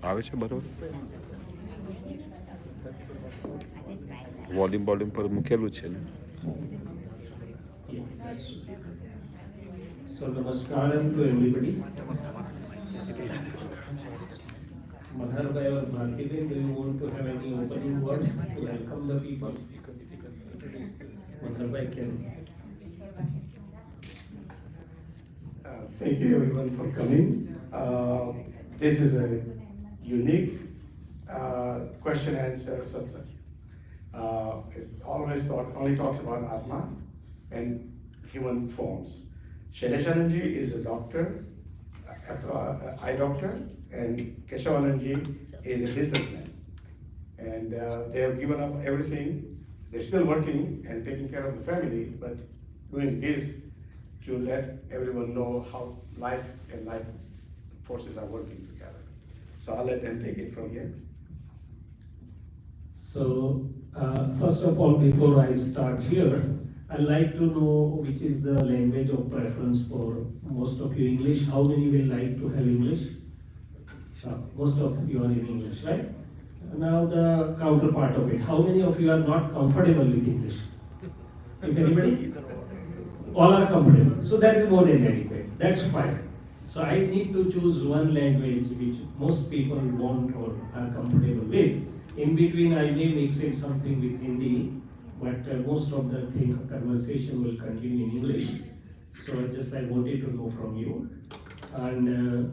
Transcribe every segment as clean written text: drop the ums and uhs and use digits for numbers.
આવે છે બરોબર? વોલ્યુમ પર મૂકેલું છે ને? So namaskaram to everybody. Madharbhai or Bharti, do you want to have any opening words to welcome the people? Madharbhai can. Thank you everyone for coming. This is a unique question answer satsang. It's only talks about Atma and human forms. Shaileshanandji is a doctor, eye doctor, and Keshavanandji is a businessman. And they have given up everything. They're still working and taking care of the family, but doing this to let everyone know how life and life forces are working together. So I'll let them take it from here. So first of all, before I start here, I'd like to know which is the language of preference for most of you. English, how many will like to have English? Most of you are in English, right? Now the counterpart of it, how many of you are not comfortable with English? If anybody? All are comfortable. So that is more than adequate. That's fine. So I need to choose one language which most people want or are comfortable with. In between, I may mix in something with Hindi, but most of the conversation will continue in English. So I wanted to know from you. And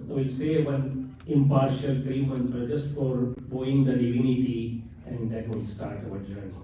we'll say one impartial 3 mantra just for bowing the divinity, and then we'll start our journey.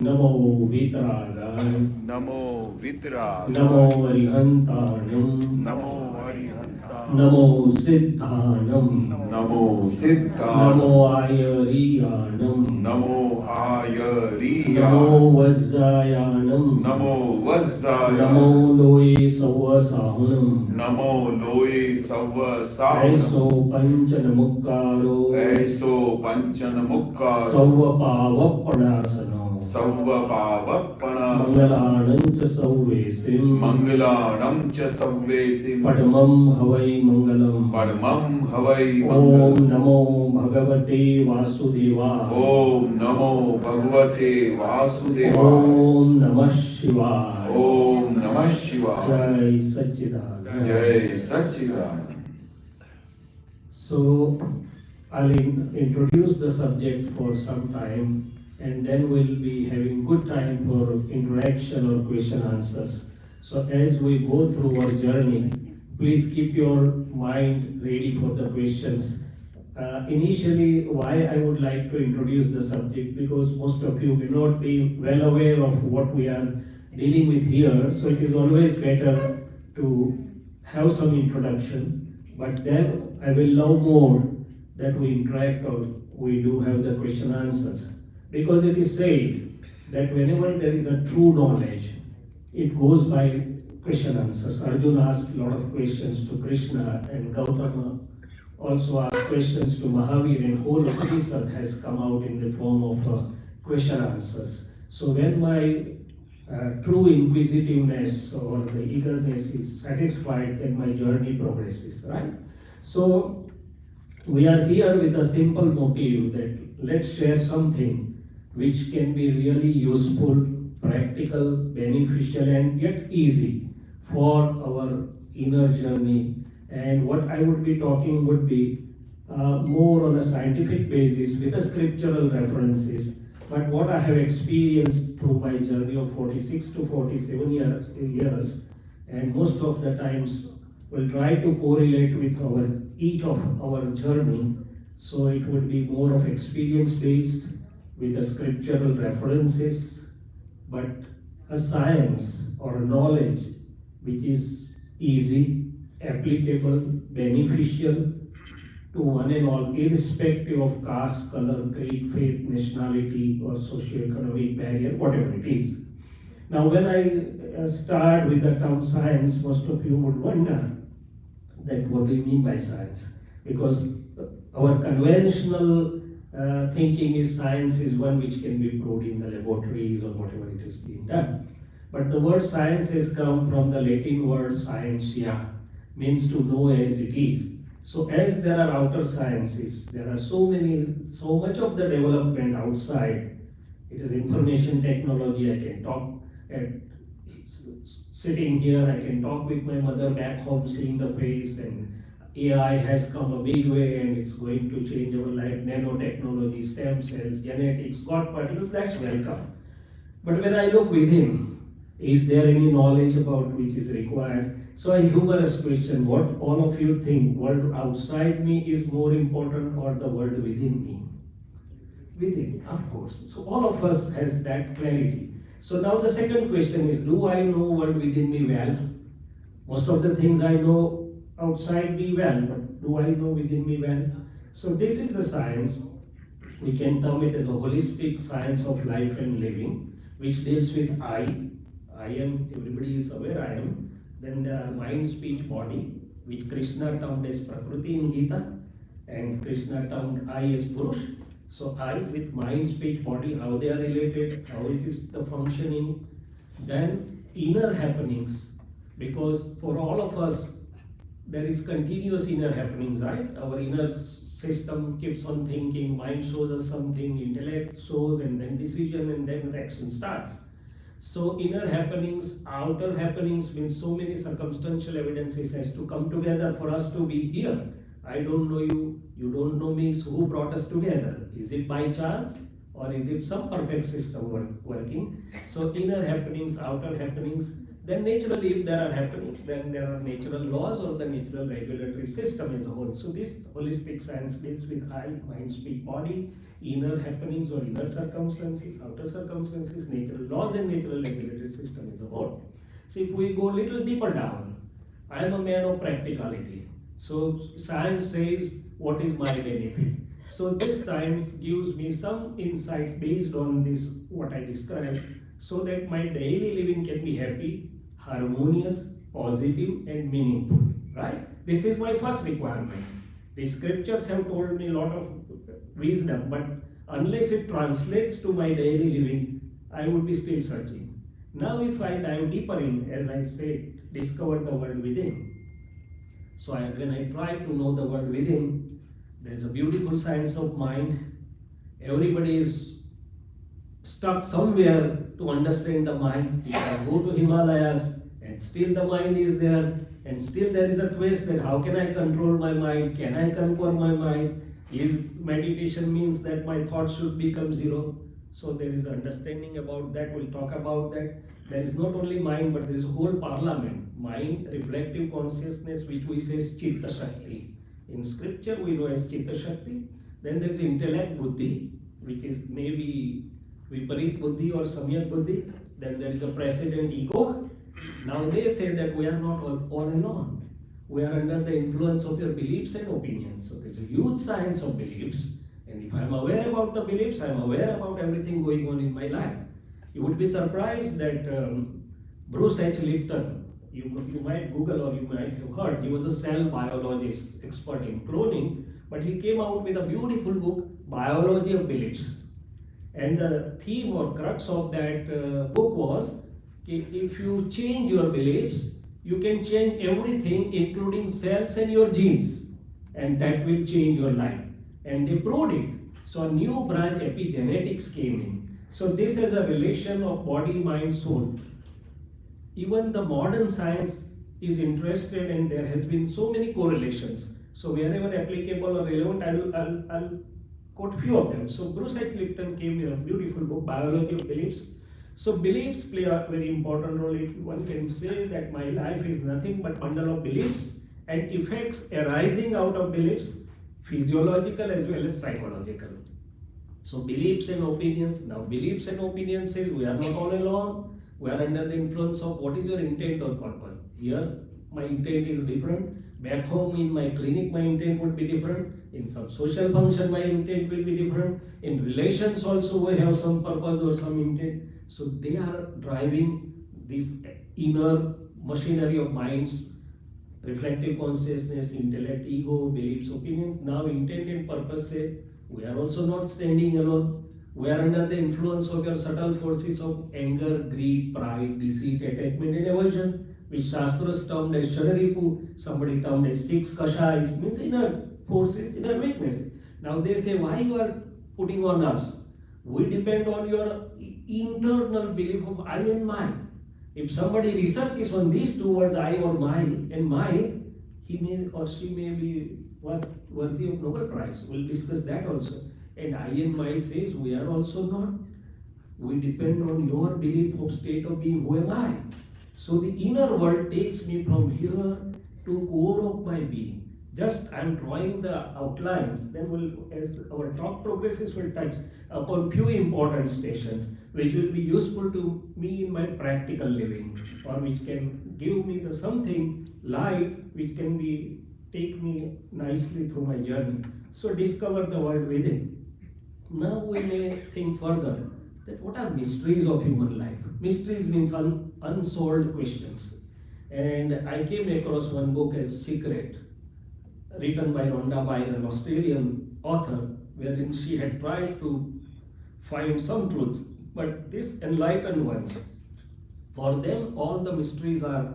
Namo Vitaragaya. Namo Vitrag. Namo Arihantanam. Namo હરિહંતા. Namo Siddhanam. Namo સિદ્ધાન. Namo Ayariyanam. Namo આયરિયા. Namo Vajjayanam. Namo વજ્જાય. Namo Loe Savvasahanam. Namo લોય સવ્વસાય. Aiso Panchanamukkaro. Asso પંચન મુક્કાર. Savvapavappanasanam. સવ્વપાવપણા. Mangalanam cha Savvesim. મંગલાણં ચ સવ્વેસિમ. Padmam Havai Mangalam. પરમં હવૈ Om મંગલં. Namo Bhagavate Vasudeva. ઓમ નમો ભગવતે વાસુદેવાય. Om Namah Shivaya. ઓમ નમઃ શિવાય. Jai Satchidanand. જય સચ્ચિદાનંદ. So I'll introduce the subject for some time, and then we'll be having good time for interaction or question answers. So as we go through our journey, please keep your mind ready for the questions. Initially, why I would like to introduce the subject, because most of you may not be well aware of what we are dealing with here, so it is always better to have some introduction, but then I will love more that we interact or we do have the question answers. Because it is said that whenever there is a true knowledge, it goes by question answers. Arjuna asked a lot of questions to Krishna, and Gautama also asked questions to Mahavir, and whole Upanishad has come out in the form of question answers. So when my true inquisitiveness or the eagerness is satisfied, then my journey progresses, right? So we are here with a simple motive that let's share something which can be really useful, practical, beneficial, and yet easy for our inner journey. And what I would be talking would be more on a scientific basis with the scriptural references, but what I have experienced through my journey of 46 to 47 years, and most of the times will try to correlate with each of our journey. So it would be more of experience based with the scriptural references, but a science or a knowledge which is easy, applicable, beneficial to one and all, irrespective of caste, color, creed, faith, nationality, or socio-economic barrier, whatever it is. Now, when I start with the term science, most of you would wonder that what do you mean by science? Because our conventional thinking is science is one which can be proved in the laboratories or whatever it is being done. But the word science has come from the Latin word scientia, means to know as it is. So as there are outer sciences, there are so much of the development outside. It is information technology. I can talk at sitting here. I can talk with my mother back home, seeing the face, and AI has come a big way, and it's going to change our life. Nanotechnology, stem cells, genetics, God particles. That's welcome. But when I look within, is there any knowledge about which is required? So a humorous question, what all of you think, world outside me is more important or the world within me? Within, of course. So all of us has that clarity. So now the second question is, do I know world within me well? Most of the things I know outside me well, but do I know within me well? So this is the science. We can term it as a holistic science of life and living, which deals with I am, everybody is aware I am. Then there are mind, speech, body, which Krishna termed as Prakriti in Gita, and Krishna termed I as Purush. So I with mind, speech, body, how they are related, how it is the functioning. Then inner happenings, because for all of us, there is continuous inner happenings, right? Our inner system keeps on thinking, mind shows us something, intellect shows, and then decision, and then the action starts. So inner happenings, outer happenings means so many circumstantial evidences has to come together for us to be here. I don't know you, you don't know me, so who brought us together? Is it by chance or is it some perfect system working? So inner happenings, outer happenings, then naturally if there are happenings, then there are natural laws or the natural regulatory system as a whole. So this holistic science deals with I, mind, speech, body, inner happenings or inner circumstances, outer circumstances, natural laws and natural regulatory system as a whole. So if we go a little deeper down, I am a man of practicality. So science says what is my benefit. So this science gives me some insight based on this what I described, so that my daily living can be happy, harmonious, positive and meaningful, right? This is my first requirement. The scriptures have told me a lot of wisdom, but unless it translates to my daily living, I would be still searching. Now if I dive deeper in, as I said, discover the world within. So when I try to know the world within, there is a beautiful science of mind. Everybody is stuck somewhere to understand the mind. You can go to Himalayas and still the mind is there, and still there is a quest that how can I control my mind? Can I conquer my mind? Is meditation means that my thoughts should become zero? So there is understanding about that, we'll talk about that. There is not only mind, but there is a whole parliament. Mind, reflective consciousness, which we say is Chitta Shakti. In scripture we know as Chitta Shakti. Then there is intellect Buddhi, which is maybe Viparit Buddhi or Samyak Buddhi. Then there is a precedent ego. Now they say that we are not all alone. We are under the influence of your beliefs and opinions. So there's a huge science of beliefs. And if I'm aware about the beliefs, I'm aware about everything going on in my life. You would be surprised that Bruce H. Lipton, you might Google or you might have heard, he was a cell biologist, expert in cloning, but he came out with a beautiful book, Biology of Beliefs. And the theme or crux of that book was, if you change your beliefs, you can change everything, including cells and your genes, and that will change your life. And they proved it. So a new branch, epigenetics, came in. So this is a relation of body, mind, soul. Even the modern science is interested, and there has been so many correlations. So wherever applicable or relevant, I'll quote few of them. So Bruce H. Lipton came with a beautiful book, Biology of Beliefs. So beliefs play a very important role. One can say that my life is nothing but bundle of beliefs and effects arising out of beliefs, physiological as well as psychological. So beliefs and opinions. Now beliefs and opinions say we are not all alone. We are under the influence of what is your intent or purpose. Here my intent is different. Back home in my clinic my intent would be different. In some social function my intent will be different. In relations also we have some purpose or some intent. So they are driving this inner machinery of minds, reflective consciousness, intellect, ego, beliefs, opinions. Now intent and purpose say, we are also not standing alone. We are under the influence of your subtle forces of anger, greed, pride, deceit, attachment and aversion. which Shastras termed as Shadaripu, somebody termed as six Kashas, means inner forces, inner weakness. Now they say, why you are putting on us? We depend on your internal belief of I and my. If somebody researches on these two words, I or my, and my, he may or she may be worthy of Nobel Prize. We'll discuss that also. And I and my says, we are also not. We depend on your belief of state of being, who am I? So the inner world takes me from here to core of my being. Just I'm drawing the outlines, then we'll, as our talk progresses, we'll touch upon few important stations which will be useful to me in my practical living, or which can give me the something light which can be take me nicely through my journey. So discover the world within. Now we may think further that what are mysteries of human life? Mysteries means unsolved questions. And I came across one book as Secret, written by Rhonda Byrne, an Australian author, wherein she had tried to find some truths. But these enlightened ones, for them all the mysteries are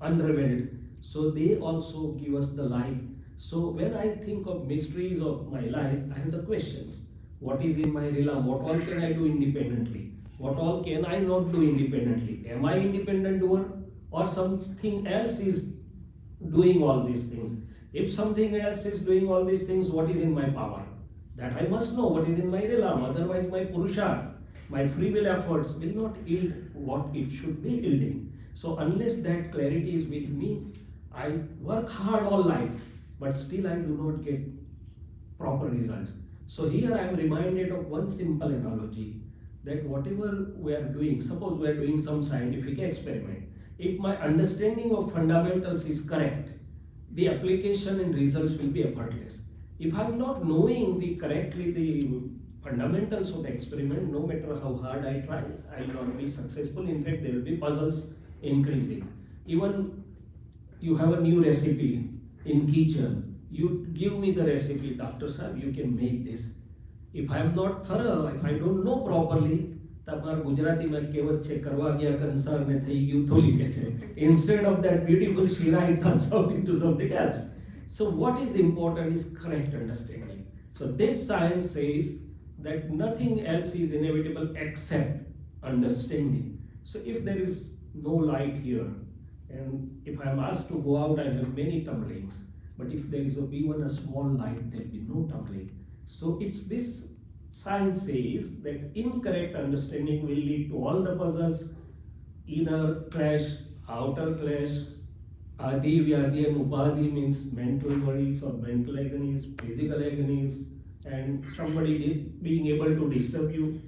unrevealed. So they also give us the light. So when I think of mysteries of my life, I have the questions. What is in my realm? What all can I do independently? What all can I not do independently? Am I independent doer? Or something else is doing all these things? If something else is doing all these things, what is in my power? That I must know what is in my realm. Otherwise my purusha, my free will efforts will not yield what it should be yielding. So unless that clarity is with me, I work hard all life, but still I do not get proper results. So here I am reminded of one simple analogy, that whatever we are doing, suppose we are doing some scientific experiment, if my understanding of fundamentals is correct, the application and results will be effortless. If I am not knowing correctly the fundamentals of the experiment, no matter how hard I try, I will not be successful. In fact, there will be puzzles increasing. Even you have a new recipe in kitchen, you give me the recipe, Dr. Sahib, you can make this. If I am not thorough, if I don't know properly, તમાર ગુજરાતીમાં કહેવત છે કરવા ગયા કંસાર ને થઈ ગયું થોલી કે છે. Instead of that beautiful shira, it turns out into something else. So what is important is correct understanding. So this science says that nothing else is inevitable except understanding. So if there is no light here, and if I am asked to go out, I have many tumblings. But if there is even a small light, there will be no tumbling. So it's this science says that incorrect understanding will lead to all the puzzles, inner clash, outer clash, adi, vyadi and upadhi means mental worries or mental agonies, physical agonies, and somebody being able to disturb you.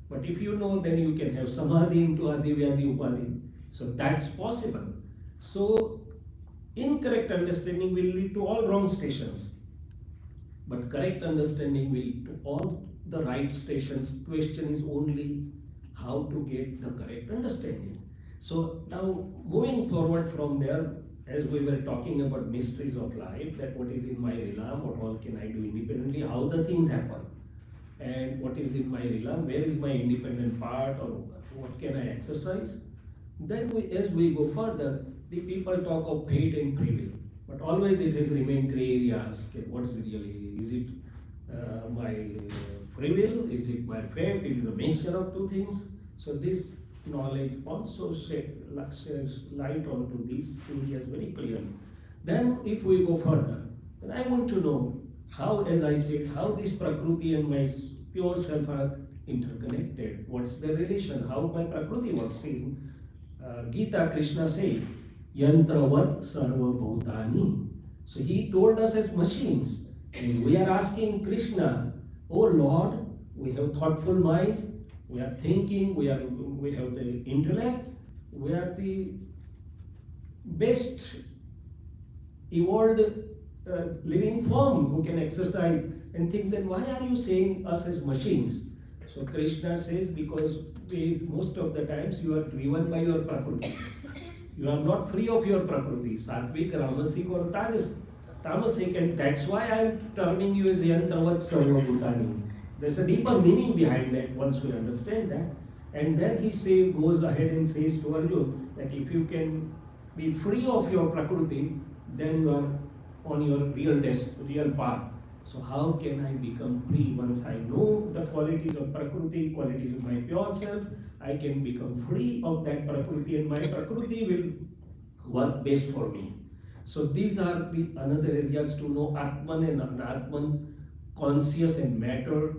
But if you know, then you can have samadhi into adi, vyadi, upadhi. So that's possible. So incorrect understanding will lead to all wrong stations, but correct understanding will lead to all the right stations. Question is only how to get the correct understanding. So now moving forward from there, as we were talking about mysteries of life, that what is in my realm, what all can I do independently, how the things happen, and what is in my realm, where is my independent part, or what can I exercise. Then as we go further, the people talk of fate and free will, but always it has remained gray areas. Okay, what is really, is it my free will, is it my fate, it is a mixture of two things. So this knowledge also sheds light onto these areas very clearly. Then if we go further, then I want to know how, as I said, how this Prakriti and my pure self are interconnected. What's the relation? How my Prakriti works? In Gita, Krishna said, Yantravat sarva bhutani. So he told us as machines. And we are asking Krishna, oh Lord, we have thoughtful mind, we are thinking, we have the intellect, we are the best evolved living form who can exercise and think. Then why are you saying us as machines? So Krishna says, because most of the times you are driven by your Prakriti. You are not free of your Prakriti, Satvik, Ramasic or Tamasic, and that's why I am terming you as Yantravat Sarva Bhutani. There's a deeper meaning behind that once we understand that. And then he goes ahead and says to Arjuna that if you can be free of your Prakriti, then you are on your real path. So how can I become free? Once I know the qualities of Prakriti, qualities of my pure self, I can become free of that Prakriti, and my Prakriti will work best for me. So these are the another areas to know Atman and Anatman, conscious and matter,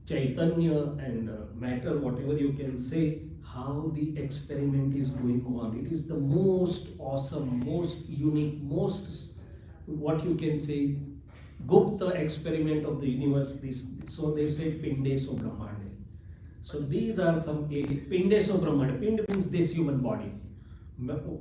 Chaitanya and matter, whatever you can say, how the experiment is going on. It is the most awesome, most unique, most, what you can say, Gupta experiment of the universe. So they say Pindeso Brahmande. So these are some Pindeso Brahmande. Pind means this human body.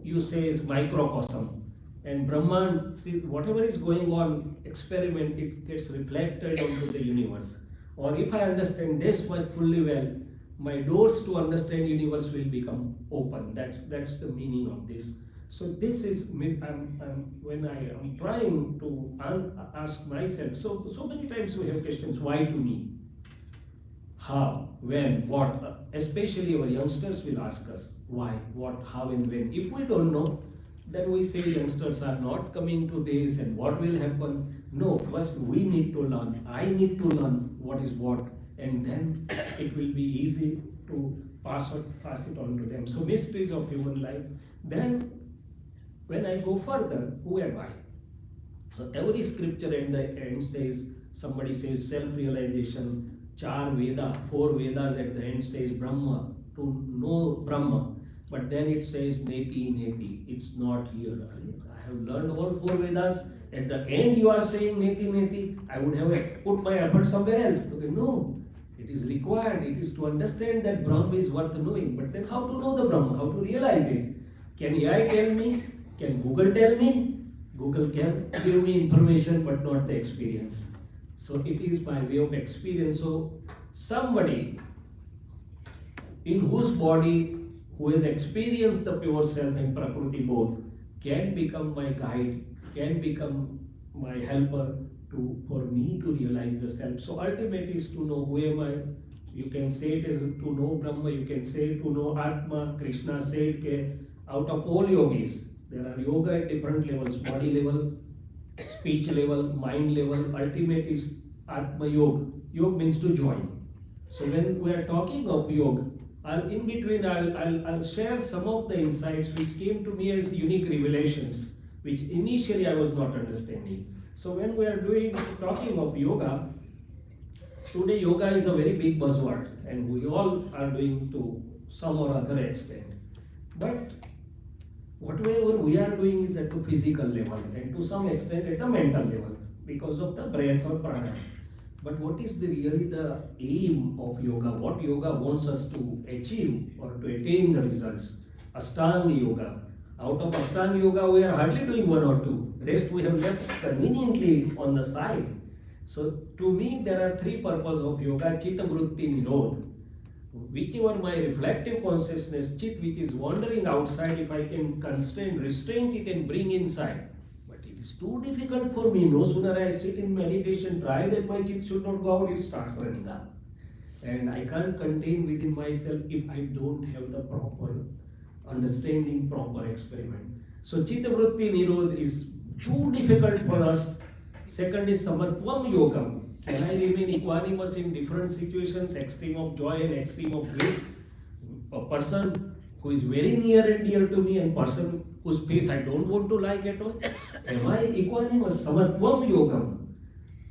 You say is microcosm. And Brahman, see, whatever is going on, experiment, it gets reflected onto the universe. Or if I understand this much fully well, my doors to understand universe will become open. That's the meaning of this. So this is when I am trying to ask myself. So many times we have questions. Why to me? How? When? What? Especially our youngsters will ask us why, what, how, and when. If we don't know, then we say youngsters are not coming to this, and what will happen? No, first we need to learn. I need to learn what is what, and then it will be easy to pass it on to them. So mysteries of human life. Then when I go further, who am I? So every scripture at the end says, somebody says self-realization, Char Veda, 4 Vedas at the end says Brahma, to know Brahma. But then it says Neti, Neti. It's not here. I have learned all 4 Vedas. At the end you are saying Neti, Neti. I would have put my effort somewhere else. Okay, no. It is required. It is to understand that Brahma is worth knowing. But then how to know the Brahma? How to realize it? Can AI tell me? Can Google tell me? Google can give me information but not the experience. So it is by way of experience. So somebody in whose body, who has experienced the pure self and Prakriti both, can become my guide, can become my helper for me to realize the self. So ultimate is to know who am I. You can say it as to know Brahma, you can say to know Atma. Krishna said that out of all yogis, there are yoga at different levels, body level, speech level, mind level. Ultimate is Atma Yoga. Yoga means to join. So when we are talking of yoga, in between I'll share some of the insights which came to me as unique revelations, which initially I was not understanding. So when we are talking of yoga, today yoga is a very big buzzword, and we all are doing to some or other extent. But whatever we are doing is at a physical level and to some extent at a mental level because of the breath or pranayama. But what is really the aim of yoga? What yoga wants us to achieve or to attain the results? Ashtanga yoga. Out of Ashtanga yoga, we are hardly doing 1 or 2. Rest we have left conveniently on the side. So to me, there are 3 purposes of yoga. Chitta Vritti Nirodha. Whichever my reflective consciousness, chit which is wandering outside, if I can restrain it and bring inside. But it is too difficult for me. No sooner I sit in meditation, try that my chit should not go out, it starts running up. And I can't contain within myself if I don't have the proper understanding, proper experiment. So Chitta Vritti Nirodha is too difficult for us. Second is Samatvam Yoga. Can I remain equanimous in different situations, extreme of joy and extreme of grief? A person who is very near and dear to me and person whose face I don't want to like at all. Am I equanimous? Samatvam Yogam.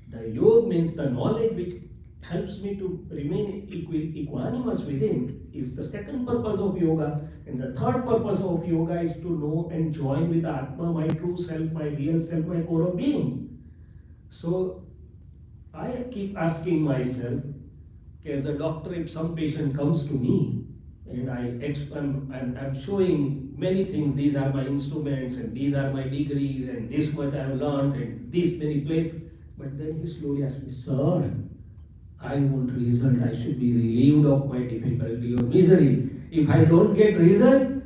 The yoga means the knowledge which helps me to remain equanimous within is the second purpose of yoga. And the third purpose of yoga is to know and join with Atma, my true self, my real self, my core of being. So I keep asking myself, as a doctor, if some patient comes to me and I'm showing many things, these are my instruments and these are my degrees and this much I have learned and these many places, but then he slowly asks me, sir, I want result, I should be relieved of my difficulty or misery. If I don't get result,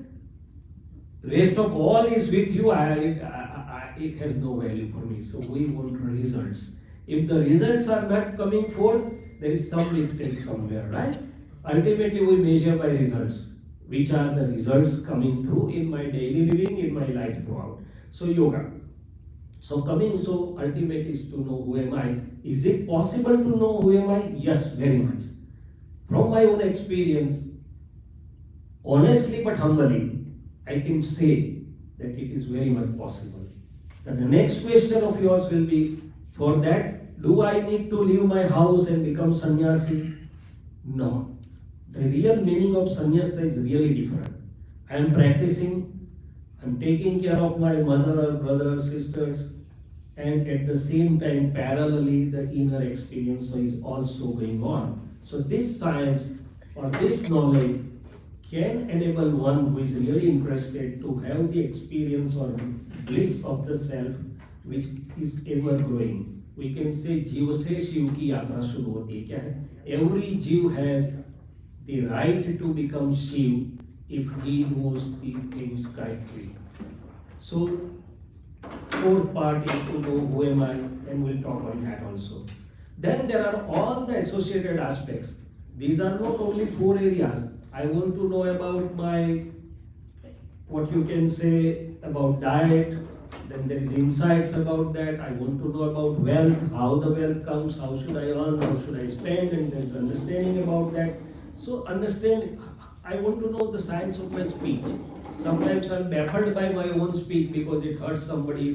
rest of all is with you, it has no value for me. So we want results. If the results are not coming forth, there is some mistake somewhere, right? Ultimately, we measure by results. which are the results coming through in my daily living, in my life throughout. So yoga. So ultimate is to know who am I. Is it possible to know who am I? Yes, very much. From my own experience, honestly but humbly, I can say that it is very much possible. Then the next question of yours will be, for that, do I need to leave my house and become sannyasi? No. The real meaning of sannyasa is really different. I am practicing, I am taking care of my mother, brothers, sisters, and at the same time, parallelly, the inner experience is also going on. So this science or this knowledge can enable one who is really interested to have the experience or bliss of the self which is ever growing. We can say जीव से शिव की यात्रा शुरू होती है. क्या है? Every जीव has the right to become Shiv if he knows the things correctly. So fourth part is to know who am I, and we'll talk on that also. Then there are all the associated aspects. These are not only 4 areas. I want to know about my, what you can say about diet, then there is insights about that. I want to know about wealth, how the wealth comes, how should I earn, how should I spend, and there is understanding about that. So understand, I want to know the science of my speech. Sometimes I'm baffled by my own speech because it hurts somebody,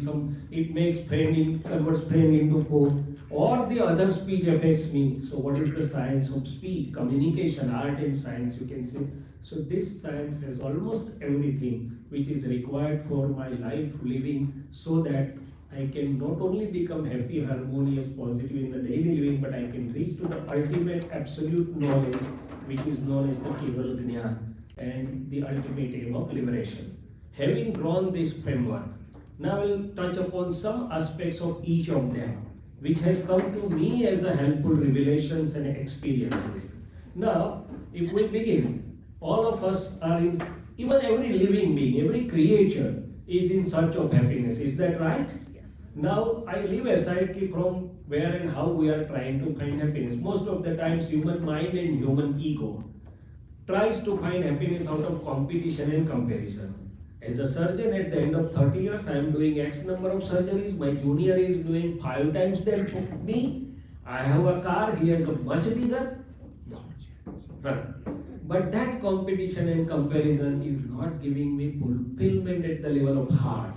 it makes converts friend into foe, or the other speech affects me. So what is the science of speech? Communication, art and science, you can say. So this science has almost everything which is required for my life living, so that I can not only become happy, harmonious, positive in the daily living, but I can reach to the ultimate absolute knowledge, which is known as the Keval Jnana, and the ultimate aim of liberation. Having drawn this framework, now we'll touch upon some aspects of each of them, which has come to me as a helpful revelations and experiences. Now, if we begin, all of us are in, even every living being, every creature is in search of happiness. Is that right? Yes. Now, I leave aside from where and how we are trying to find happiness. Most of the times, human mind and human ego tries to find happiness out of competition and comparison. As a surgeon, at the end of 30 years, I am doing X number of surgeries. My junior is doing 5 times that me. I have a car, he has a much bigger. But that competition and comparison is not giving me fulfillment at the level of heart.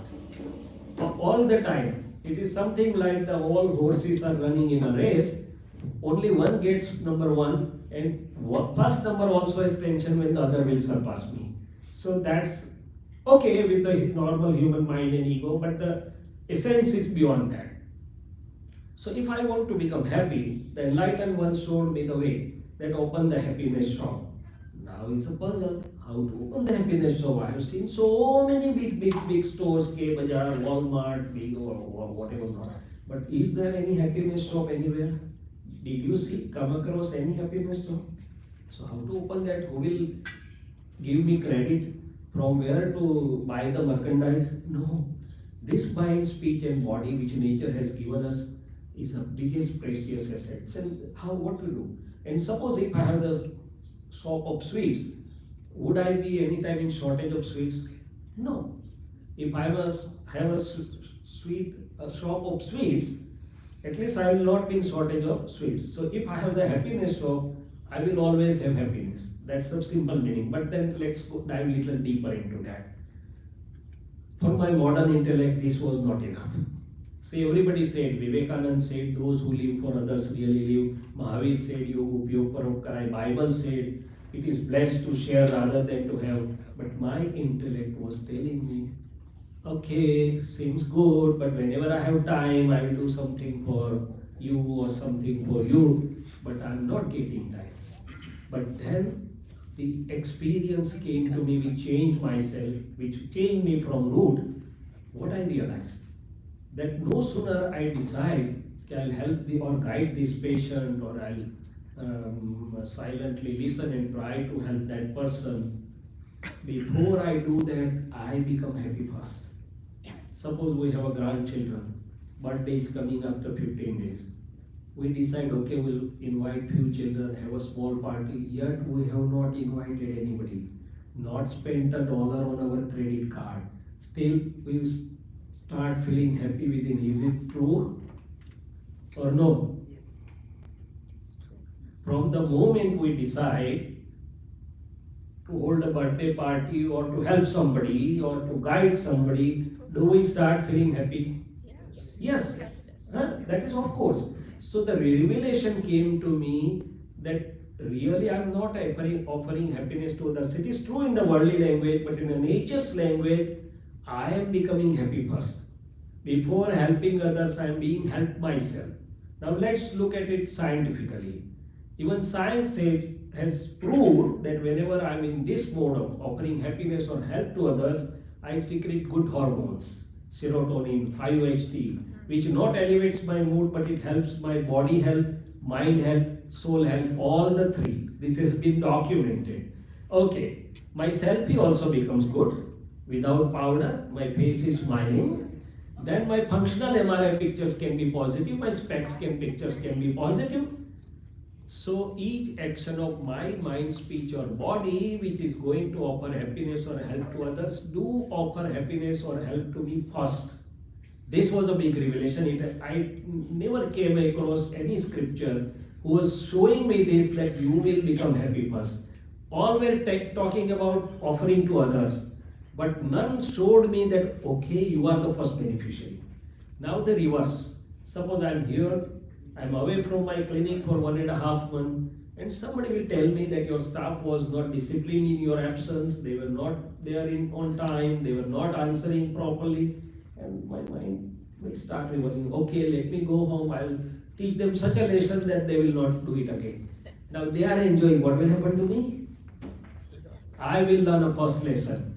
All the time, it is something like the all horses are running in a race. Only one gets number 1, and first number also has tension when the other will surpass me. So that's okay with the normal human mind and ego, but the essence is beyond that. So if I want to become happy, the enlightened one showed me the way that open the happiness shop. Now it's a puzzle, how to open the happiness shop. I have seen so many big stores, K Bazaar, Walmart, big or whatever not. But is there any happiness shop anywhere? Did you come across any happiness shop? So how to open that? Who will give me credit? From where to buy the merchandise? No. This mind, speech and body which nature has given us is the biggest precious assets. And what to do? And suppose if I have the shop of sweets, would I be anytime in shortage of sweets? No. If I have a shop of sweets, at least I will not be in shortage of sweets. So if I have the happiness shop, I will always have happiness. That's a simple meaning. But then let's dive a little deeper into that. For my modern intellect, this was not enough. See, everybody said, Vivekananda said, those who live for others really live. Mahavir said, Yoga Upyog Paropkaray. Bible said, it is blessed to share rather than to have. But my intellect was telling me, okay, seems good, but whenever I have time, I will do something for you or something for you. But I'm not getting time. But then the experience came to me which changed myself, which changed me from root. What I realized, that no sooner I decide that I'll help or guide this patient, or I'll silently listen and try to help that person, before I do that, I become happy fast. Suppose we have a grandchildren, birthday is coming after 15 days. We decide, okay, we'll invite few children, have a small party, yet we have not invited anybody. not spent $1 on our credit card, still we will start feeling happy within. Is it true or no? From the moment we decide to hold a birthday party or to help somebody or to guide somebody, do we start feeling happy? Yes, that is of course. So the revelation came to me that really I am not offering happiness to others. It is true in the worldly language, but in a nature's language, I am becoming happy first. Before helping others, I am being helped myself. Now let's look at it scientifically. Even science has proved that whenever I am in this mode of offering happiness or help to others, I secrete good hormones, serotonin, 5-HT, which not elevates my mood, but it helps my body health, mind health, soul health, all the three. This has been documented. Okay, my selfie also becomes good. Without powder, my face is smiling. Then my functional MRI pictures can be positive, my specs pictures can be positive. So each action of my mind, speech or body which is going to offer happiness or help to others, do offer happiness or help to me first. This was a big revelation. I never came across any scripture who was showing me this, that you will become happy first. All were talking about offering to others, but none showed me that, okay, you are the first beneficiary. Now the reverse. Suppose I am here, I am away from my clinic for 1.5 months, and somebody will tell me that your staff was not disciplined in your absence, they were not there on time, they were not answering properly, and my mind will start revolving. Okay, let me go home, I'll teach them such a lesson that they will not do it again. Now they are enjoying. What will happen to me? I will learn a first lesson.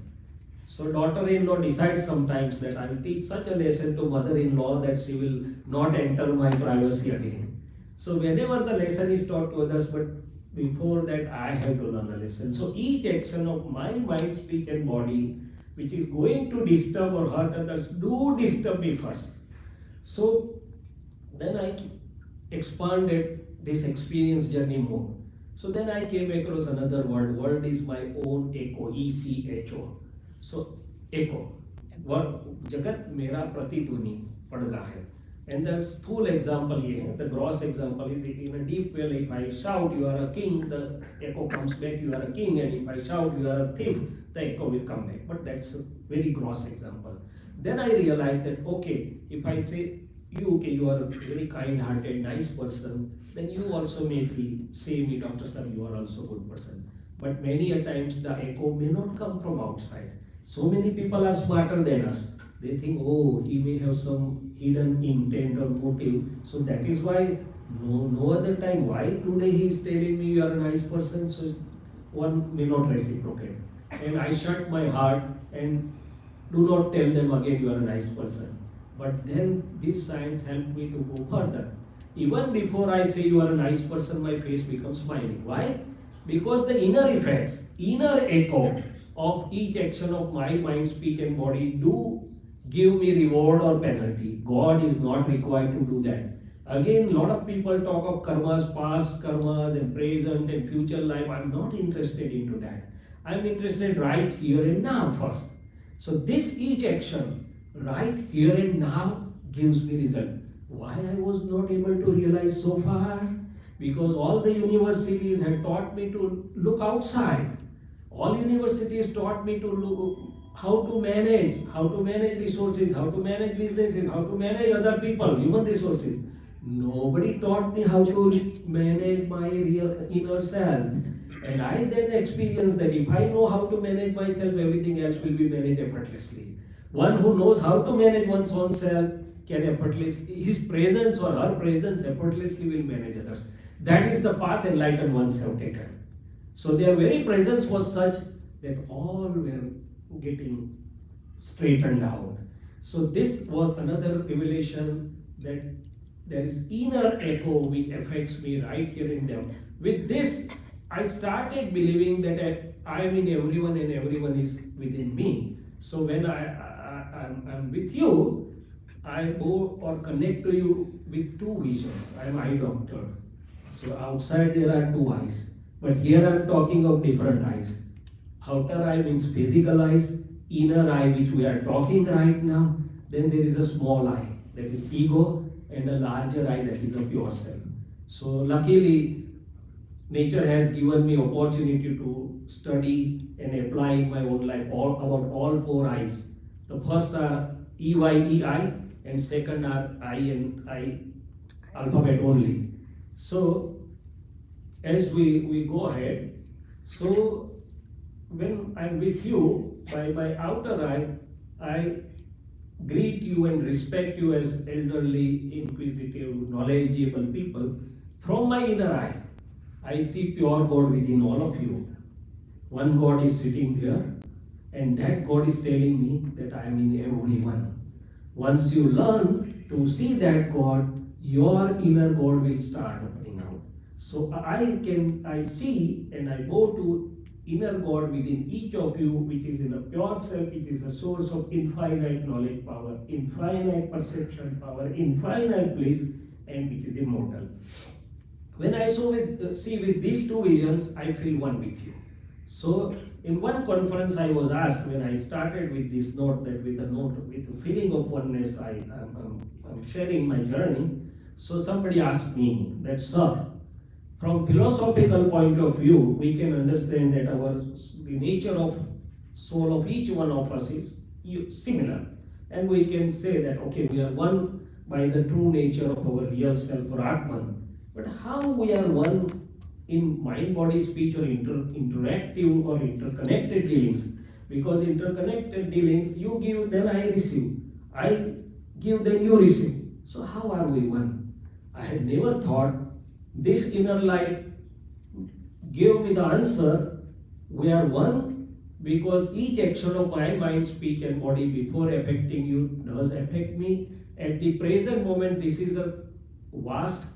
So daughter-in-law decides sometimes that I will teach such a lesson to mother-in-law that she will not enter my privacy again. So whenever the lesson is taught to others, but before that I have to learn a lesson. So each action of my mind, speech and body which is going to disturb or hurt others, do disturb me first. So then I expanded this experience journey more. So then I came across another word. Word is my own echo, ECHO. So echo, Jagat mera pratidhuni padga hai. And the स्थूल example here, the gross example is in a deep well, if I shout you are a king, the echo comes back you are a king, and if I shout you are a thief, the echo will come back. But that's a very gross example. Then I realized that okay, if I say you are a very kind-hearted, nice person, then you also may say me, Dr. Sir, you are also a good person. But many a times the echo may not come from outside. So many people are smarter than us. They think, oh, he may have some hidden intent or motive. So that is why no other time. Why today he is telling me you are a nice person? So one may not reciprocate. And I shut my heart and do not tell them again you are a nice person. But then this science helped me to go further. Even before I say you are a nice person, my face becomes smiling. Why? Because the inner effects, inner echo of each action of my mind, speech and body do give me reward or penalty. God is not required to do that. Again, a lot of people talk of karmas, past karmas and present and future life. I'm not interested into that. I'm interested right here and now first. So this each action right here and now gives me result. Why I was not able to realize so far? Because all the universities have taught me to look outside. All universities taught me to look how to manage resources, how to manage businesses, how to manage other people, human resources. Nobody taught me how to manage my real inner self. And I then experienced that if I know how to manage myself, everything else will be managed effortlessly. One who knows how to manage one's own self can effortlessly, his presence or her presence effortlessly will manage others. That is the path enlightened ones have taken. So their very presence was such that all were getting straightened out. So this was another revelation that there is inner echo which affects me right here in them. With this, I started believing that I am in everyone and everyone is within me. So when I'm with you, I go or connect to you with two visions. I am eye doctor. So outside there are two eyes. But here I'm talking of different eyes. Outer eye means physical eyes, inner eye which we are talking right now. Then there is a small eye, that is ego, and a larger eye, that is of yourself. So luckily, nature has given me opportunity to study and apply in my own life about all four eyes. The first are EYEI, and second are I and I alphabet only. So as we go ahead, so when I'm with you, by my outer eye, I greet you and respect you as elderly, inquisitive, knowledgeable people. From my inner eye, I see pure God within all of you. One God is sitting here, and that God is telling me that I am in everyone. Once you learn to see that God, your inner God will start opening out. So I see and I go to inner God within each of you, which is in the pure self, which is the source of infinite knowledge power, infinite perception power, infinite bliss, and which is immortal. When I see with these two visions, I feel one with you. So in one conference I was asked, when I started with this note, that with the feeling of oneness, I'm sharing my journey. So somebody asked me that, sir, from philosophical point of view, we can understand that the nature of soul of each one of us is similar. And we can say that, okay, we are one by the true nature of our real self or Atman. But how we are one in mind, body, speech, or interactive or interconnected dealings? Because interconnected dealings, you give, then I receive. I give, then you receive. So how are we one? I had never thought. This inner light gave me the answer. We are one because each action of my mind, speech, and body before affecting you does affect me. At the present moment, this is a vast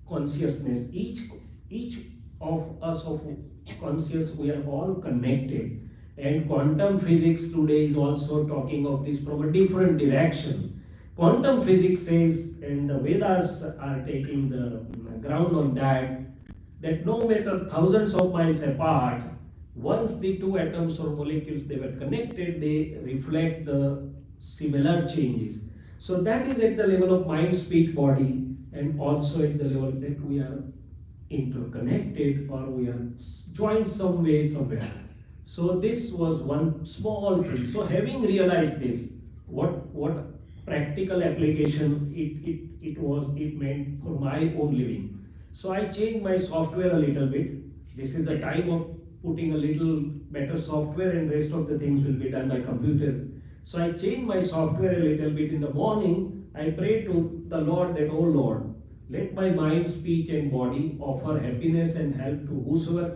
consciousness. Each of us of conscious, we are all connected. And quantum physics today is also talking of this from a different direction. Quantum physics says, and the Vedas are taking the ground on that no matter thousands of miles apart, once the two atoms or molecules they were connected, they reflect the similar changes. So that is at the level of mind, speech, body, and also at the level that we are interconnected or we are joined some way, somewhere. So this was one small thing. So having realized this, what practical application it meant for my own living. So I changed my software a little bit. This is a time of putting a little better software, and rest of the things will be done by computer. So I changed my software a little bit. In the morning, I pray to the Lord that, oh Lord, let my mind, speech, and body offer happiness and help to whosoever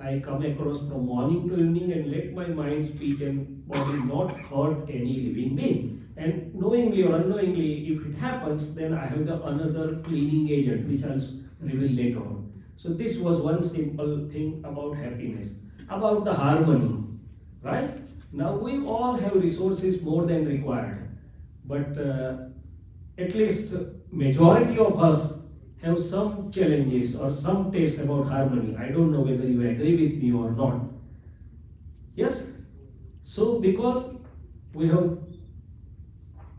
I come across from morning to evening, and let my mind, speech, and body not hurt any living being. And knowingly or unknowingly, if it happens, then I have the another cleaning agent, which I'll reveal later on. So this was one simple thing about happiness, about the harmony, right? Now we all have resources more than required, but at least majority of us have some challenges or some taste about harmony. I don't know whether you agree with me or not. Yes? So because we have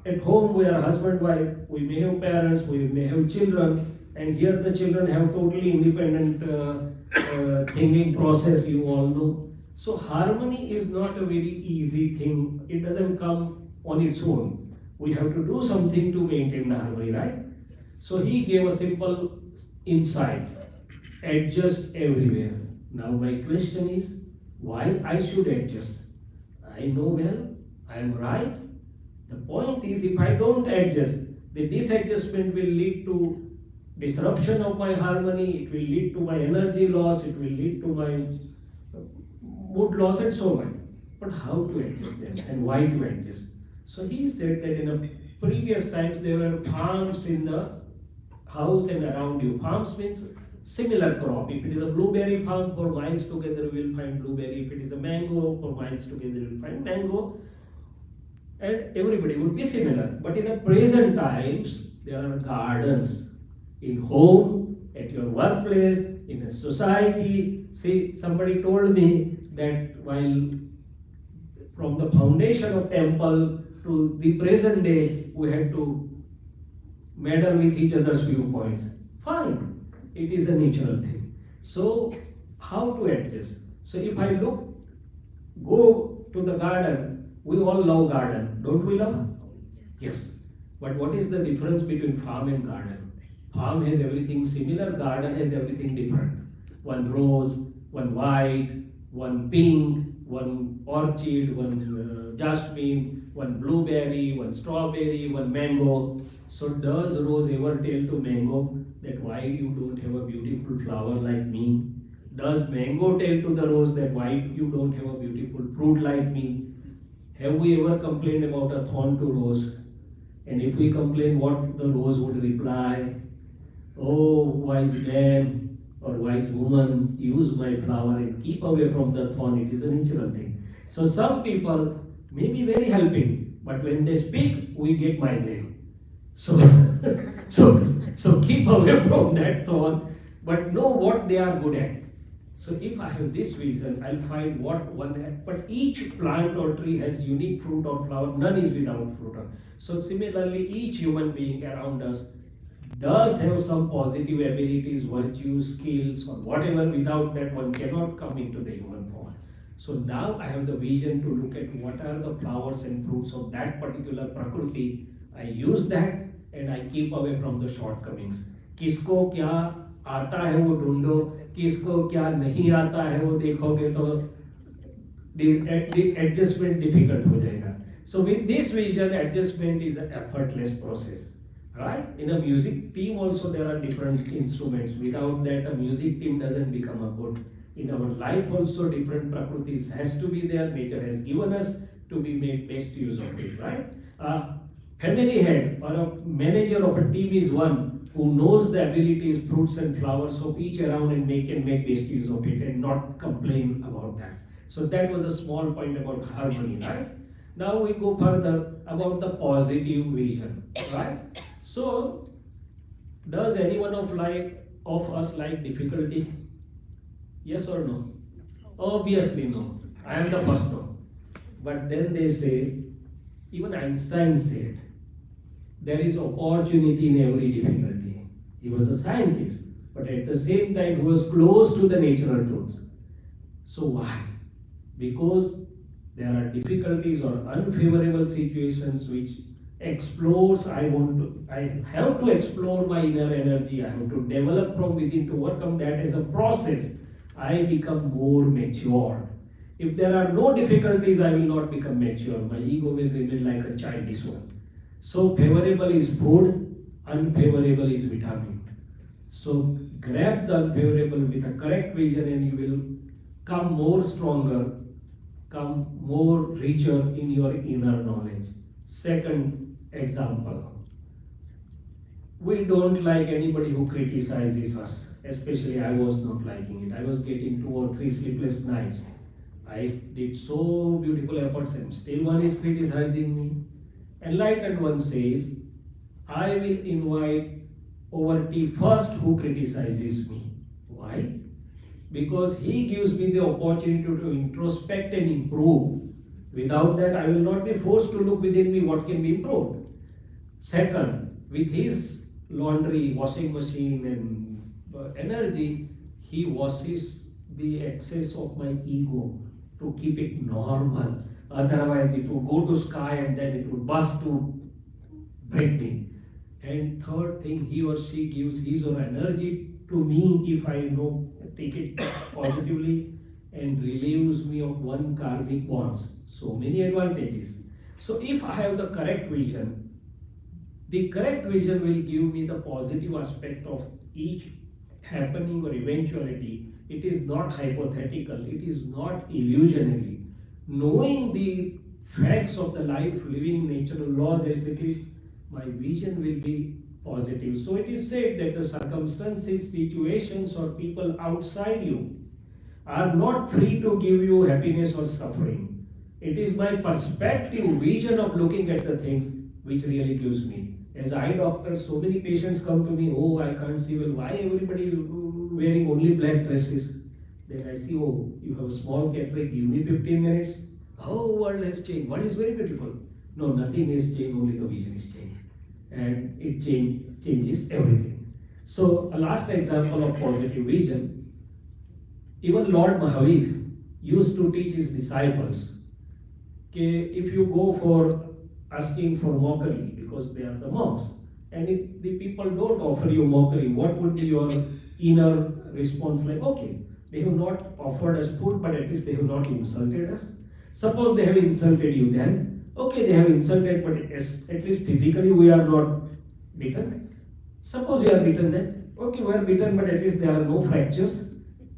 at home, we are husband, wife, we may have parents, we may have children, and here the children have totally independent thinking process, you all know. So harmony is not a very easy thing. It doesn't come on its own. We have to do something to maintain the harmony, right? So he gave a simple insight: adjust everywhere. Now my question is, why I should adjust? I know well, I am right. The point is, if I don't adjust, the disadjustment will lead to disruption of my harmony, it will lead to my energy loss, it will lead to my mood loss and so on. But how to adjust them and why to adjust? So he said that in the previous times there were farms in the house and around you. Farms means similar crop. If it is a blueberry farm, for miles together we will find blueberry. If it is a mango, for miles together we will find mango. And everybody would be similar. But in the present times, there are gardens in home, at your workplace, in a society. See, somebody told me that while from the foundation of temple to the present day, we had to meddle with each other's viewpoints. Fine, it is a natural thing. So, how to adjust? So, if I go to the garden, we all love garden, don't we love? Yes. But what is the difference between farm and garden? Farm has everything similar, garden has everything different. One rose, one white, one pink, one orchid, one jasmine, one blueberry, one strawberry, one mango. So does rose ever tell to mango that why you don't have a beautiful flower like me? Does mango tell to the rose that why you don't have a beautiful fruit like me? Have we ever complained about a thorn to rose? And if we complain, what the rose would reply? Oh, wise man or wise woman, use my flower and keep away from the thorn. It is a natural thing. So some people may be very helping, but when they speak, we get migraine. So, so keep away from that thorn, but know what they are good at. So if I have this vision, I'll find what one has. But each plant or tree has unique fruit or flower. None is without fruit. So similarly, each human being around us does have some positive abilities, virtues, skills, or whatever. Without that, one cannot come into the human form. So now I have the vision to look at what are the flowers and fruits of that particular prakriti. I use that and I keep away from the shortcomings. किसको क्या आता है वो ढूंढो, किसको क्या नहीं आता है वो देखोगे तो adjustment difficult हो जाएगा. So with this vision, adjustment is an effortless process. Right? In a music team also there are different instruments. Without that a music team doesn't become a good. In our life also different prakritis has to be there. Nature has given us to be made best use of it. Right? Family head or a manager of a team is one who knows the abilities, fruits and flowers of each around and they can make best use of it and not complain about that. So that was a small point about harmony. Right? Now we go further about the positive vision. Right? So, does anyone of us like difficulty? Yes or no? Obviously no. I am the first no. But then they say, even Einstein said, there is opportunity in every difficulty. He was a scientist, but at the same time he was close to the natural truths. So why? Because there are difficulties or unfavorable situations which explores, I have to explore my inner energy, I have to develop from within to overcome that. As a process, I become more mature. If there are no difficulties, I will not become mature. My ego will remain like a childish one. So favorable is food, unfavorable is vitamin. So grab the unfavorable with a correct vision and you will come more stronger, come more richer in your inner knowledge. Second example, we don't like anybody who criticizes us. Especially I was not liking it. I was getting 2 or 3 sleepless nights. I did so beautiful efforts and still one is criticizing me. Enlightened one says, I will invite over tea first who criticizes me. Why? Because he gives me the opportunity to introspect and improve. Without that, I will not be forced to look within me what can be improved. Second, with his laundry, washing machine and energy, he washes the excess of my ego to keep it normal. Otherwise, it would go to sky and then it would burst to break me. And third thing, he or she gives his or her energy to me if I take it positively and relieves me of one karmic bonds. So many advantages. So if I have the correct vision, the correct vision will give me the positive aspect of each happening or eventuality. It is not hypothetical, it is not illusionary. Knowing the facts of the life, living natural laws as it is, my vision will be positive. So it is said that the circumstances, situations or people outside you are not free to give you happiness or suffering. It is my perspective, vision of looking at the things which really gives me. As eye doctor, so many patients come to me, oh, I can't see well. Why everybody is wearing only black dresses? Then I see, oh, you have a small cataract, give me 15 minutes. Oh, world has changed. World is very beautiful. No, nothing has changed, only the vision is changed. And it changes everything. So, a last example of positive vision, even Lord Mahavir used to teach his disciples, okay, if you go for asking for mockery, because they are the monks, and if the people don't offer you mockery, what would be your inner response? Like, okay, they have not offered us food, but at least they have not insulted us. Suppose they have insulted you, then okay, they have insulted, but at least physically we are not beaten. Suppose you are beaten, then okay, we are beaten, but at least there are no fractures.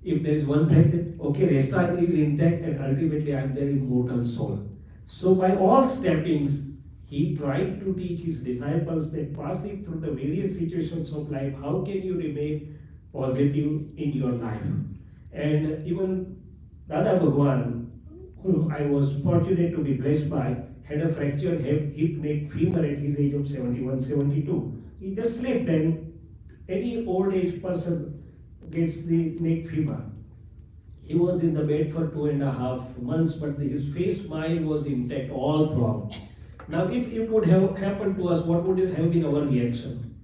If there is one fracture, okay, rest is intact, and ultimately I am their immortal soul. So by all steppings, he tried to teach his disciples that passing through the various situations of life, how can you remain positive in your life? And even DadaBhagwan, whom I was fortunate to be blessed by, had a fractured hip, neck, femur at his age of 71, 72. He just slept, and any old age person gets the neck femur. He was in the bed for 2.5 months, but his face smile was intact all throughout. Now, if it would have happened to us, what would it have been our reaction?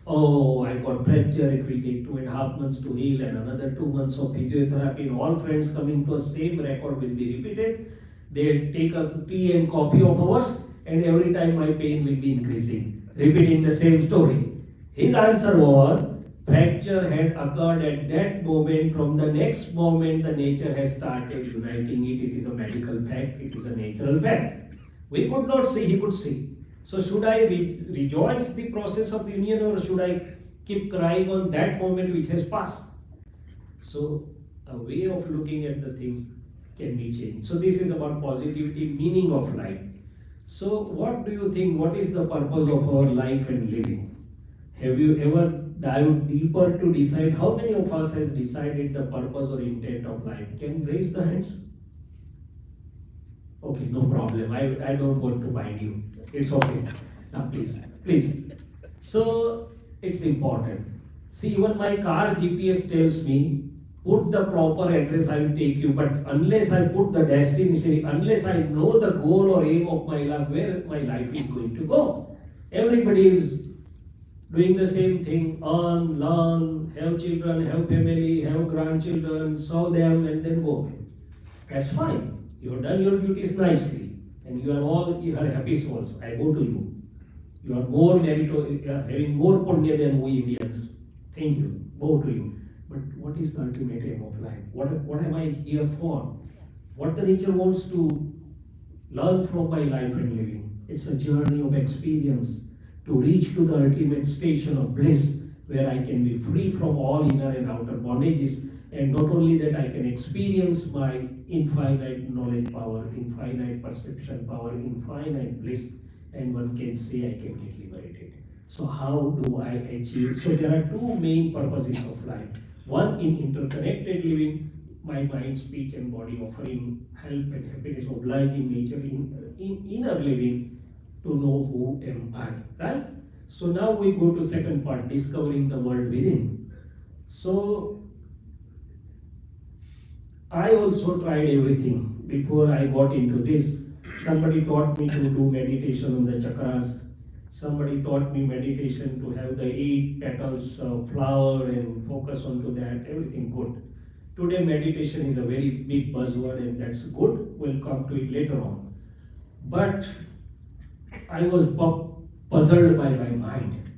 Oh, I got fracture, it will take 2.5 months to heal, and another 2 months of physiotherapy, and all friends coming to us, same record will be repeated. They take us tea and coffee of ours, and every time my pain will be increasing, repeating the same story. His answer was, fracture had occurred at that moment. From the next moment, the nature has started uniting it. It is a medical fact, it is a natural fact. We could not see, he could see. So should I rejoice the process of union, or should I keep crying on that moment which has passed? So a way of looking at the things can be changed. So this is about positivity, meaning of life. So what do you think, what is the purpose of our life and living? Have you ever dived deeper to decide? How many of us has decided the purpose or intent of life? Can you raise the hands? Okay, no problem. I don't want to bind you. It's okay. Now please. So it's important. See, even my car GPS tells me, put the proper address, I will take you. But unless I put the destination, unless I know the goal or aim of my life, where my life is going to go. Everybody is doing the same thing, earn, learn, have children, have family, have grandchildren, serve them, and then go. That's fine. You have done your duties nicely, and you are happy souls. I go to you. You are more meritorious, you are having more punya than we Indians. Thank you. Go to you. But what is the ultimate aim of life? What am I here for? What the nature wants to learn from my life and living? It's a journey of experience to reach to the ultimate station of bliss, where I can be free from all inner and outer bondages, and not only that, I can experience my infinite knowledge power, infinite perception power, infinite bliss, and one can say I can get liberated. So how do I achieve? So there are two main purposes of life. One, in interconnected living, my mind, speech and body offering help and happiness, obliging nature. In inner living, to know who am I, right? So now we go to second part, discovering the world within. So I also tried everything before I got into this. Somebody taught me to do meditation on the chakras. Somebody taught me meditation to have the 8 petals of flower and focus onto that, everything good. Today meditation is a very big buzzword, and that's good. We'll come to it later on. But I was puzzled by my mind.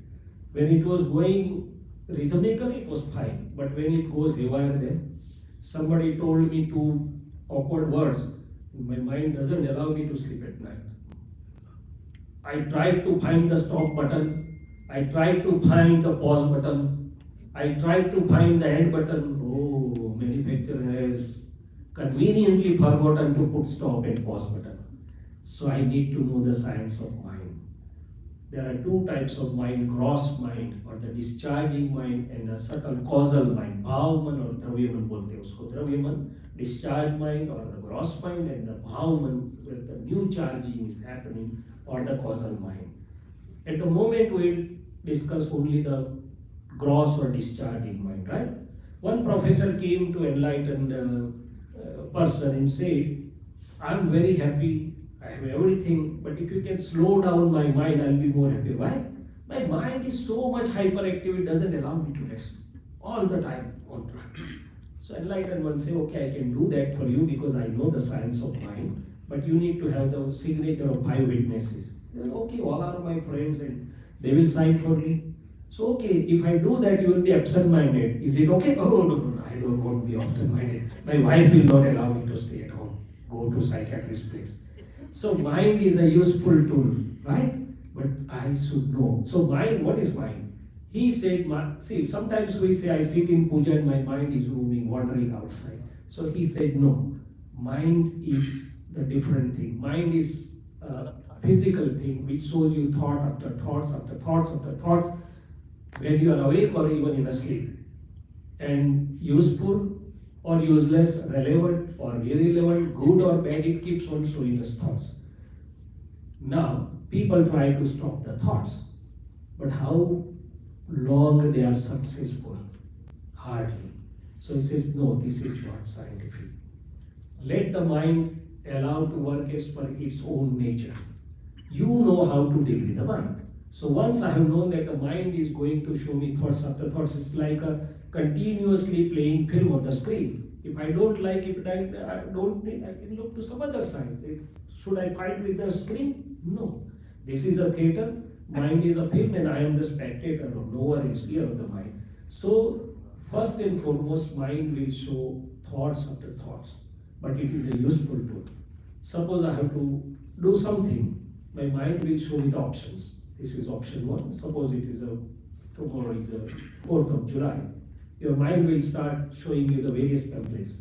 When it was going rhythmically, it was fine. But when it goes haywire, then somebody told me 2 awkward words. My mind doesn't allow me to sleep at night. I tried to find the stop button. I tried to find the pause button. I tried to find the end button. Oh, manufacturer has conveniently forgotten to put stop and pause button. So I need to know the science of mind. There are 2 types of mind, gross mind or the discharging mind, and the subtle causal mind. Bhagwan or Dravyaman bolte hain usko. Dravyaman, discharge mind or the gross mind, and the Bhagwan, where the new charging is happening, or the causal mind. At the moment we'll discuss only the gross or discharging mind, right? One professor came to enlightened person and said, I'm very happy, I have everything, but if you can slow down my mind, I'll be more happy. Why? My mind is so much hyperactive, it doesn't allow me to rest. All the time on track. So enlightened one say, okay, I can do that for you because I know the science of mind, but you need to have the signature of 5 witnesses. He said, okay, all are my friends and they will sign for me. So okay, if I do that, you will be absent-minded. Is it okay? Oh no, I don't want to be absent-minded. My wife will not allow me to stay at home. Go to psychiatrist place. So mind is a useful tool, right? But I should know. So mind, what is mind? He said, see, sometimes we say I sit in puja and my mind is roaming, wandering outside. So he said, no, mind is the different thing. Mind is a physical thing which shows you thought after thoughts after thoughts after thoughts when you are awake or even in a sleep. And useful or useless, relevant or irrelevant, good or bad, it keeps on showing us thoughts. Now, people try to stop the thoughts, but how long they are successful? Hardly. So he says, no, this is not scientific. Let the mind allow to work as per its own nature. You know how to deal with the mind. So once I have known that the mind is going to show me thoughts after thoughts, it's like a continuously playing film on the screen. If I don't like it, I can look to some other side. Should I fight with the screen? No. This is a theater, mind is a film, and I am the spectator, or knower and seer of the mind. So, first and foremost, mind will show thoughts after thoughts, but it is a useful tool. Suppose I have to do something, my mind will show me the options. This is option 1. Suppose it is tomorrow is the 4th of July. Your mind will start showing you the various pamphlets.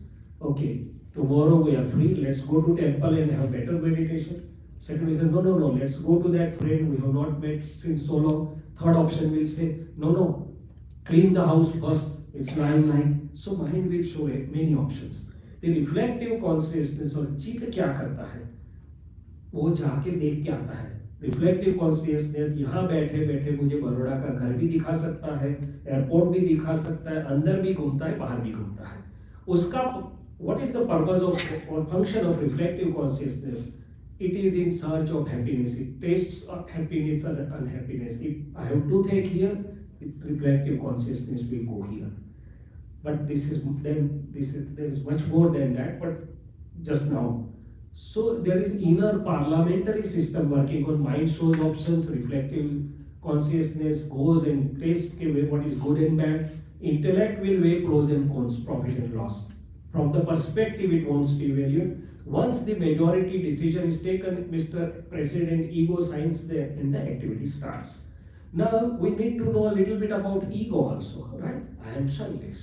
Okay, tomorrow we are free, let's go to temple and have better meditation. Second will say, no, let's go to that friend we have not met since so long. Third option will say, no, clean the house first, it's lying. So mind will show many options. The reflective consciousness or चित्त क्या करता है, वो जाके देख के आता है. रिफ्लेक्टिव कॉन्शियसनेस यहाँ बैठे बैठे मुझे बड़ौदा का घर भी दिखा सकता है, एयरपोर्ट भी दिखा सकता है, अंदर भी घूमता है, बाहर भी घूमता है. उसका what is the purpose of or function of reflective consciousness? It is in search of happiness. It tastes of happiness and unhappiness. If I have toothache here, reflective consciousness will go here. But there is much more than that. But just now. So there is inner parliamentary system working on mind shows options, reflective consciousness goes and tastes what is good and bad. Intellect will weigh pros and cons, profit and loss. From the perspective it wants to evaluate. Once the majority decision is taken, Mr. President, ego signs there and the activity starts. Now we need to know a little bit about ego also, right? I am Shailesh.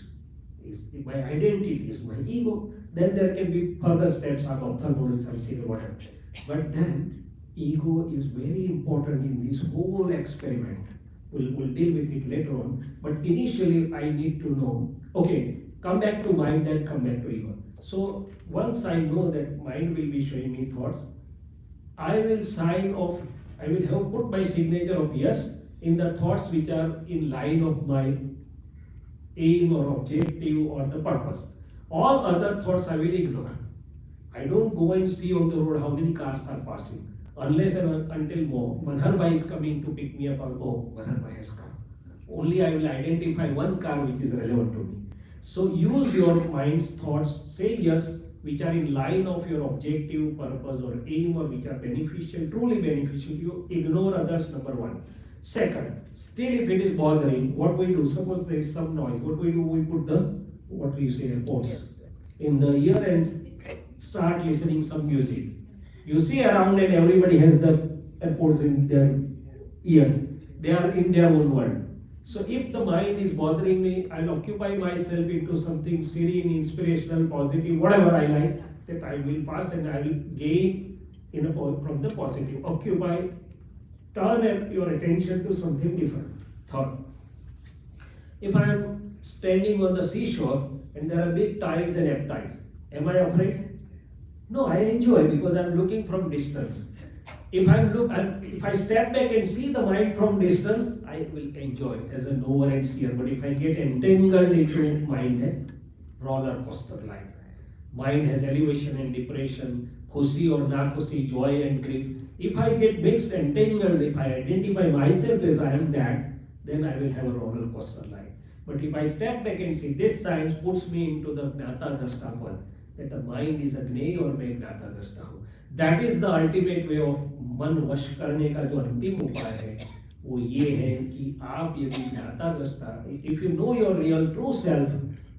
My identity is my ego. Then there can be further steps of ophthalmology, whatever. But then ego is very important in this whole experiment. We'll deal with it later on. But initially I need to know, okay, come back to mind, then come back to ego. So once I know that mind will be showing me thoughts, I will sign off, I will have put my signature of yes in the thoughts which are in line of my aim or objective or the purpose. All other thoughts I will ignore. I don't go and see on the road how many cars are passing. Unless and until Manhar Bhai is coming to pick me up, or Manhar Bhai has come. Only I will identify one car which is relevant to me. So use your mind's thoughts, say yes, which are in line of your objective, purpose or aim, or which are beneficial, truly beneficial. You ignore others, number 1. Second, still if it is bothering, what we do, suppose there is some noise, what we do, we put the, what we say, AirPods in the ear and start listening some music. You see around and everybody has the AirPods in their ears. They are in their own world. So if the mind is bothering me, I'll occupy myself into something serene, inspirational, positive, whatever I like, that I will pass and I will gain from the positive. Occupy, turn your attention to something different. Third, if I am standing on the seashore and there are big tides and ebb tides, am I afraid? No, I enjoy because I am looking from distance. If if I step back and see the mind from distance, I will enjoy as a knower and seer. But if I get entangled into mind, then roller coaster like. Mind has elevation and depression, khushi or na khushi, joy and grief. If I get mixed, entangled, if I identify myself as I am that, then I will have a roller coaster life. But if I step back and see, this science puts me into the Gnata Drashta pad, that the mind is Agney और मैं Gnata Drashta हूँ. That is the ultimate way of मन वश करने का जो अंतिम उपाय है, वो ये है कि आप यदि Gnata Drashta, if you know your real true self,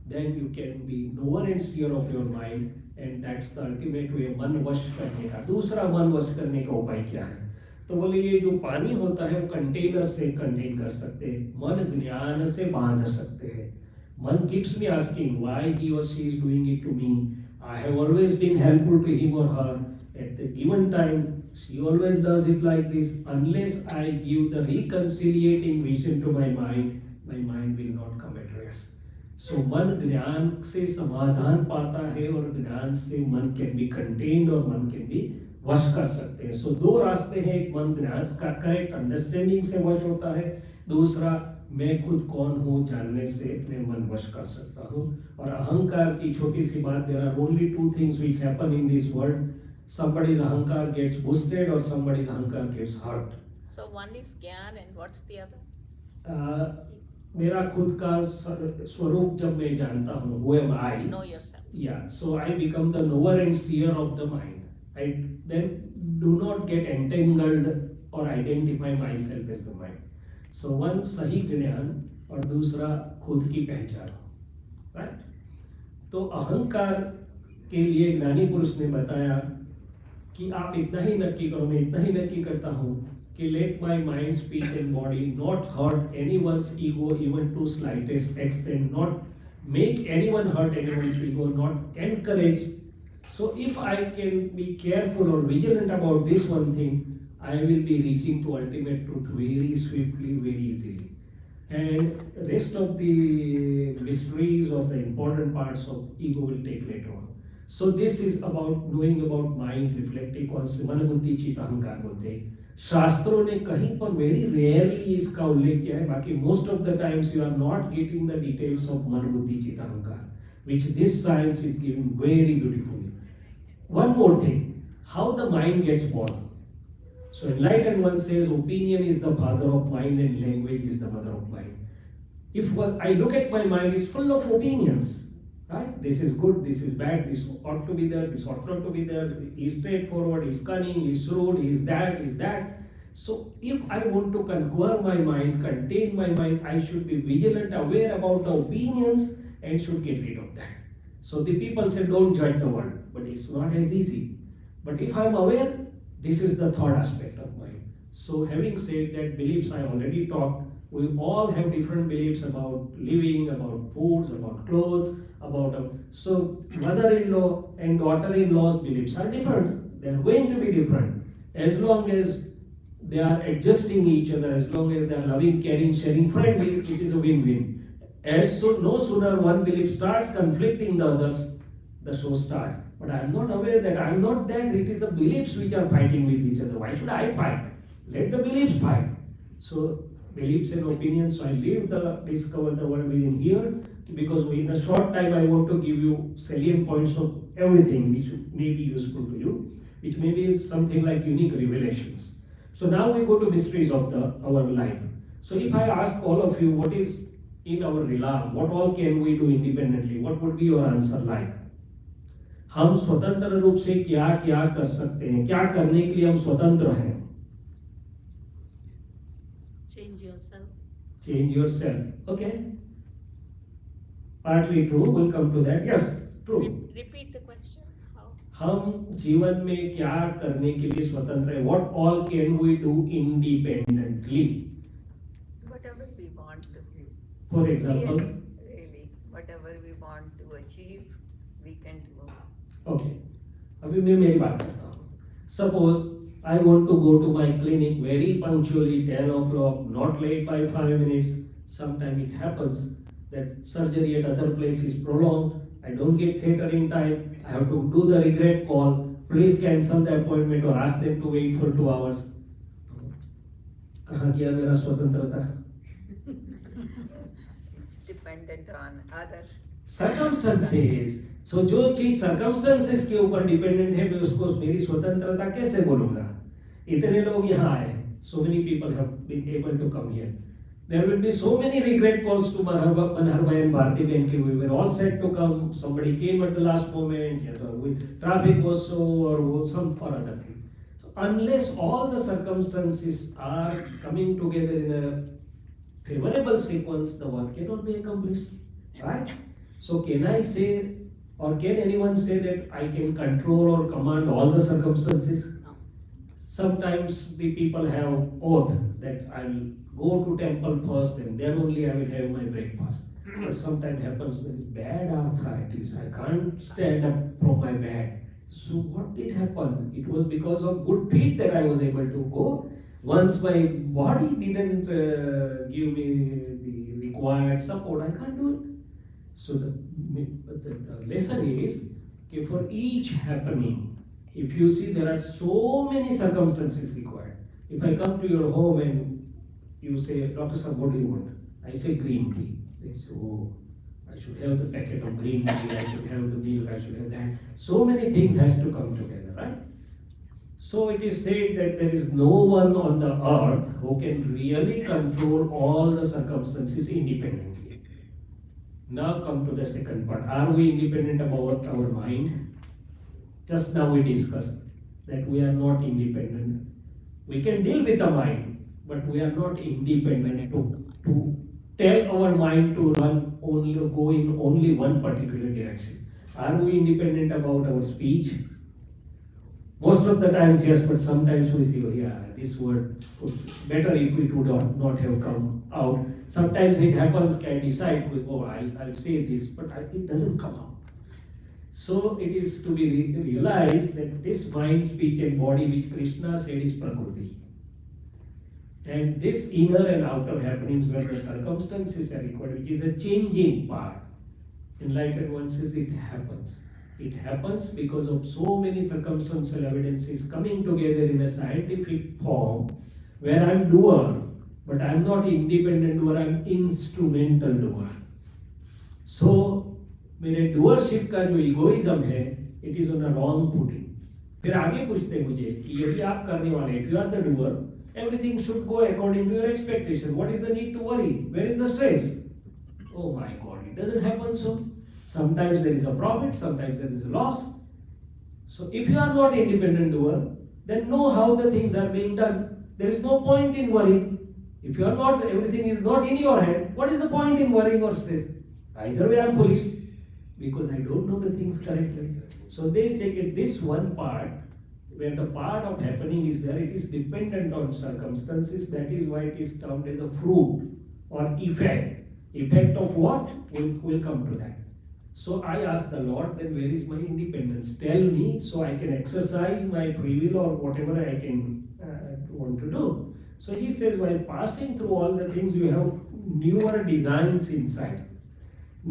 then you can be knower and seer of your mind, and that's the ultimate way मन वश करने का. दूसरा मन वश करने का उपाय क्या है? तो बोले ये जो पानी होता है वो कंटेनर से कंटेन कर सकते हैं, मन ज्ञान से बांध सकते हैं. मन keeps me asking why he or she is doing it to me. I have always been helpful to him or her at the given time. She always does it like this. Unless I give the reconciliating vision to my mind will not come at rest. So मन ज्ञान से समाधान पाता है और ज्ञान से मन can be contained और मन can be वश कर सकते हैं. सो दो रास्ते हैं, एक मन ज्ञान का करेक्ट अंडरस्टैंडिंग से वश होता है, दूसरा मैं खुद कौन हूँ जानने से मैं मन वश कर सकता हूँ. और अहंकार की छोटी सी बात, there are only two things which happen in this world. somebody's ahankar gets boosted or somebody's ahankar gets hurt. So one is ज्ञान and what's the other? मेरा खुद का स्वरूप जब मैं जानता हूँ, who am I? Know yourself. Yeah, so I become the knower and seer of the mind. I then do not get entangled or identify myself as the mind. So one सही ज्ञान और दूसरा खुद की पहचान, right? तो अहंकार के लिए ज्ञानी पुरुष ने बताया कि आप इतना ही नक्की करो, मैं इतना ही नक्की करता हूँ कि let my mind, speech and body not hurt anyone's ego even to slightest extent, not make anyone hurt anyone's ego, not encourage. So if I can be careful or vigilant about this one thing, I will be reaching to ultimate truth very swiftly, very easily. And rest of the mysteries or the important parts of ego will take later on. So this is about knowing about mind, reflecting on मन बुद्धि चित्त अहंकार बोलते हैं. शास्त्रों ने कहीं पर very rarely इसका उल्लेख किया है, बाकी most of the times you are not getting the details of मन बुद्धि चित्त अहंकार, which this science is giving very beautifully. One more thing, how the mind gets born. So enlightened one says opinion is the father of mind and language is the mother of mind. If I look at my mind, it's full of opinions, right? This is good, this is bad, this ought to be there, this ought not to be there, he's straightforward, he's cunning, he's rude, he's that. So if I want to conquer my mind, contain my mind, I should be vigilant, aware about the opinions and should get rid of that. So the people say don't judge the world, but it's not as easy. But if I'm aware, this is the third aspect of mind. So having said that, beliefs I already talked, we all have different beliefs about living, about foods, about clothes, so mother-in-law and daughter-in-law's beliefs are different. They are going to be different. As long as they are adjusting each other, as long as they are loving, caring, sharing, friendly, it is a win-win. No sooner one belief starts conflicting the others, the show starts. But I am not aware that I am not that. It is the beliefs which are fighting with each other. Why should I fight? Let the beliefs fight. So beliefs and opinions. So I leave the discover the world within here because in a short time I want to give you salient points of everything which may be useful to you, which may be something like unique revelations. So now we go to mysteries of our life. So if I ask all of you what is in our realm, what all can we do independently, what would be your answer like? हम स्वतंत्र रूप से क्या क्या कर सकते हैं, क्या करने के लिए हम स्वतंत्र हैं? Change yourself. Change yourself. Okay. Partly true. We'll come to that. Yes, true. Repeat the question. How? हम जीवन में क्या करने के लिए स्वतंत्र हैं? What all can we do independently? Whatever we want to do. For example. Really, whatever we want to achieve, we can do. Okay. अभी मैं मेरी बात करता हूँ. Suppose I want to go to my clinic very punctually 10 o'clock, not late by 5 minutes. Sometimes it happens that surgery at other place is prolonged. I don't get theatre in time. I have to do the regret call. please cancel the appointment or ask them to wait for 2 hours. कहाँ गया मेरा स्वतंत्रता? It's dependent on other. Circumstances. So जो चीज circumstances के ऊपर dependent है, मैं उसको मेरी स्वतंत्रता कैसे बोलूँगा? इतने लोग यहाँ आए. So many people have been able to come here. There will be so many regret calls to Manharbai and Bharti Bank. We were all set to come. Somebody came at the last moment. Traffic was so or some or other thing. So unless all the circumstances are coming together in a favorable sequence, the work cannot be accomplished. Right? So can I say, or can anyone say that I can control or command all the circumstances? Sometimes the people have oath that I will go to temple first and then only I will have my breakfast. But sometimes happens there is bad arthritis. I can't stand up from my bed. So what did happen? It was because of good feet that I was able to go. Once my body didn't give me the required support, I can't do it. So the lesson is, okay, for each happening, if you see there are so many circumstances required. If I come to your home and you say, Dr. Sir, what do you want? I say green tea. They say, oh, I should have the packet of green tea, I should have the milk, I should have that. So many things has to come together, right? So it is said that there is no one on the earth who can really control all the circumstances independently. Now come to the second part. Are we independent about our mind? Just now we discussed that we are not independent. We can deal with the mind, but we are not independent to tell our mind to run only, go in only one particular direction. Are we independent about our speech? Most of the times, yes, but sometimes we say, oh, yeah, this word better if it would not have come out. Sometimes it happens, can decide, oh, I'll say this, but it doesn't come out. So it is to be realized that this mind, speech and body which Krishna said is Prakriti. And this inner and outer happenings where the circumstances are required, which is a changing part. Enlightened one says it happens. It happens because of so many circumstantial evidences coming together in a scientific form where I'm doer, but I'm not independent doer, I'm instrumental doer. So मेरे doership का जो egoism है, it is on a wrong footing. फिर आगे पूछते हैं मुझे कि यदि आप करने वाले, if you are the doer, everything should go according to your expectation. What is the need to worry? Where is the stress? Oh my God, it doesn't happen so. Sometimes there is a profit, sometimes there is a loss. So if you are not independent doer, then know how the things are being done. There is no point in worrying. If you are not, everything is not in your head, what is the point in worrying or stress? Either way I am foolish, because I don't know the things correctly. So they say that this one part, where the part of happening is there, it is dependent on circumstances. That is why it is termed as a fruit or effect. Effect of what? We'll come to that. So I ask the Lord, then where is my independence? Tell me so I can exercise my free will or whatever I can want to do. So he says, while passing through all the things, you have newer designs inside.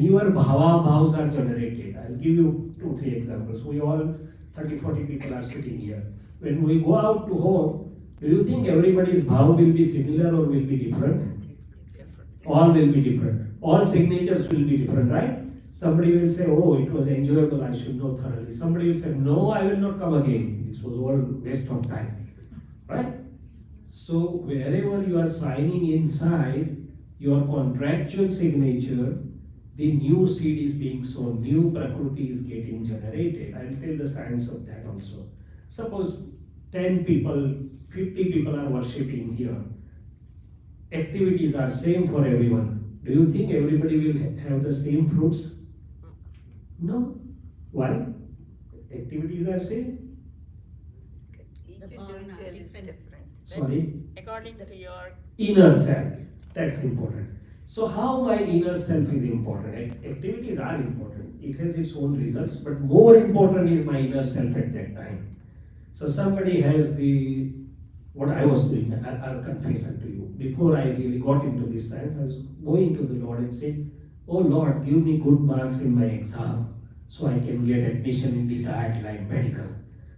Newer bhavs are generated. I'll give you 2-3 examples. We all 30-40 people are sitting here. When we go out to home, do you think everybody's bhav will be similar or will be different? All will be different. All signatures will be different, right? Somebody will say, oh, it was enjoyable, I should know thoroughly. Somebody will say, no, I will not come again. This was all waste of time, right? So wherever you are signing inside your contractual signature, the new seed is being sown, new Prakriti is getting generated. I will tell the science of that also. Suppose 10 people, 50 people are worshipping here. Activities are same for everyone. Do you think everybody will have the same fruits? No. Why? Activities are same. Each individual is different. Sorry? According to your Inner self. That's important. So how my inner self is important? Activities are important. It has its own results, but more important is my inner self at that time. So somebody has the, what I was doing, I'll confess unto you. Before I really got into this science, I was going to the Lord and saying, oh Lord, give me good marks in my exam so I can get admission in desired line medical.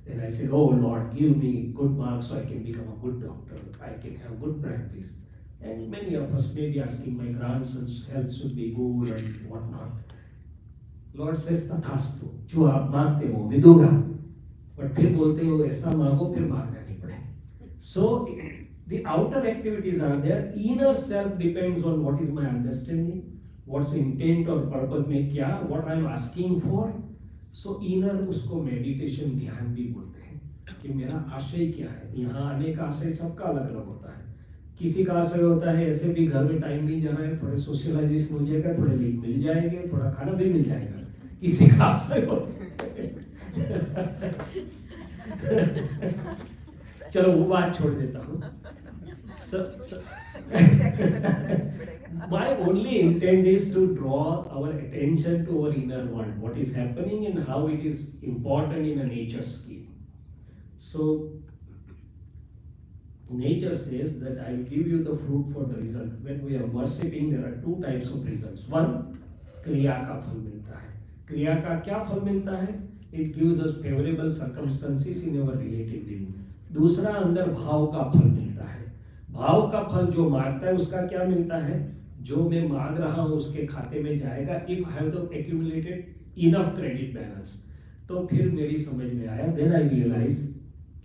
Then I said, oh Lord, give me good marks so I can become a good doctor, I can have good practice. And many of us may be asking, my grandson's health should be good and whatnot. Lord says, तथास्तु, जो आप मांगते हो मैं दूंगा. But फिर बोलते हो ऐसा मांगो फिर मांगना नहीं पड़े. So the outer activities are there. Inner self depends on what is my understanding, what's intent or purpose में क्या, what I'm asking for. So inner उसको meditation ध्यान भी बोलते हैं कि मेरा आशय क्या है. यहाँ आने का आशय सबका अलग अलग होता है. किसी का आशय होता है ऐसे भी घर में टाइम नहीं जाना है, थोड़े सोशलाइजेशन हो जाएगा, थोड़े लीड मिल जाएंगे, थोड़ा खाना भी मिल जाएगा. किसी का आशय होता चलो वो बात छोड़ देता हूँ. My only intent is to draw our attention to our inner world, what is happening and how it is important in a nature scheme. So nature says that I will give you the fruit for the result. When we are worshipping, there are two types of results. One, क्रिया का फल मिलता है. क्रिया का क्या फल मिलता है? It gives us favorable circumstances in our relative living. दूसरा अंदर भाव का फल मिलता है. भाव का फल जो मांगता है उसका क्या मिलता है? जो मैं मांग रहा हूँ उसके खाते में जाएगा. If I have the accumulated enough credit balance. तो फिर मेरी समझ में आया. Then I realized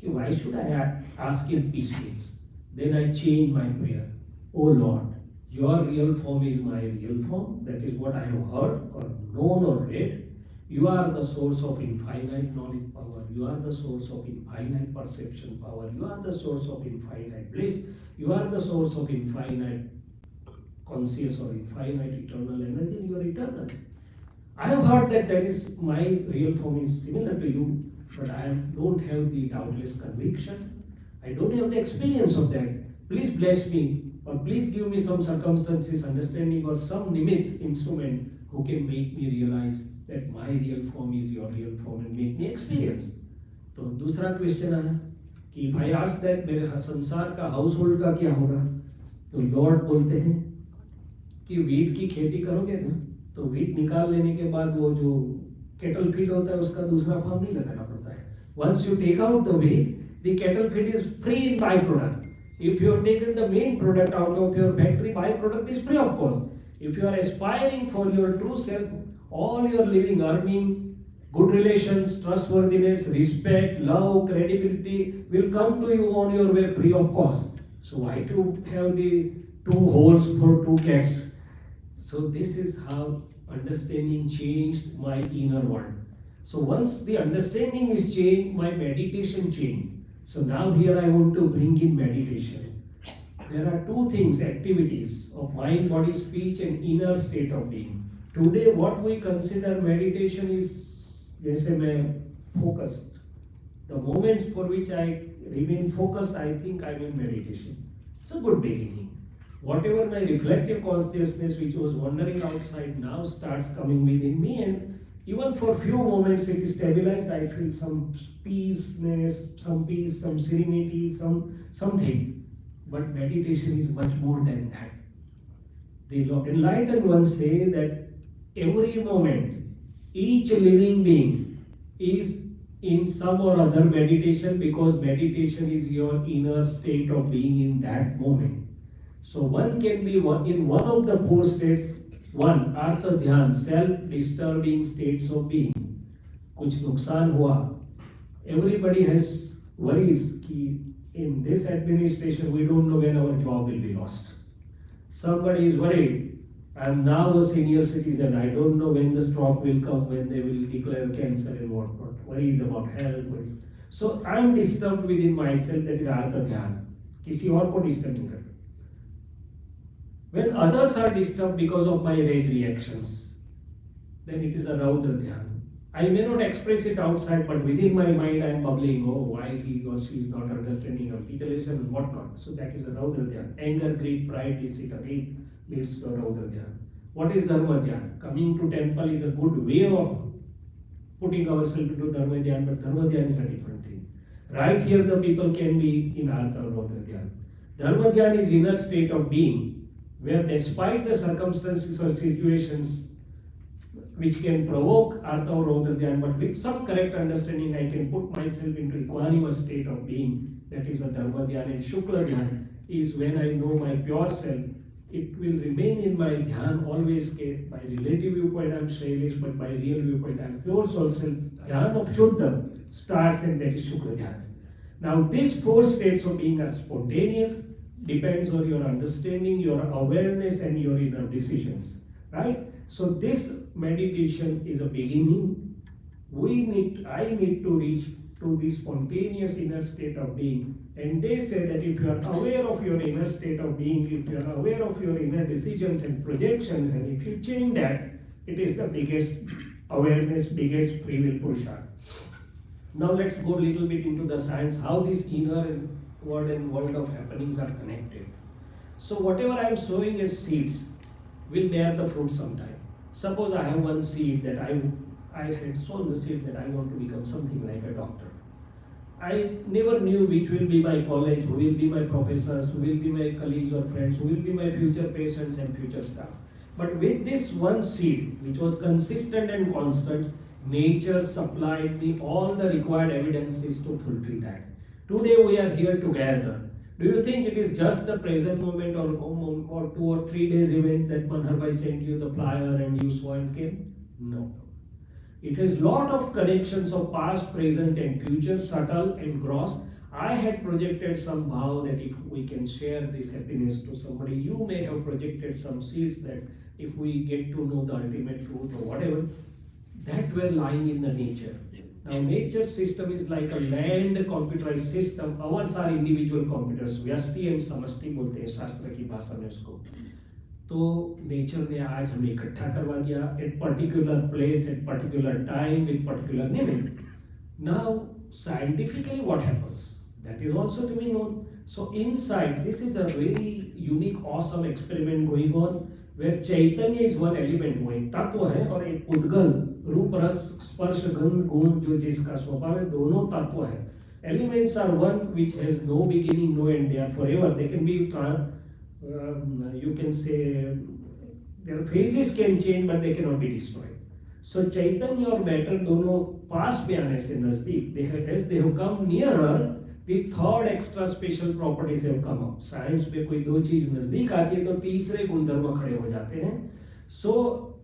कि why should I ask in peace please? Then I changed my prayer. Oh Lord, your real form is my real form. That is what I have heard or known or read. You are the source of infinite knowledge power. You are the source of infinite perception power. You are the source of infinite bliss. You are the source of infinite conscious or infinite eternal energy. You are eternal. I have heard that is my real form is similar to you, but I don't have the doubtless conviction. I don't have the experience of that. Please bless me, or please give me some circumstances, understanding, or some nimit instrument who can make me realize that my real form is your real form and make me experience. तो दूसरा question आया कि if I ask that मेरे संसार का household का क्या होगा, तो लॉर्ड बोलते हैं कि वीट की खेती करोगे ना, तो वीट निकाल लेने के बाद वो जो केटल फीड होता है उसका दूसरा फॉर्म नहीं लगाना पड़ता है. Once you take out the wheat, the cattle feed is free in byproduct. If you have taken the main product out of your factory, byproduct is free of cost. If you are aspiring for your true self, all your living, earning, good relations, trustworthiness, respect, love, credibility will come to you on your way free of cost. So why to have the two holes for two cats? So this is how understanding changed my inner world. So once the understanding is changed, my meditation changed. So now here I want to bring in meditation. There are two things, activities of mind, body, speech and inner state of being. Today what we consider meditation is, जैसे मैं focused. The moments for which I remain focused, I think I'm in meditation. It's a good beginning. Whatever my reflective consciousness which was wandering outside now starts coming within me, and even for few moments it is stabilized. I feel some peaceness, some peace, some serenity, something. But meditation is much more than that. The enlightened ones say that every moment, each living being is in some or other meditation, because meditation is your inner state of being in that moment. So one can be in one of the four states. One, artha dhyan, self-disturbing states of being. कुछ नुकसान हुआ. Everybody has worries कि in this administration we don't know when our job will be lost. Somebody is worried, I am now a senior citizen, I don't know when the stroke will come, when they will declare cancer and whatnot. Worries about health. Worries. So I am disturbed within myself, that is artha dhyan. किसी और को disturb नहीं करना. When others are disturbed because of my rage reactions, then it is a Raudra Dhyan. I may not express it outside, but within my mind I am bubbling, oh, why he or she is not understanding our teachers and whatnot. So that is a Raudra Dhyan. Anger, greed, pride, deceit, again leads to a Raudra Dhyan. What is Dharma Dhyan? Coming to temple is a good way of putting ourselves into Dharma Dhyan, but Dharma Dhyan is a different thing. Right here the people can be in Artha or Raudra Dhyan. Dharma Dhyan is inner state of being, where despite the circumstances or situations, which can provoke Artha or Rodha Dhyan, but with some correct understanding, I can put myself into equanimous state of being. That is a Dharma Dhyan. And Shukla Dhyan is when I know my pure self. It will remain in my dhyan always. By relative viewpoint, I am Shailesh, but by real viewpoint, I am pure soul self. Dhyan of Shuddha starts, and that is Shukla Dhyan. Now, these four states of being are spontaneous, depends on your understanding, your awareness, and your inner decisions. Right? So, this meditation is a beginning. I need to reach to the spontaneous inner state of being. And they say that if you are aware of your inner state of being, if you are aware of your inner decisions and projections, and if you change that, it is the biggest awareness, biggest free will Purusharth. Now let's go a little bit into the science, how this inner world and world of happenings are connected. So whatever I am sowing as seeds will bear the fruit sometime. Suppose I have one seed that I had sown the seed that I want to become something like a doctor. I never knew which will be my college, who will be my professors, who will be my colleagues or friends, who will be my future patients and future staff. But with this one seed, which was consistent and constant, nature supplied me all the required evidences to fulfill that. Today we are here together. Do you think it is just the present moment or 2 or 3 days event that Manhar sent you the flyer and you saw and came? No. It has lot of connections of past, present and future, subtle and gross. I had projected somehow that if we can share this happiness to somebody, you may have projected some seeds that if we get to know the ultimate truth or whatever, that were lying in the nature. Now nature's system is like a land computerized system. Ours are individual computers. व्यष्टि and समष्टि बोलते हैं शास्त्र की भाषा में उसको. तो नेचर ने आज हमें इकट्ठा करवा दिया at particular place, at particular time, with particular name. Now scientifically what happens? That is also to be known. So inside, this is a very unique, awesome experiment going on where Chaitanya is one element, वो एक तत्व है और एक उद्गल रूप रस स्पर्श गंध गुण जो जिसका स्वभाव है दोनों तत्व है. Elements are one which has no beginning, no end. They are forever. They can be you can say their phases can change, but they cannot be destroyed. So Chaitanya or matter दोनों पास में आने से नजदीक, as they have come nearer, the third extra special properties have come up. Science में कोई दो चीज नजदीक आती है तो तीसरे गुणधर्म खड़े हो जाते हैं. So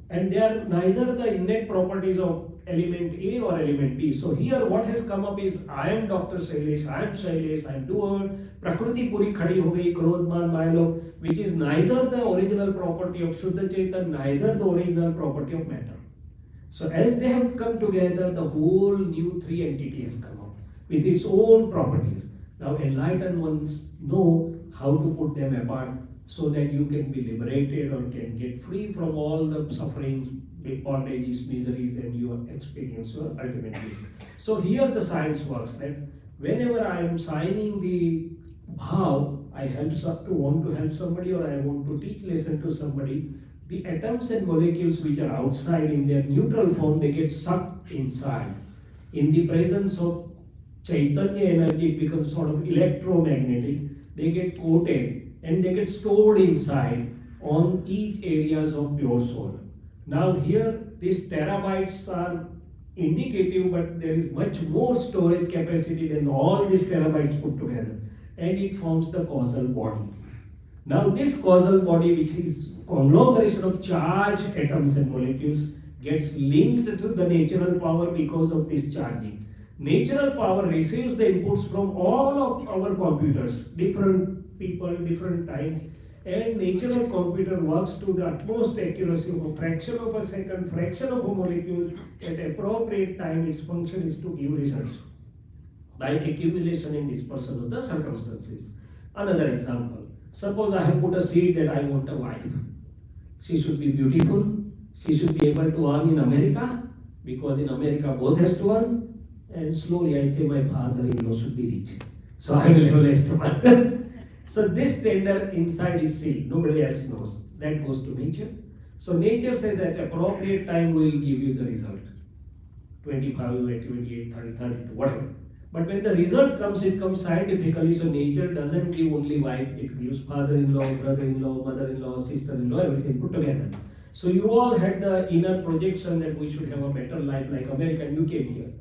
and they are neither the innate properties of element A or element B. So here what has come up is I am Dr. Shailesh, I am doer. Prakriti puri khadi ho gayi, krodh maan maya, which is neither the original property of Shuddha Chaitanya, neither the original property of matter. So as they have come together, the whole new three entity has come up with its own properties. Now enlightened ones know how to put them apart so that you can be liberated or can get free from all the sufferings, bondages, miseries, and you experience your ultimate peace. So here the science works that whenever I am signing the bhav, I want to help somebody or I want to teach lesson to somebody, the atoms and molecules which are outside in their neutral form, they get sucked inside. In the presence of Chaitanya energy, it becomes sort of electromagnetic. They get coated and they get stored inside on each areas of pure soul. Now here these terabytes are indicative, but there is much more storage capacity than all these terabytes put together, and it forms the causal body. Now this causal body, which is conglomeration of charged atoms and molecules, gets linked to the natural power because of this charging. Natural power receives the inputs from all of our computers, different people, different times, and natural computer works to the utmost accuracy of a fraction of a second, fraction of a molecule at appropriate time. Its function is to give results by accumulation and dispersion of the circumstances. Another example, suppose I have put a seed that I want a wife. She should be beautiful, she should be able to earn in America, because in America both has to earn, and slowly I say my father-in-law should be rich, so I will have less to earn. So this tender inside is sealed, nobody else knows. That goes to nature. So nature says at appropriate time we will give you the result. 25, 28, 30, 32, whatever. But when the result comes, it comes scientifically. So nature doesn't give only wife, it gives father-in-law, brother-in-law, mother-in-law, sister-in-law, everything put together. So you all had the inner projection that we should have a better life like American, you came here.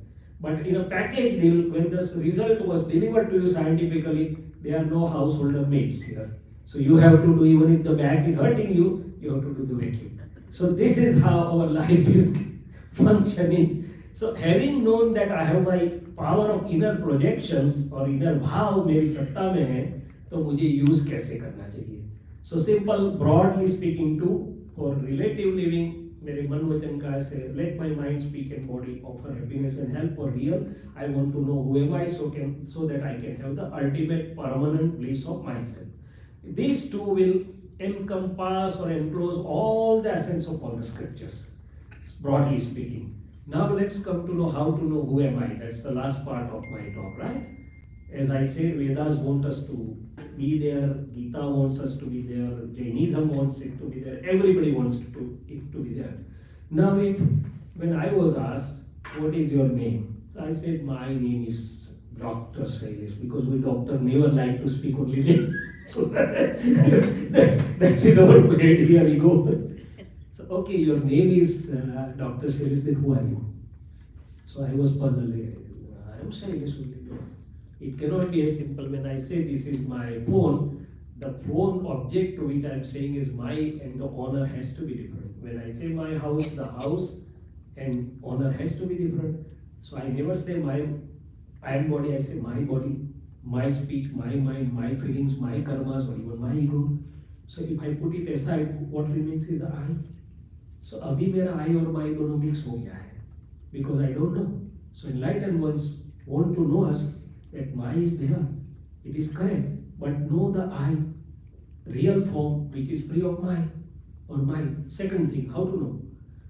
But in a package deal, when the result was delivered to you scientifically, there are no householder maids here. So you have to do, even if the back is hurting you, you have to do the vacuum. So this is how our life is functioning. So having known that I have my power of inner projections और inner भाव मेरी सत्ता में है, तो मुझे use कैसे करना चाहिए? So simple, broadly speaking, too, for relative living, मेरे मन वचन का ऐसे let my mind, speech and body offer happiness and help for real. I want to know who am I so that I can have the ultimate permanent bliss of myself. These two will encompass or enclose all the essence of all the scriptures, broadly speaking. Now let's come to know how to know who am I. That's the last part of my talk, right? As I said, Vedas want us to be there, Gita wants us to be there, Jainism wants it to be there, everybody wants it to be there. Now when I was asked, what is your name? I said, my name is Dr. Shailesh, because we doctor never like to speak only name. So that's in our head, here we go. So okay, your name is Dr. Shailesh, then who are you? So I was puzzled. I am Shailesh only. It cannot be as simple. When I say this is my phone, the phone object to which I am saying is my, and the owner has to be different. When I say my house, the house and owner has to be different. So I never say I am body, I say my body, my speech, my mind, my feelings, my karmas, or even my ego. So if I put it aside, what remains is I. So abhi mera I or my dono mix ho gaya hai, because I don't know. So enlightened ones want to know us that my is there, it is correct, but know the I, real form which is free of my or mind. Second thing, how to know?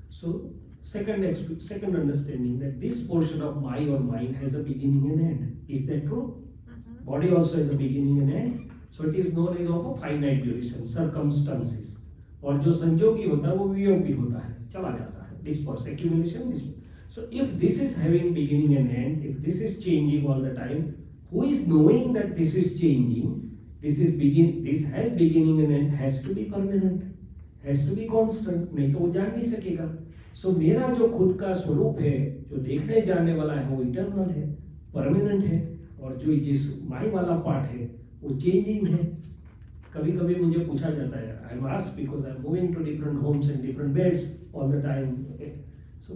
So second understanding that this portion of my or mind has a beginning and end. Is that true? Body also has a beginning and end. So it is known as of a finite duration, circumstances. और जो संजोगी होता है वो वियोग भी होता है, चला जाता है, disperse, accumulation, disperse. So if this is having beginning and end, if this is changing all the time, who is knowing that this is changing, this has beginning and end, has to be permanent, has to be constant, नहीं तो वो जान नहीं सकेगा. So मेरा जो खुद का स्वरूप है, जो देखने जाने वाला है, वो इटर्नल है, परमानेंट है, और जो जिस माई वाला पार्ट है, वो चेंजिंग है. कभी कभी मुझे पूछा जाता है, I am asked because I am moving to different homes and different beds all the time. So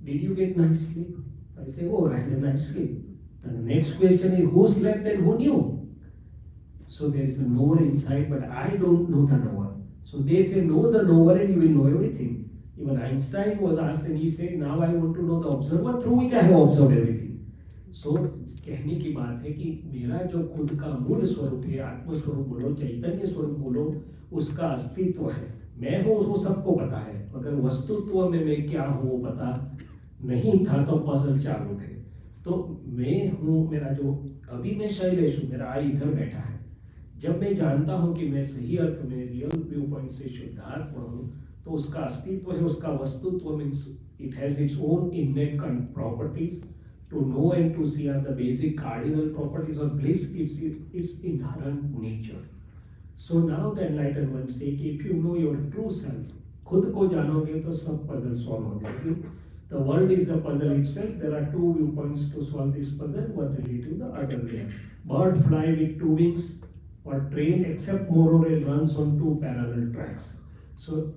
did you get nice sleep? I say, oh, I had a nice sleep. And the next question is, who slept and who knew? So there is a knower inside, but I don't know the knower. So they say, know the knower and you will know everything. Even Einstein was asked and he said, now I want to know the observer through which I have observed everything. So कहने की बात है कि मेरा जो खुद का मूल स्वरूप है, आत्म स्वरूप बोलो, चैतन्य स्वरूप बोलो, उसका अस्तित्व है. मैं हूँ वो सबको पता है, मगर वस्तुत्व में मैं क्या हूँ वो पता नहीं था, तो पजल चालू थे. तो मैं हूँ, मेरा जो अभी मैं शैलेश हूँ, मेरा आई इधर बैठा है. जब मैं जानता हूँ कि मैं सही अर्थ में रियल व्यू पॉइंट से शुद्धात्मा हूँ, तो उसका अस्तित्व है, उसका वस्तुत्व means it has its own innate properties. To know and to see are the basic cardinal properties of bliss, its inherent nature. So now the enlightened ones say कि if you know your true self, खुद को जानोगे तो सब puzzle solve हो जाएगी. The world is the puzzle itself. There are two viewpoints to solve this puzzle, one related to the other way. Bird fly with two wings, or train except moreover runs on two parallel tracks. So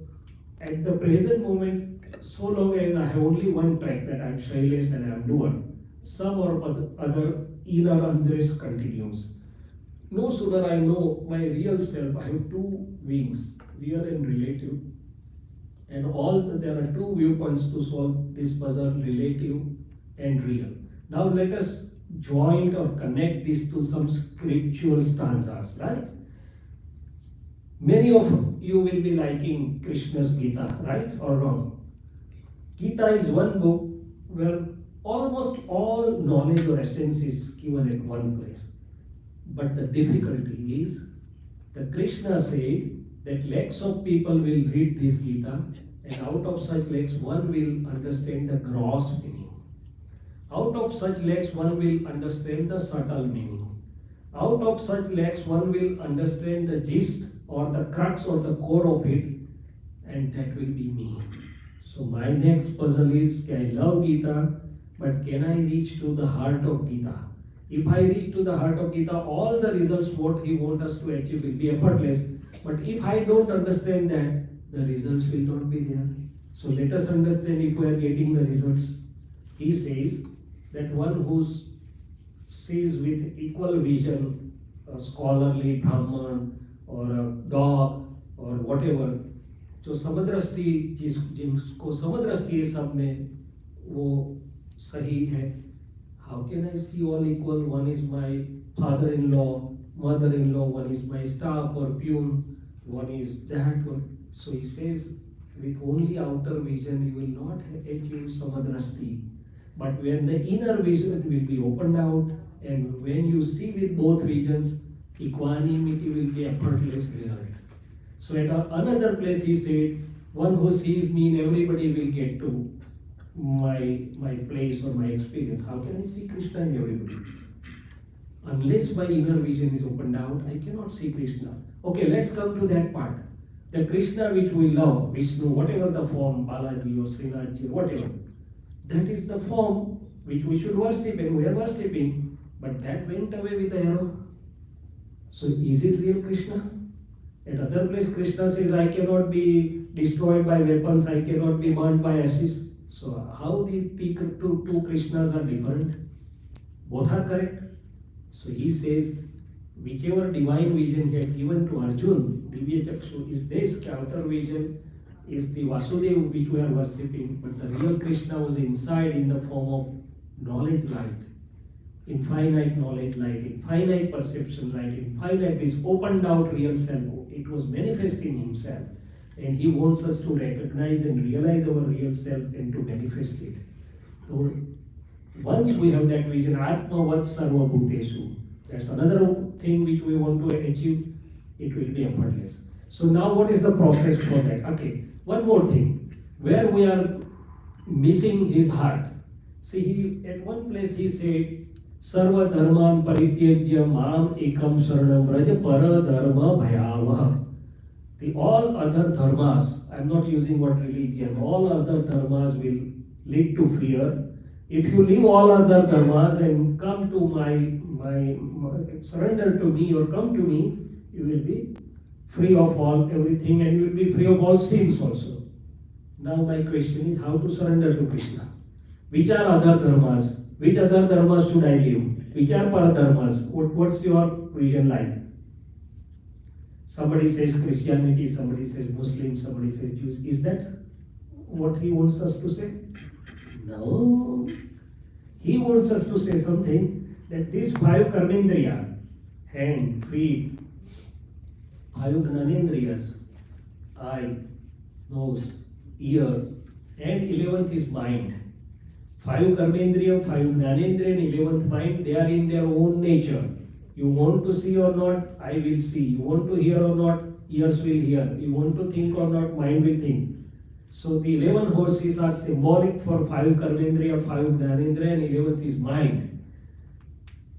at the present moment, so long as I have only one track, that I am Shailesh and I am doer, some or other inner undress continues. No sooner I know my real self, I have two wings, real and relative, and there are two viewpoints to solve this puzzle, relative and real. Now let us join or connect this to some scriptural stanzas, right? Many of you will be liking Krishna's Gita, right or wrong? Gita is one book where almost all knowledge or essence is given in one place. But the difficulty is that Krishna said that lakhs of people will read this Gita, and out of such lakhs one will understand the gross meaning. Out of such lakhs one will understand the subtle meaning. Out of such lakhs one will understand the gist or the crux or the core of it, and that will be me. So my next puzzle is, I love Gita, but can I reach to the heart of Gita? If I reach to the heart of Gita, all the results what he wants us to achieve will be effortless. But if I don't understand that, the results will not be there. So let us understand if we are getting the results. He says that one who sees with equal vision, a scholarly Brahman or a dog or whatever, जो समदृष्टि जिसको समदृष्टि है सब में वो सही है. How can I see all equal? One is my father-in-law, mother-in-law, one is my staff or peon, one is that one. So he says, with only outer vision you will not achieve samadrashti. But when the inner vision will be opened out, and when you see with both visions, equanimity will be effortless result. So at another place he said, one who sees me and everybody will get to my place or my experience. How can I see Krishna in everybody? Unless my inner vision is opened out, I cannot see Krishna. Okay, let's come to that part. The Krishna which we love, Vishnu, whatever the form, Balaji or Srinathji, whatever, that is the form which we should worship and we are worshipping, but that went away with the arrow. So is it real Krishna? At other place Krishna says, I cannot be destroyed by weapons, I cannot be burnt by ashes. So how the two Krishnas are different? Both are correct. So he says, whichever divine vision he had given to Arjun, Divya Chakshu, is this outer vision, is the Vasudeva which we are worshipping, but the real Krishna was inside in the form of knowledge light, infinite knowledge light, infinite perception light, infinite is opened out real self. It was manifesting himself, and he wants us to recognize and realize our real self and to manifest it. So once we have that vision, Atmavat Sarva Bhuteshu, that's another thing which we want to achieve, it will be effortless. So now what is the process for that? Okay, one more thing, where we are missing his heart. See, at one place he said, Sarva dharman parityajya mam ekam saranam vraja para dharma bhayavaha. The all other dharmas, I am not using what religion, all other dharmas will lead to fear. If you leave all other dharmas and come to my surrender to me or come to me, you will be free of all everything and you will be free of all sins also. Now my question is how to surrender to Krishna. Which are other dharmas? Which other dharmas should I leave? Which are paradharmas? What's your vision like? Somebody says Christianity, somebody says Muslim, somebody says Jews. Is that what he wants us to say? No. He wants us to say something that these 5 karmendriya, hand, feet, 5 gnanendriyas, eye, nose, ear, and 11th is mind. 5 karmendriya, 5 gnanendriya, and 11th mind, they are in their own nature. You want to see or not, I will see. You want to hear or not, ears will hear. You want to think or not, mind will think. So the 11 horses are symbolic for 5 karmendriya, 5 gnanendriya, and 11th is mind.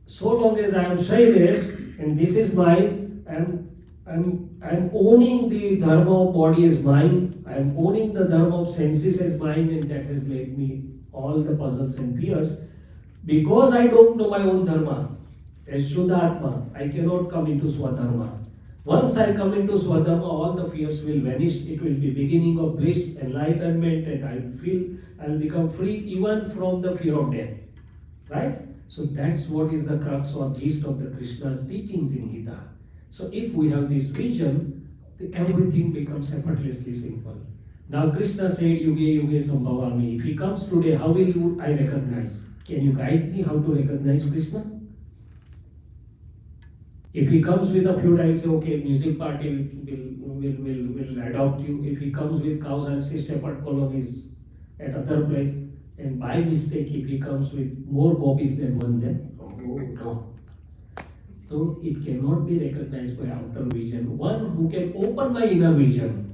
So long as I am Shailesh and this is mine, I am owning the dharma of body as mine. I am owning the dharma of senses as mine, and that has led me all the puzzles and fears. Because I don't know my own dharma, as Shuddhatma, I cannot come into Swadharma. Once I come into Swadharma, all the fears will vanish. It will be beginning of bliss, enlightenment, and I will become free even from the fear of death. Right? So that's what is the crux or gist of the Krishna's teachings in Gita. So if we have this vision, everything becomes effortlessly simple. Now Krishna said, Yuge Yuge Sambhavami. If he comes today, how will I recognize? Can you guide me how to recognize Krishna? If he comes with a flute, I'll say, okay, music party will adopt you. If he comes with cows, I'll say shepherd colonies at other place. And by mistake, if he comes with more copies than one, then no. So it cannot be recognized by outer vision. One who can open my inner vision.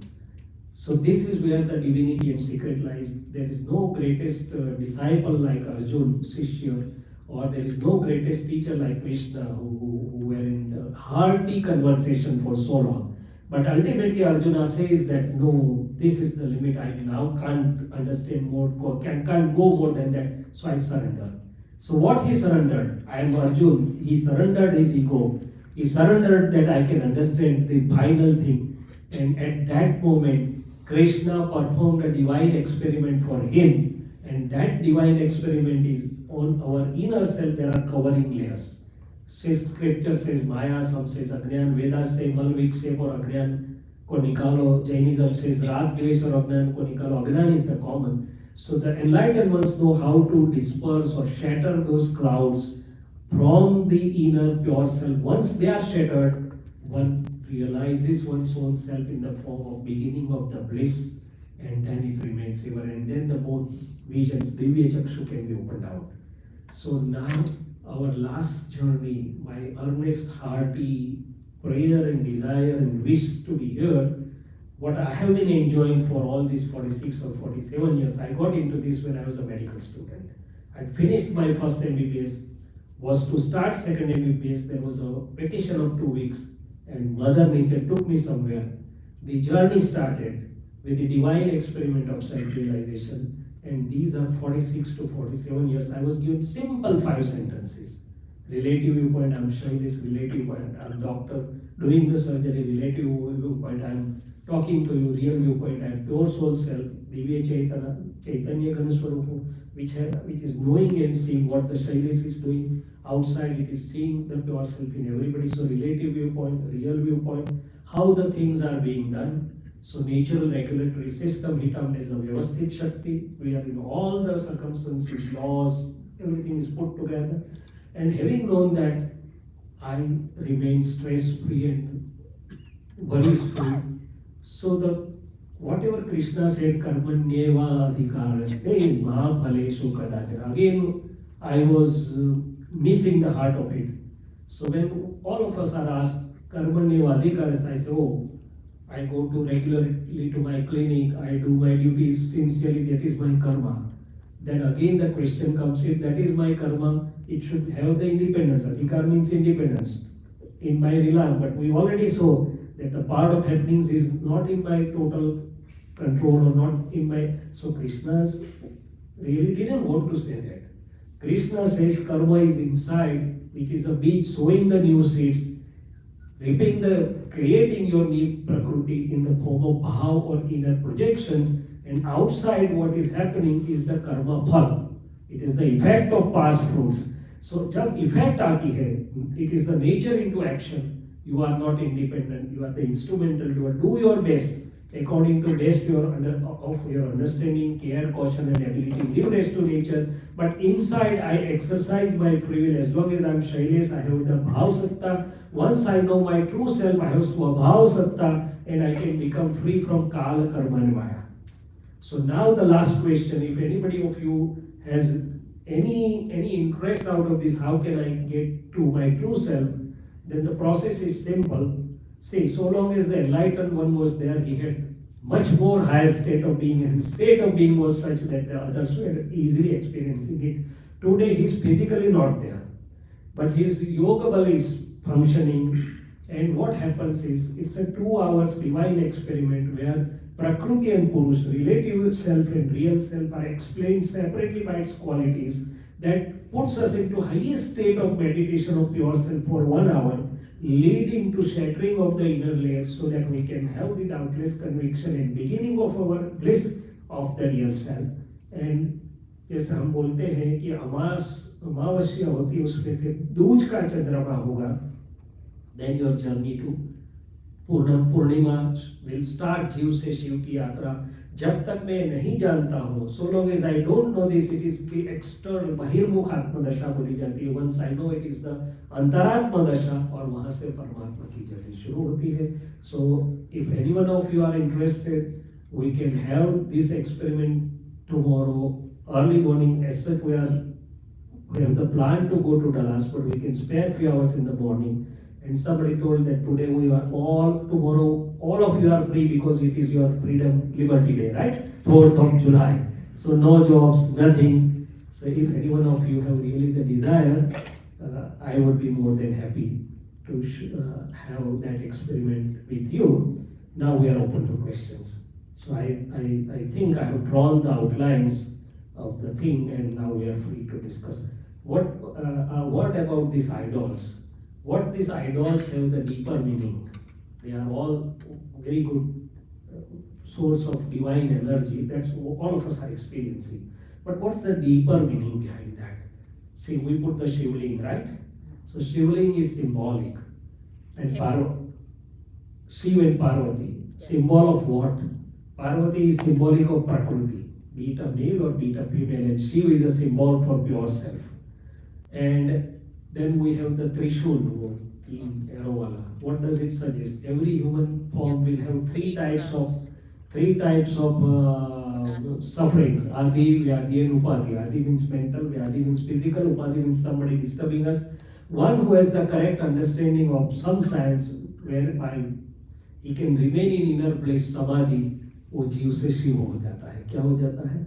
So this is where the divinity and secret lies. There is no greatest disciple like Arjun, Shishya, or there is no greatest teacher like Krishna who were in the hearty conversation for so long. But ultimately Arjuna says that no, this is the limit. I now can't understand more, can't go more than that. So I surrender. So what he surrendered? I am Arjun. He surrendered his ego. He surrendered that I can understand the final thing. And at that moment, Krishna performed a divine experiment for him. And that divine experiment is on our inner self. There are covering layers. Scripture says Maya, some says Agnan, Vedas say Mal Vikshep or Agnan ko nikalo, Jainism says Rag Dvesh or Agnan ko nikalo. Agnan is the common. So the enlightened ones know how to disperse or shatter those clouds from the inner pure self. Once they are shattered, one realizes one's own self in the form of beginning of the bliss, and then it remains ever. And then the both visions, Divya Chakshu, can be opened out. So now, our last journey, my earnest, hearty prayer and desire and wish to be here, what I have been enjoying for all these 46 or 47 years, I got into this when I was a medical student. I finished my first MBBS, was to start second MBBS. There was a vacation of 2 weeks, and Mother Nature took me somewhere. The journey started with the divine experiment of self-realization. And these are 46 to 47 years. I was given simple 5 sentences. Relative viewpoint, I'm Shailesh. Relative viewpoint, I'm doctor doing the surgery. Relative viewpoint, I'm talking to you. Real viewpoint, I'm pure soul self. Divya Chaitanya Ganaswarupu, which is knowing and seeing what the Shailesh is doing. Outside, it is seeing the pure self in everybody. So relative viewpoint, real viewpoint, how the things are being done. So natural regulatory system, he termed as a Vyavasthit Shakti, where in all the circumstances, laws, everything is put together. And having known that, I remain stress-free and worries-free. So the whatever Krishna said, Karmanyeva Adhikaraste Mahaphaleshu Kadachana. Again, I was missing the heart of it. So when all of us are asked, Karmanyeva Adhikaraste, I say, oh, I go to regularly to my clinic, I do my duties sincerely, that is my karma. Then again the question comes, if that is my karma, it should have the independence. Adhikar means independence in my realm, but we already saw that the part of happenings is not in my total control or not in my... So Krishna really didn't want to say that. Krishna says karma is inside, which is a beach sowing the new seeds, creating your new prakriti in the form of bhav or inner projections, and outside what is happening is the karma phal. It is the effect of past fruits. So jab effect aati hai, it is the nature into action. You are not independent, you are the instrumental, you are do your best according to best of your understanding, care, caution and ability, give rest to nature. But inside I exercise my free will. As long as I am Shailesh, I have the bhav satta. Once I know my true self, I have swabhav satta, and I can become free from kala, karma and maya. So now the last question, if anybody of you has any interest out of this, how can I get to my true self, then the process is simple. See, so long as the enlightened one was there, he had much more higher state of being, and state of being was such that the others were easily experiencing it. Today he is physically not there, but his yoga bal is functioning, and what happens is, it's a 2 hours divine experiment where Prakriti and Purush, relative self and real self, are explained separately by its qualities, that puts us into highest state of meditation of pure self for 1 hour, leading to shattering of the inner layers so that we can have the doubtless conviction and beginning of our bliss of the real self. And जैसे हम बोलते हैं कि अमावस्या होती है, उसमें से दूज का चंद्रमा होगा, then your journey to Purnima will start. जीव से शिव की यात्रा. जब तक मैं नहीं जानता हूँ, so long as I don't know this, it is the external बहिर्मुख आत्मदशा बोली जाती है. Once I know it is the अंतरात्म दशा, और वहाँ से परमात्मा की जर्नी शुरू होती है. So if any one of you are interested, we can have this experiment tomorrow early morning. As such, we have the plan to go to Dallas, but we can spare few hours in the morning. And somebody told that today tomorrow all of you are free because it is your freedom liberty day, right? 4th of July. So no jobs, nothing. So if any one of you have really the desire, I would be more than happy to have that experiment with you. Now we are open to questions. So So I think I have drawn the outlines of the thing, and now we are free to discuss. What about these idols? What these idols have the deeper meaning? They are all very good source of divine energy. That's all of us are experiencing. But what's the deeper meaning behind that? See, we put the Shivling, right? So Shivling is symbolic, and Shiv and Parvati, symbol of what? Parvati is symbolic of Prakriti, be it a male or be it a female, and Shiv is a symbol for pure self. And then we have the Trishul in Arovalla. What does it suggest? Every human form will have three types of sufferings: Adi, Vyadi, and Upadi. Adi means mental, Vyadi means physical, Upadi means somebody disturbing us. One who has the correct understanding of some science whereby he can remain in inner bliss, samadhi, वो जीव से शिव हो जाता है. क्या हो जाता है?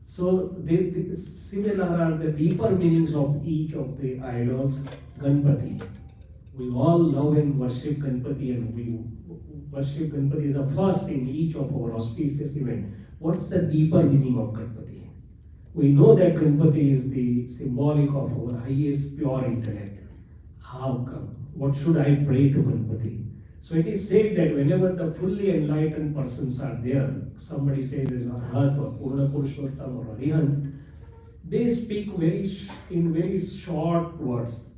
So the similar are the deeper meanings of each of the idols. Ganpati, we all love and worship Ganpati, and we worship Ganpati as a first in each of our auspicious event. What's the deeper meaning of Ganpati? We know that Ganpati is the symbolic of our highest pure intellect. How come? What should I pray to Ganpati? So it is said that whenever the fully enlightened persons are there, somebody says as Arhat or Purna Purushottam or Arihant, they speak in very short words.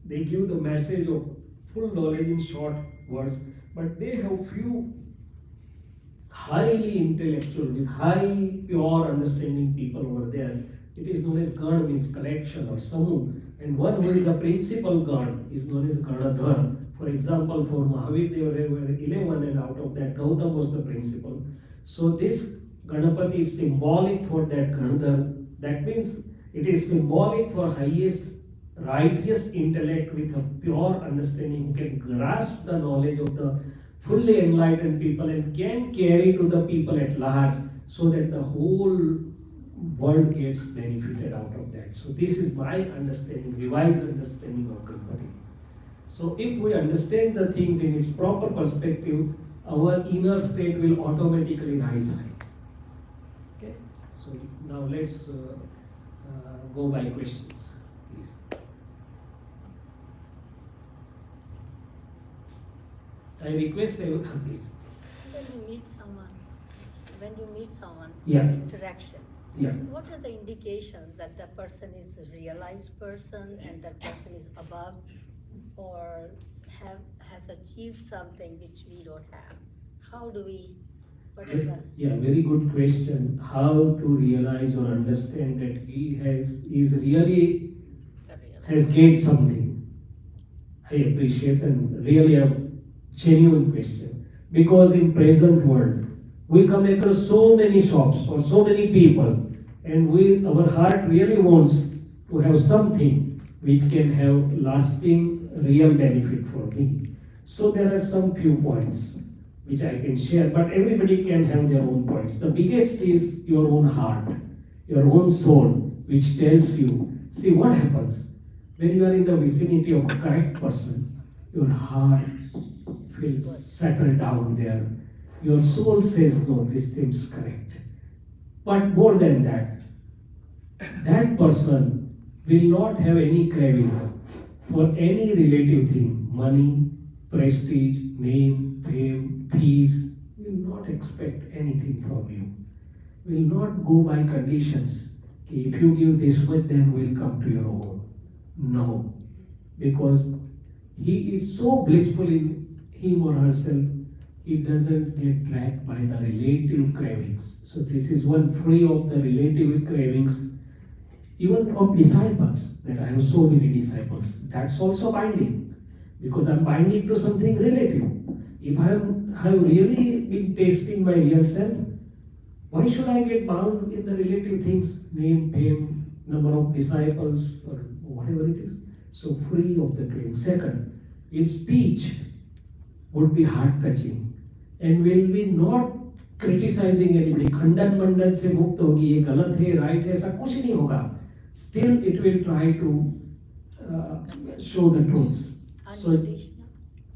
They give the message of full knowledge in short words, but they have few highly intellectual, with high pure understanding people over there. It is known as Gan, means collection or Samu, and one who is the principal Gan is known as Ganadhar. For example, for Mahavir, there were 11, and out of that, Gautam was the principal. So this Ganapati is symbolic for that Ganadhar. That means it is symbolic for highest righteous intellect with a pure understanding, who can grasp the knowledge of the fully enlightened people and can carry to the people at large, so that the whole world gets benefited out of that. So this is my understanding, revised understanding of Ganpati. So if we understand the things in its proper perspective, our inner state will automatically rise high. Okay. So now let's go by questions, please. I request everyone, please. When you meet someone, Yeah. interaction, Yeah. what are the indications that that person is a realized person and that person is above or has achieved something which we don't have? How do we, what is the... Yeah, very good question. How to realize or understand that he has gained something? I appreciate, and really a genuine question. Because in present world, we come across so many shops or so many people, and our heart really wants to have something which can have lasting real benefit for me. So there are some few points which I can share, but everybody can have their own points. The biggest is your own heart, your own soul, which tells you, see what happens when you are in the vicinity of a correct person, your heart feels settled down there. Your soul says, no, this seems correct. But more than that, that person will not have any craving for any relative thing, money, prestige, name, fame, peace. Will not expect anything from you. Will not go by conditions. If you give this much, then we'll come to your home. No, because he is so blissful in him or herself, he doesn't get dragged by the relative cravings. So this is one, free of the relative cravings, even of disciples, that I have so many disciples. That's also binding, because I'm binding to something relative. If I have really been tasting my real self, why should I get bound in the relative things, name, fame, number of disciples, or whatever it is? So free of the craving. Second, his speech would be heart-touching and will be not criticizing anybody. खंडन मंडन से मुक्त होगी, ये गलत है, right है, ऐसा कुछ नहीं होगा. Still, it will try to show the truths. So,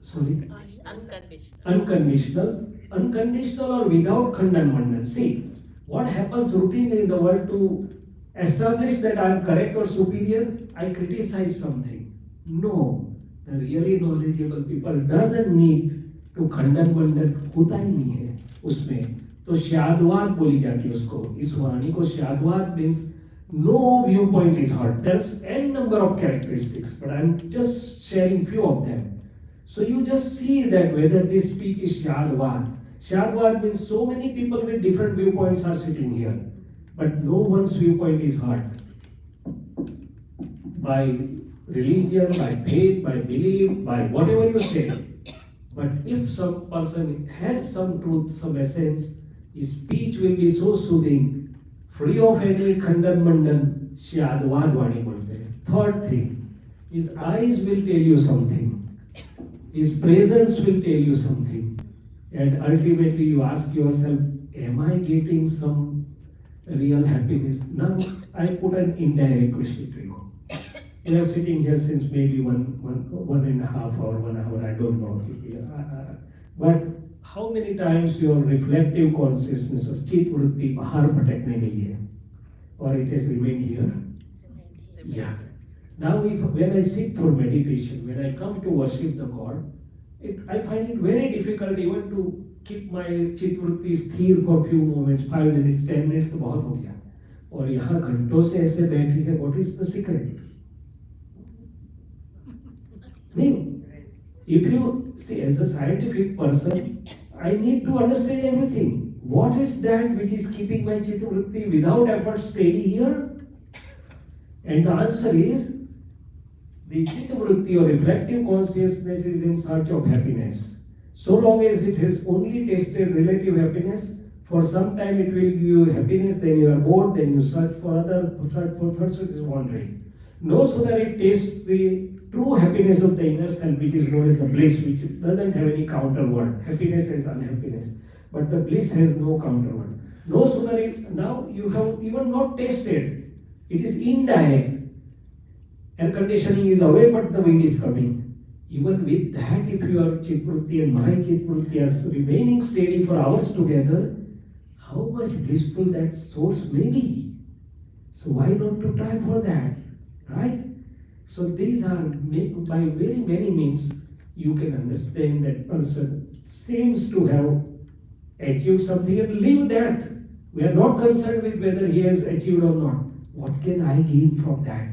sorry. Unconditional. Unconditional or without Khandan Mandan. See, what happens routinely in the world to establish that I am correct or superior, I criticize something. No, the really knowledgeable people doesn't need to Khandan Mandan, होता ही नहीं है उसमें. तो शादवाद बोली जाती है उसको. इस वाणी को शादवाद means no viewpoint is heard. There's n number of characteristics, but I'm just sharing few of them. So you just see that whether this speech is Shadwad. Shadwad means so many people with different viewpoints are sitting here, but no one's viewpoint is heard. By religion, by faith, by belief, by whatever you say. But if some person has some truth, some essence, his speech will be so soothing, free of any Khandan Mandan, Shadwad Vani bolte hain. Third thing, his eyes will tell you something. His presence will tell you something. And ultimately you ask yourself, am I getting some real happiness? Now I put an indirect question to you. You are sitting here since maybe one and a half hour, 1 hour, I don't know. But how many times your reflective consciousness or chit vritti bahar bhatakne gayi hai? Or it has remained here? Yeah. Now, when I sit for meditation, when I come to worship the God, I find it very difficult even to keep my चित्त वृत्ति स्थिर for few moments, 5 minutes, 10 minutes तो बहुत हो गया. और यहाँ घंटों से ऐसे बैठी है. What is the secret? नहीं. If you see, as a scientific person, I need to understand everything. What is that which is keeping my चित्त वृत्ति without effort steady here? And the answer is, the chitta vritti or reflective consciousness is in search of happiness. So long as it has only tasted relative happiness, for some time it will give you happiness, then you are bored, then you search for other, search for third, so it is wandering. No sooner it tastes the true happiness of the inner self, which is known as the bliss, which doesn't have any counter word. Happiness is unhappiness, but the bliss has no counter word. No sooner now you have even not tasted, it is indirect. Air conditioning is away, but the wind is coming. Even with that, if your chitvrutti and my chitvrutti are remaining steady for hours together, how much blissful that source may be. So why not to try for that, right? So these are, by very many means, you can understand that person seems to have achieved something and leave that. We are not concerned with whether he has achieved or not. What can I gain from that?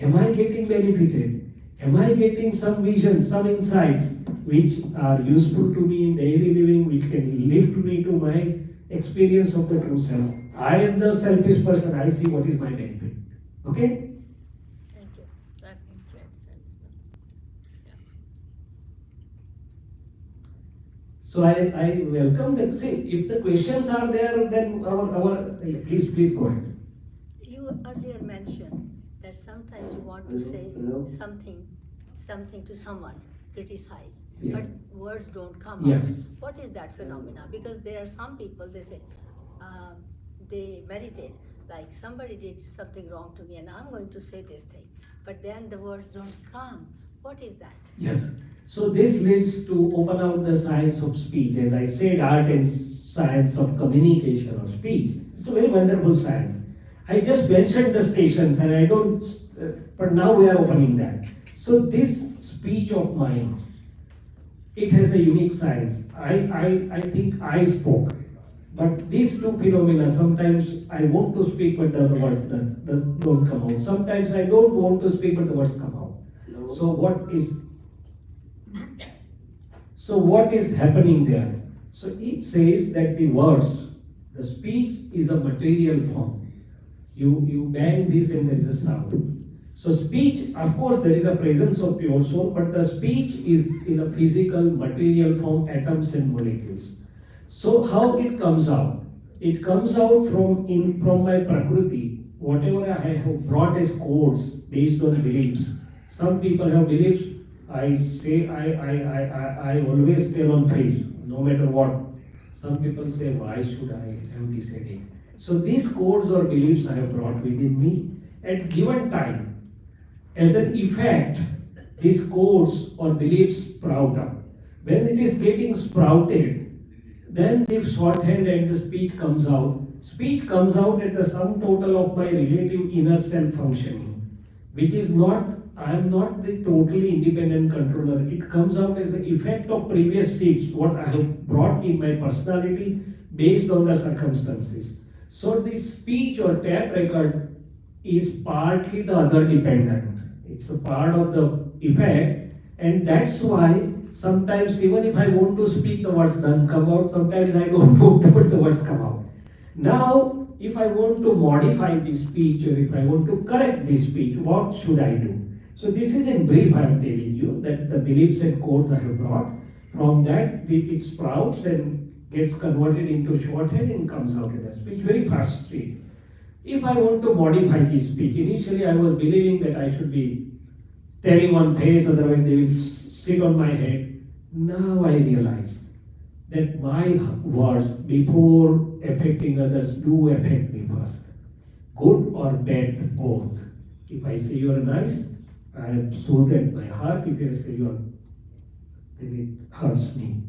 Am I getting benefited? Am I getting some visions, some insights which are useful to me in daily living, which can lift me to my experience of the true self? I am the selfish person, I see what is my benefit. Okay? Thank you. That makes sense. Yeah. So I welcome that. See, if the questions are there, then please go ahead. You earlier mentioned that sometimes you want to say something to someone, criticize, Yeah. but words don't come Yes. out. What is that phenomena? Because there are some people, they say, they meditate, like somebody did something wrong to me and I'm going to say this thing, but then the words don't come. What is that? Yes. So this leads to open out the science of speech. As I said, art and science of communication or speech. It's a very wonderful science. I just mentioned the stations and I don't, but now we are opening that. So this speech of mine, it has a unique science. I think I spoke. But these two phenomena, sometimes I want to speak but the words don't come out. Sometimes I don't want to speak but the words come out. So what is happening there? So it says that the words, the speech is a material form. You bang this and there is a sound. So speech, of course, there is a presence of pure soul, but the speech is in a physical, material form, atoms and molecules. So how it comes out? It comes out from my prakriti, whatever I have brought as codes based on beliefs. Some people have beliefs. I say I always tell on faith, no matter what. Some people say, why should I have this headache? So these codes or beliefs I have brought within me at given time. As an effect, these codes or beliefs sprout up. When it is getting sprouted, then the shorthand and the speech comes out. Speech comes out at the sum total of my relative inner self functioning, which is not, I am not the totally independent controller. It comes out as an effect of previous seeds, what I have brought in my personality based on the circumstances. So the speech or tape record is partly the other dependent. It's a part of the effect, and that's why sometimes even if I want to speak, the words don't come out. Sometimes I don't want to, but the words come out. Now, if I want to modify this speech or if I want to correct this speech, what should I do? So this is in brief I am telling you that the beliefs and codes I have brought. From that, it sprouts and gets converted into shorthand and comes out in a speech, very fast speech. If I want to modify this speech, initially I was believing that I should be telling on face, otherwise they will sit on my head. Now I realize that my words, before affecting others, do affect me first. Good or bad, both. If I say you are nice, I have soothed my heart. If I say you are, then it hurts me.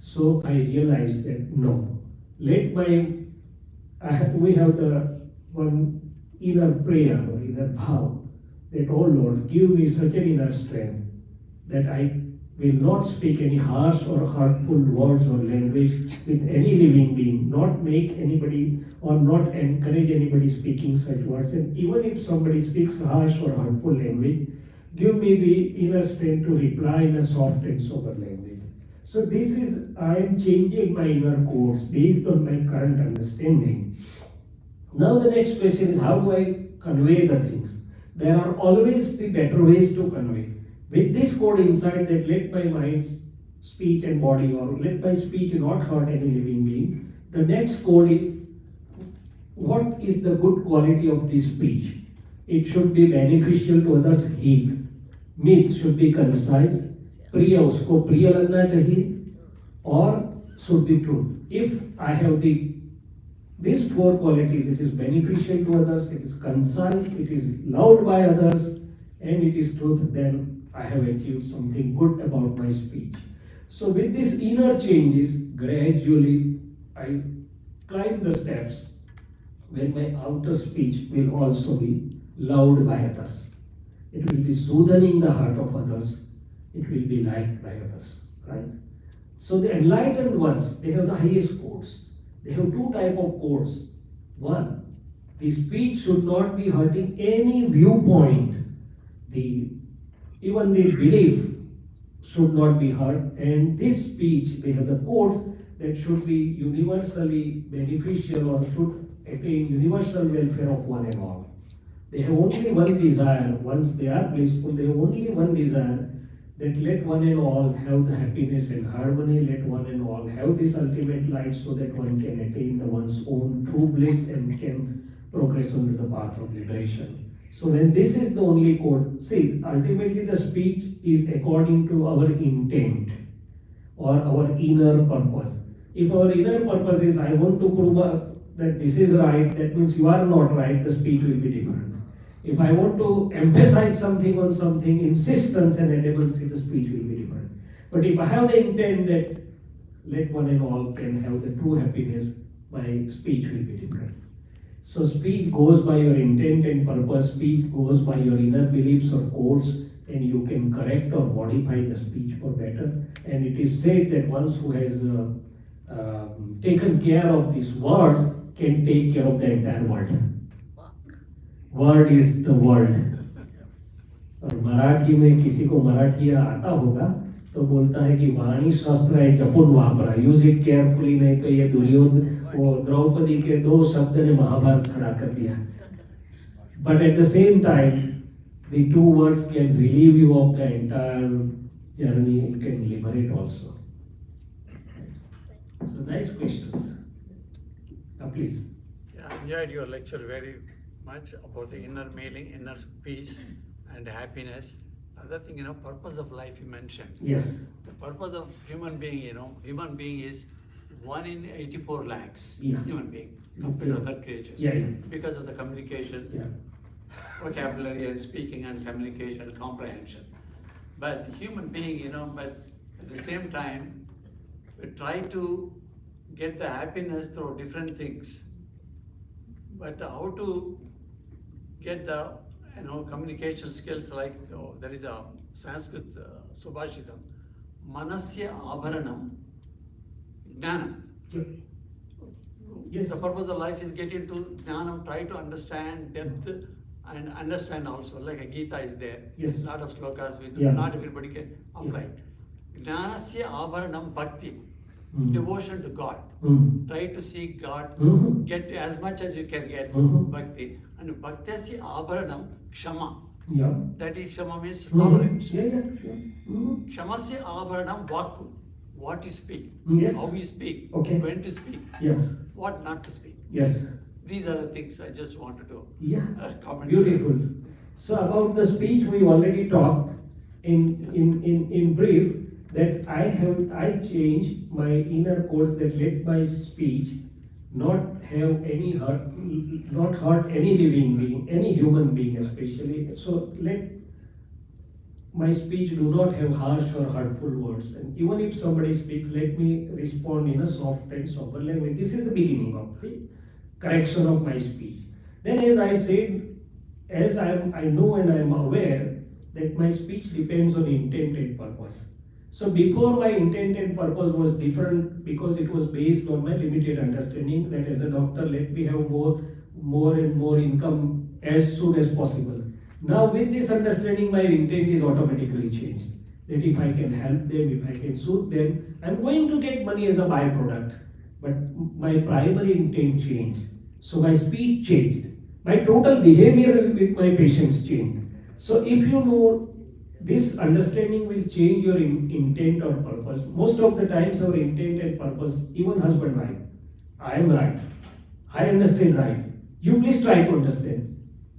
So I realized that no, let my, we have the one inner prayer or inner vow that, oh Lord, give me such an inner strength that I will not speak any harsh or hurtful words or language with any living being, not make anybody or not encourage anybody speaking such words. And even if somebody speaks harsh or hurtful language, give me the inner strength to reply in a soft and sober language. So this is, I am changing my inner course based on my current understanding. Now the next question is, how do I convey the things? There are always the better ways to convey. With this code inside that let my mind's speech and body, or let my speech not hurt any living being, the next code is, what is the good quality of this speech? It should be beneficial to others, heat. Myth should be concise. Priya, usko priya lagna chahiye, or should be truth. If I have these four qualities, it is beneficial to others, it is concise, it is loved by others, and it is truth, then I have achieved something good about my speech. So with these inner changes, gradually I climb the steps when my outer speech will also be loved by others. It will be soothing the heart of others. It will be liked by others, right? So the enlightened ones, they have the highest codes. They have two types of codes. One, the speech should not be hurting any viewpoint. Even the belief should not be hurt. And this speech, they have the codes that should be universally beneficial or should attain universal welfare of one and all. They have only one desire. Once they are blissful, they have only one desire, that let one and all have the happiness and harmony, let one and all have this ultimate light so that one can attain the one's own true bliss and can progress on the path of liberation. So when this is the only code, see, ultimately the speech is according to our intent or our inner purpose. If our inner purpose is, I want to prove that this is right, that means you are not right, the speech will be different. If I want to emphasize something on something, insistence and adamance, the speech will be different. But if I have the intent that let one and all can have the true happiness, my speech will be different. So speech goes by your intent and purpose, speech goes by your inner beliefs or codes, and you can correct or modify the speech for better. And it is said that one who has taken care of these words can take care of the entire world. Word is the world. और मराठी में किसी को मराठी आता होगा तो बोलता है कि वाणी शस्त्र है जपुन वापरा, यूज इट केयरफुली, नहीं तो ये दुर्योधन वो द्रौपदी के दो शब्द ने महाभारत खड़ा कर दिया. But at the same time, the two words can relieve you of the entire journey. It can liberate also. So nice questions. Please. Yeah, I enjoyed your lecture very much about the inner meaning, inner peace and happiness. Other thing, purpose of life you mentioned. Yes. The purpose of human being, human being is 1 in 84 lakhs. Yeah. Human being compared to other creatures. Yeah. Because of the communication, vocabulary and speaking and communication, comprehension. But human being, but At the same time, we try to get the happiness through different things. But how to get the communication skills, like there is a Sanskrit Subhashitam, Manasya Abharanam Jnanam. Yes. The purpose of life is get into Jnanam, try to understand depth and understand also, like a Gita is there. Yes. Lot of slokas, with Yeah. not everybody can apply. Jnanasya Abharanam Bhakti, devotion to God. Try to seek God, get as much as you can get Bhakti. And Bhaktyasya Abharanam Kshama. Yeah. That is Kshama means tolerance. Yeah, yeah, yeah. Kshamasya Abharanam Vakku. What you speak, Yes. how you speak, Okay. when to speak, Yes. what not to speak. Yes. These are the things I just wanted to Yeah. comment. Beautiful. So about the speech we already talked in brief, that I change my inner codes that let my speech not have any hurt, not hurt any living being, any human being especially. So let my speech do not have harsh or hurtful words. And even if somebody speaks, let me respond in a soft and sober language. This is the beginning of the correction of my speech. Then, as I said, as I know and I am aware that my speech depends on intent and purpose. So before, my intent and purpose was different because it was based on my limited understanding that as a doctor, let me have more and more income as soon as possible. Now with this understanding, my intent is automatically changed. That if I can help them, if I can soothe them, I'm going to get money as a byproduct. But my primary intent changed. So my speech changed. My total behavior with my patients changed. So if you know, this understanding will change your intent or purpose. Most of the times our intent and purpose, even husband, wife, I am right. I understand right. You please try to understand.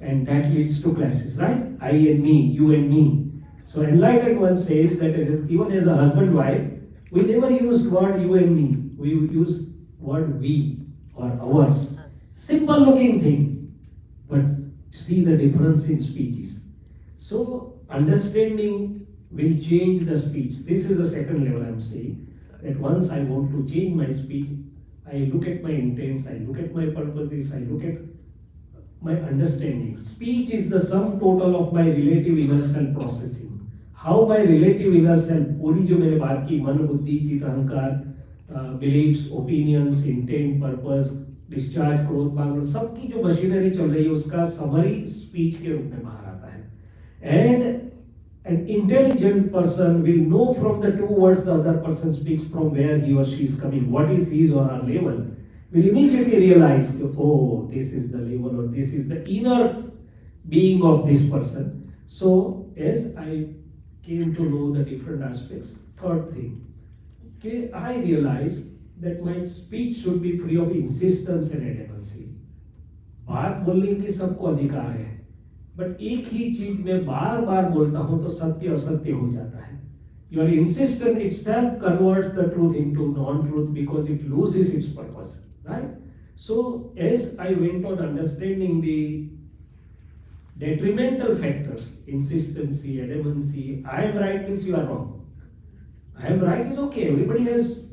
And that leads to clashes, right? I and me, you and me. So enlightened one says that even as a husband, wife, we never used word you and me. We use word we or ours. Simple looking thing. But see the difference in speeches. So understanding will change the speech. This is the second level I'm saying. That once I want to change my speech, I look at my intents, I look at my purposes, I look at my understanding. Speech is the sum total of my relative inner self processing. How my relative inner self, पूरी जो मेरे बात की मन बुद्धि चित्त अहंकार, beliefs, opinions, intent, purpose, discharge, क्रोध, भावना, सबकी जो मशीनरी चल रही है उसका समरी स्पीच के रूप में बाहर आता है. And an intelligent person will know from the two words the other person speaks from where he or she is coming, what is his or her level. Will immediately realize, oh, this is the level or this is the inner being of this person. So as I came to know the different aspects, third thing, okay, I realized that my speech should be free of insistence and adamancy. बात बोलने की सबको अधिकार है, but एक ही चीज में बार बार बोलता हूं तो सत्य असत्य हो जाता है. Your insistence itself converts the truth into non-truth because it loses its purpose. Right? So as I went on understanding the detrimental factors, insistency, adamancy, I am right means you are wrong. I am right is okay. Everybody has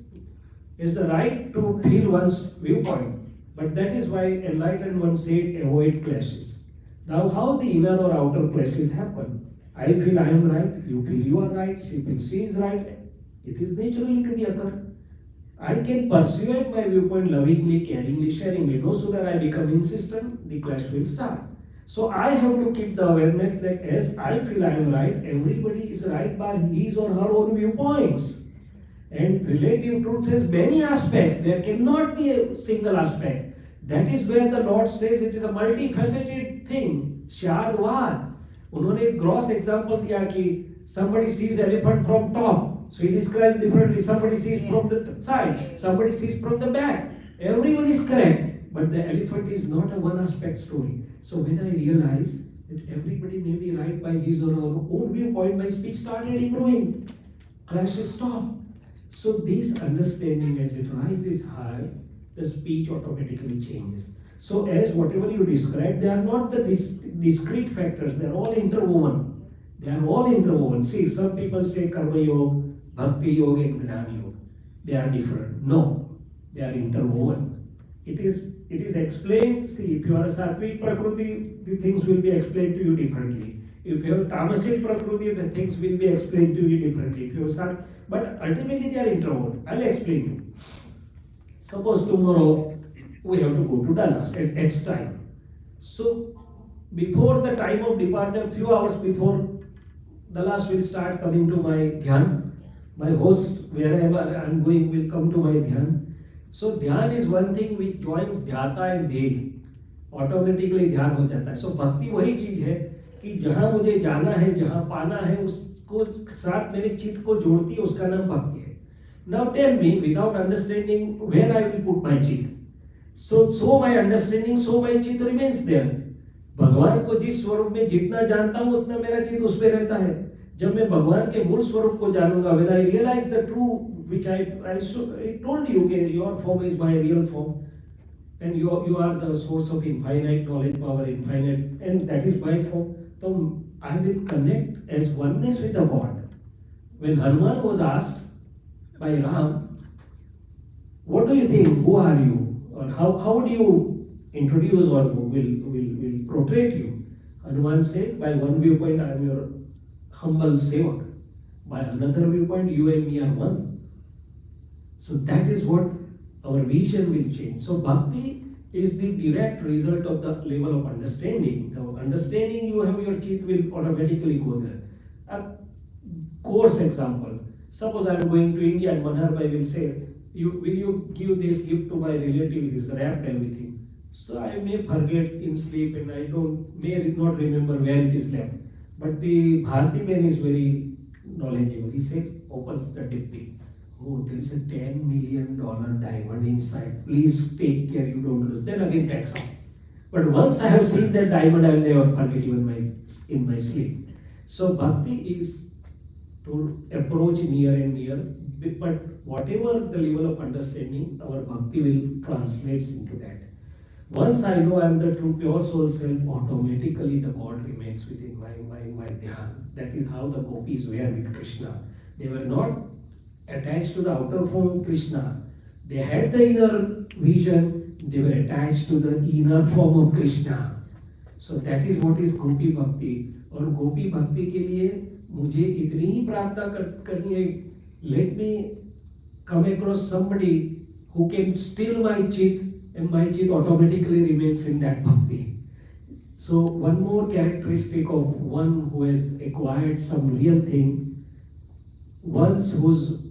the right to feel one's viewpoint. But that is why enlightened one said avoid clashes. Now how the inner or outer clashes happen? I feel I am right, you feel you are right, she feels she is right. It is naturally to be occur. I can persuade my viewpoint lovingly, caringly, sharingly. No sooner I become insistent, the clash will start. So I have to keep the awareness that as I feel I am right, everybody is right by his or her own viewpoints. And relative truth has many aspects. There cannot be a single aspect. That is where the Lord says it is a multifaceted thing. Shadwad. उन्होंने एक gross example दिया कि somebody sees elephant from top. So he describes differently. Somebody sees from the side, somebody sees from the back. Everyone is correct, but the elephant is not a one aspect story. So when I realized that everybody may be right by his or her own viewpoint, my speech started improving. Clashes stopped. So this understanding, as it rises high, the speech automatically changes. So as whatever you described, they are not the discrete factors, they are all interwoven. They are all interwoven. See, some people say karma yoga, Bhakti Yoga and Gnana Yoga. They are different. No, they are interwoven. It is explained. See, if you are a Sattvic Prakriti, the things will be explained to you differently. If you have Tamasic Prakriti, the things will be explained to you differently. If you have but ultimately they are interwoven. I'll explain you. Suppose tomorrow we have to go to Dallas at X time. So before the time of departure, few hours before, Dallas will start coming to my dhyan. My host, wherever I am going, will come to my dhyan. So dhyan is one thing which joins dhyata and dehi. Automatically ध्यान हो जाता है. So भक्ति वही चीज है कि जहाँ मुझे जाना है, जहाँ पाना है, उसको साथ मेरे चित्त को जोड़ती है, उसका नाम भक्ति है. Now tell me, without understanding, where I will put my चित्त. So my understanding, so my चित्त remains there. भगवान को जिस स्वरूप में जितना जानता हूँ उतना मेरा चित्त उस पे रहता है. जब मैं भगवान के मूल स्वरूप को जानूंगा, when I realize the true which I told you, your form is my real form, and you are the source of infinite knowledge, power, infinite, and that is my form. So I will connect as oneness with the God. When Hanuman was asked by Ram, what do you think? Who are you? Or how do you introduce or will portray you? Hanuman said, by one viewpoint, I am your humble sevak. By another viewpoint, you and me are one. So that is what our vision will change. So bhakti is the direct result of the level of understanding. The understanding you have, your chitt will automatically go there. A coarse example. Suppose I am going to India and Manhar Bhai will say, will you give this gift to my relative? He's wrapped everything. So I may forget in sleep and I may not remember where it is left. But the Bharati man is very knowledgeable. He says, opens the dipti. Oh, there is a $10 million diamond inside. Please take care, you don't lose. Then again takes out. But once I have seen that diamond, I will never forget even in my sleep. So bhakti is to approach near and near. But whatever the level of understanding, our bhakti will translate into that. Once I know I am the true pure soul self, automatically the God remains within my dhyan. That is how the gopis were with Krishna. They were not attached to the outer form of Krishna. They had the inner vision, they were attached to the inner form of Krishna. So that is what is Gopi Bhakti. और गोपी भक्ति के लिए मुझे इतनी ही प्रार्थना करनी है, let me come across somebody who can still my chit, and my chit automatically remains in that bhakti. So one more characteristic of one who has acquired some real thing, once whose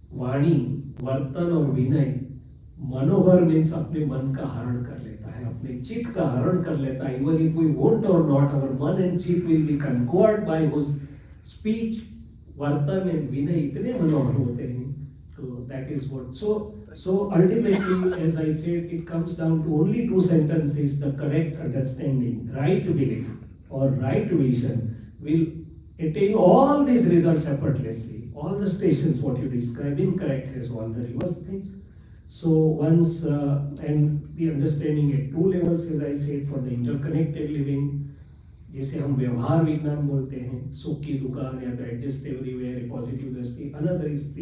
वाणी, वर्तन और विनय मनोहर means अपने मन का हरण कर लेता है, अपने चित्त का हरण कर लेता है. Even if we want or not, our मन and चित्त will be conquered by whose speech, वर्तन and विनय इतने मनोहर होते हैं. So that is what. So ultimately, as I said, it comes down to only two sentences: the correct understanding, right belief or right vision will attain all these results effortlessly. All the stations what you describe, incorrect has all the reverse things. So once and the understanding at two levels, as I said, for the interconnected living, जिसे हम व्यवहार विज्ञान बोलते हैं, सुख की दुकान या तो एडजस्ट एवरीवेयर, पॉजिटिव दृष्टि. Another is the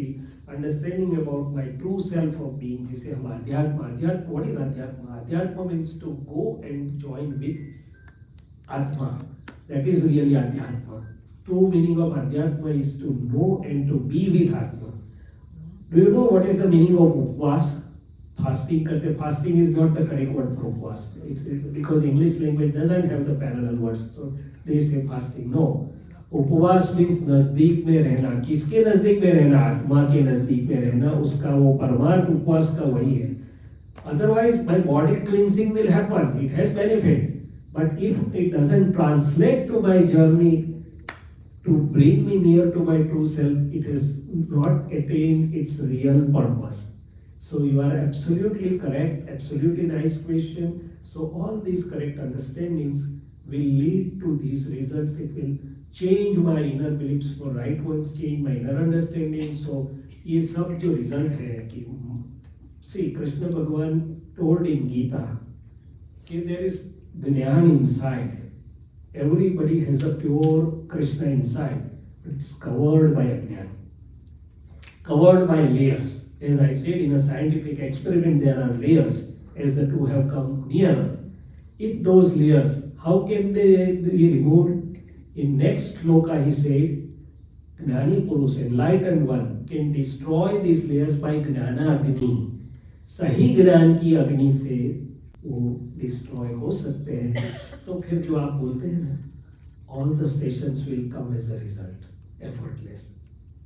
understanding about my true self of being, जिसे हम अध्यात्म. What is adhyatma? Adhyatma means to go and join with atma. That is really adhyatma. True meaning of Adhyatma is to know and to be with Atma. Do you know what is the meaning of upvas? Fasting. Fasting is not the correct word for upvas. Because English language doesn't have the parallel words. So they say fasting. No. उपवास means नजदीक में रहना. किसके नजदीक में रहना? आत्मा के नजदीक में रहना. उसका वो परमार्थ उपवास का वही है. Otherwise my body cleansing will happen. It has benefit. But if it doesn't translate to my journey to bring me near to my true self, it has not attained its real purpose. So you are absolutely correct, absolutely nice question. So all these correct understandings will lead to these results. It will change my inner beliefs for right ones, change my inner understanding. So ये सब जो result है कि see Krishna Bhagwan told in Gita कि there is Jnana inside. Everybody has a pure Krishna inside, but it's covered by Ajnana. covered by layers. As I said, in a scientific experiment, there are layers as the two have come nearer. If those layers, how can they be removed? In next sloka, he said, Gnani Purus, enlightened one, can destroy these layers by Gnana Agni. सही ज्ञान की अग्नि से वो destroy हो सकते हैं. तो फिर जो आप बोलते हैं ना, all the stations will come as a result, effortless,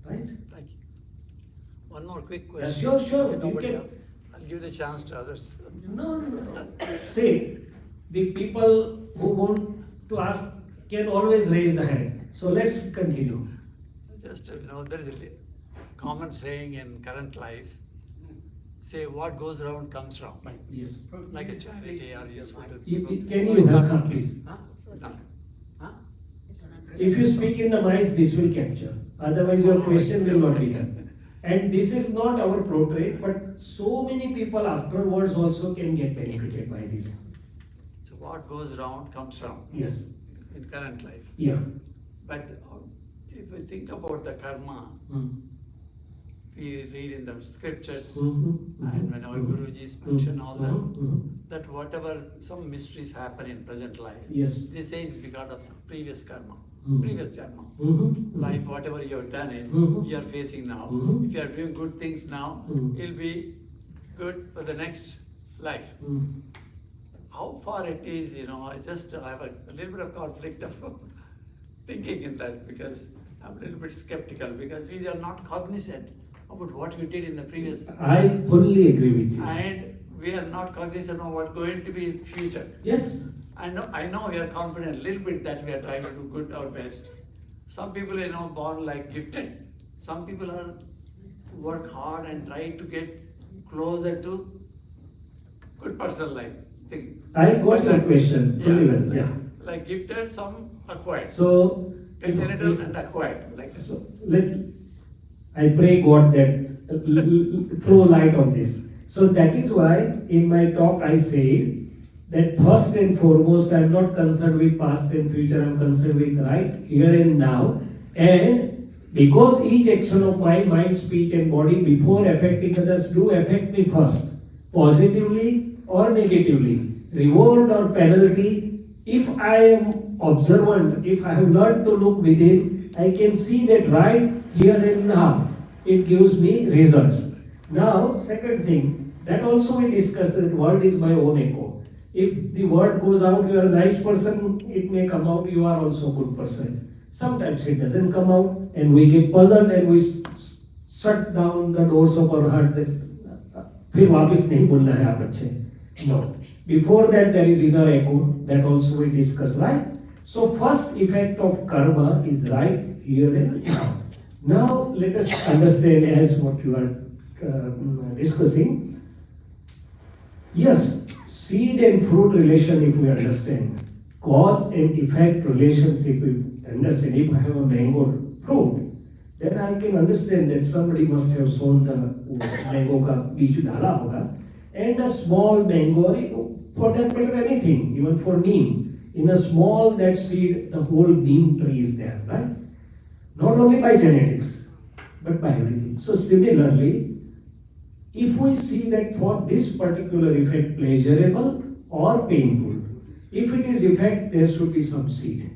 right? Thank you. One more quick Yeah, question. sure, If nobody you else, I'll give the chance to others. No. See, the people who want to ask can always raise the hand. So let's continue. Just, there is a common saying in current life, say what goes around comes round. Yes. Like a charity or useful to You- people. Can you have come, please? No. If you speak in the mic, this will capture. Otherwise, your question will not be done. And this is not our portrait, but so many people afterwards also can get benefited by this. So what goes round comes round Yes. in current life. Yeah. But if we think about the karma, we read in the scriptures and when our Gurujis mention all that, that whatever some mysteries happen in present life, Yes. they say it's because of some previous karma, Mhm. previous karma. Mhm. Life, whatever you have done it, Mhm. you are facing now. Mhm. If you are doing good things now, Mhm. it'll be good for the next life. How far it is, I just have a little bit of conflict of thinking in that because I'm a little bit skeptical because we are not cognizant about what we did in the previous I fully agree with you. and we are not cognizant of what's going to be in future. Yes. I know we are confident a little bit that we are trying to do good our best. Some people born like gifted. Some people are work hard and try to get closer to good person like thing. I got your question very well. like, Yeah. like gifted, some acquired. So, Congenital and acquired. Like so I pray God that throw light on this. So that is why in my talk I say that first and foremost I am not concerned with past and future, I am concerned with right here and now. And because each action of my mind, speech and body before affecting others do affect me first, positively or negatively, reward or penalty, if I am observant, if I have learned to look within, I can see that right here and now, it gives me results. Now, second thing, that also we discussed that word is my own echo. If the word goes out, you are a nice person, it may come out, you are also a good person. Sometimes it doesn't come out, and we get puzzled and we shut down the doors of our heart that फिर वापस नहीं बोलना है आप अच्छे. No. Before that there is inner echo, that also we discuss, right? So first effect of karma is right here and now. Now let us understand as what you are discussing. Yes, seed and fruit relation if we understand. Cause and effect relationship if we understand. If I have a mango fruit, then I can understand that somebody must have sown the mango ka beej dala hoga, and a small mango, for that matter anything, even for neem, in a small that seed, the whole neem tree is there, right? Not only by genetics, but by everything. So similarly, if we see that for this particular effect pleasurable or painful, if it is effect, there should be some seed.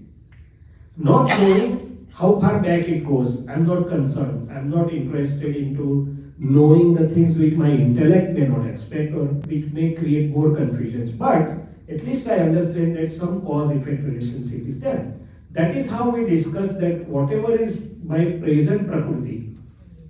Not knowing how far back it goes, I'm not concerned. I'm not interested into knowing the things which my intellect may not expect or which may create more confusions. But at least I understand that some cause-effect relationship is there. That is how we discuss that whatever is my present prakriti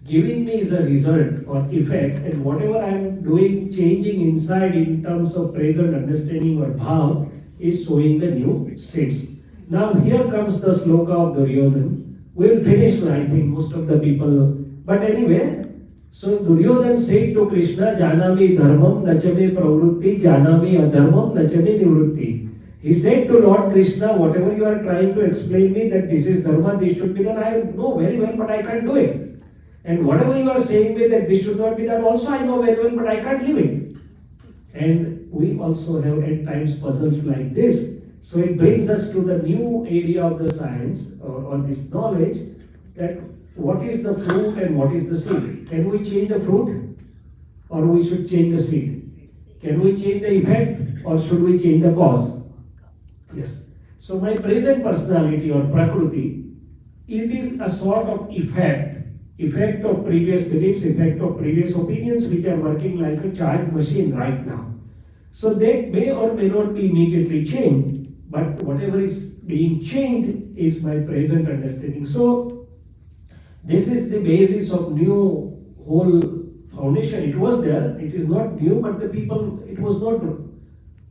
giving me is a result or effect, and whatever I am doing, changing inside in terms of present understanding or bhav is showing the new seeds. Now here comes the sloka of Duryodhana. We will finish, I think, most of the people. But anyway, so Duryodhana said to Krishna, Janami dharmam nachame pravrutti, janami adharmam nachame nivrutti. He said to Lord Krishna, whatever you are trying to explain me that this is dharma, this should be done, I know very well, but I can't do it. And whatever you are saying me that this should not be done, also I know very well, but I can't live it. And we also have at times puzzles like this. So it brings us to the new area of the science or this knowledge that what is the fruit and what is the seed? Can we change the fruit or we should change the seed? Can we change the effect or should we change the cause? Yes. So my present personality or prakriti, it is a sort of effect of previous beliefs, effect of previous opinions which are working like a charged machine right now. So that may or may not be immediately changed, but whatever is being changed is my present understanding. So this is the basis of new whole foundation. It was there, it is not new, but the people, it was not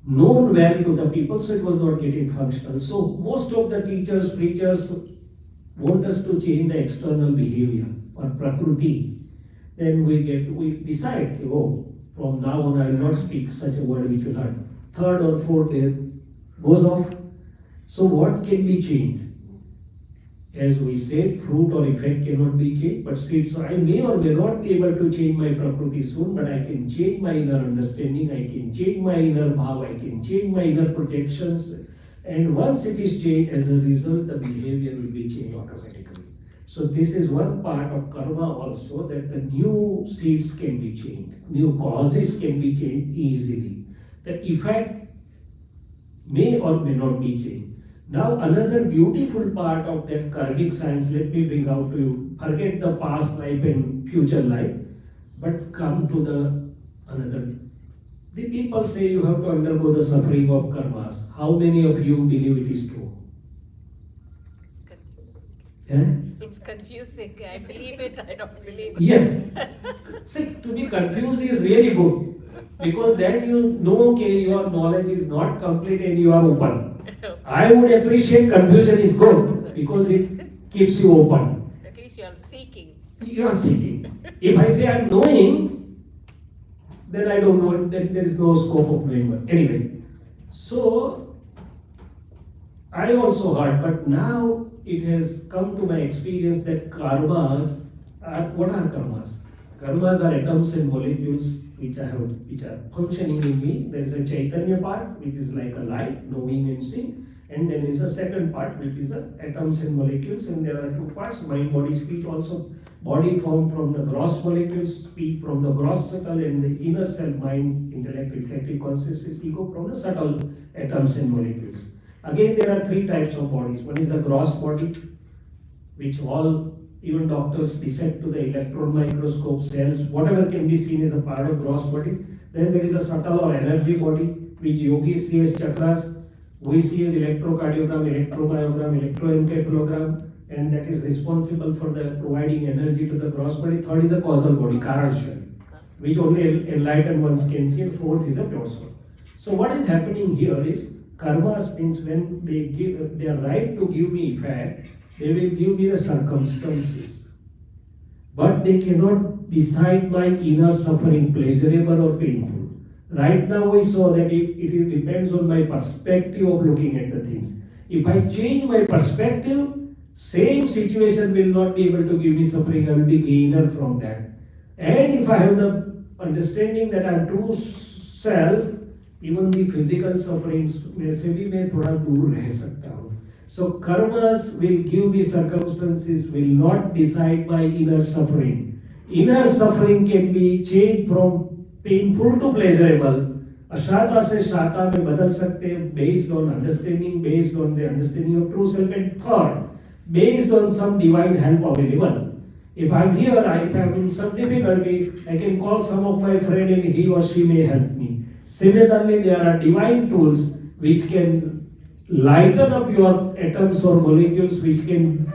known well to the people, so it was not getting functional. So most of the teachers, preachers want us to change the external behavior or prakriti. Then we decide, oh, from now on I will not speak such a word which will hurt. Third or fourth day goes off. So what can be changed? As we said, fruit or effect cannot be changed, but seed. So I may or may not be able to change my prakriti soon, but I can change my inner understanding, I can change my inner bhav, I can change my inner protections. And once it is changed, as a result, the behavior will be changed automatically. So this is one part of karma also, that the new seeds can be changed, new causes can be changed easily. The effect may or may not be changed. Now another beautiful part of that karmic science, let me bring out to you. Forget the past life and future life, but come to the another. The people say you have to undergo the suffering of karmas. How many of you believe it is true? It's confusing. I believe it, I don't believe it. Yes. See, to be confused is really good, because then you know, okay, your knowledge is not complete and you are open. I would appreciate confusion is good because it keeps you open. At least you are seeking. You are seeking. If I say I'm knowing, then I don't know, then there is no scope of knowing. Anyway, so I also heard, but now it has come to my experience that karmas are, what are karmas? Karmas are atoms and molecules which are functioning in me. There is a Chaitanya part which is like a light, knowing and seeing, and then there is a second part which is atoms and molecules, and there are two parts, mind, body, speech also. Body formed from the gross molecules, speech from the gross subtle, and the inner self, mind, intellect, reflective consciousness, ego from the subtle atoms and molecules. Again, there are three types of bodies. One is the gross body, which all, even doctors dissect to the electron microscope, cells, whatever can be seen as a part of gross body. Then there is a subtle or energy body, which yogis see as chakras, we see as electrocardiogram, electromyogram, electroencephalogram, and that is responsible for the providing energy to the gross body. Third is a causal body, Karanshari, which only enlightened ones can see, and fourth is a pure soul. So what is happening here is, karmas means when they are right to give me effect, they will give me the circumstances, but they cannot decide my inner suffering, pleasurable or painful. Right now we saw that it depends on my perspective of looking at the things. If I change my perspective, same situation will not be able to give me suffering, I will be gainer from that. And if I have the understanding that I am true self, even the physical sufferings से भी मैं थोड़ा दूर रह सकता हूँ. So karmas will give me circumstances, will not decide my inner suffering. Inner suffering can be changed from painful to pleasurable. Ashata से shata में बदल सकते हैं based on understanding, based on the understanding of true self, and third, based on some divine help available. If I'm here, if I'm in some difficulty, I can call some of my friend and he or she may help me. Similarly, there are divine tools which can lighten up your atoms or molecules, which can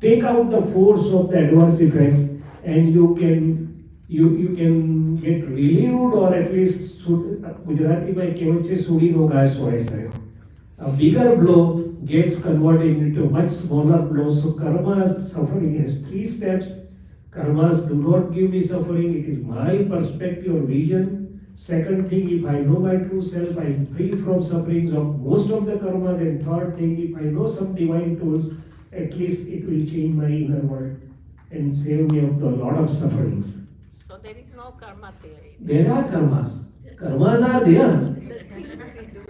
take out the force of the adverse effects, and you can get relieved, or at least Gujarati by kehvat છે sudi no gas hoye sayo. A bigger blow gets converted into a much smaller blow. So karma's suffering has three steps. Karmas do not give me suffering, it is my perspective or vision. Second thing, if I know my true self, I am free from sufferings of most of the karmas. And third thing, if I know some divine tools, at least it will change my inner world and save me of a lot of sufferings. So there is no karma theory. There are karmas. Karmas are there. The things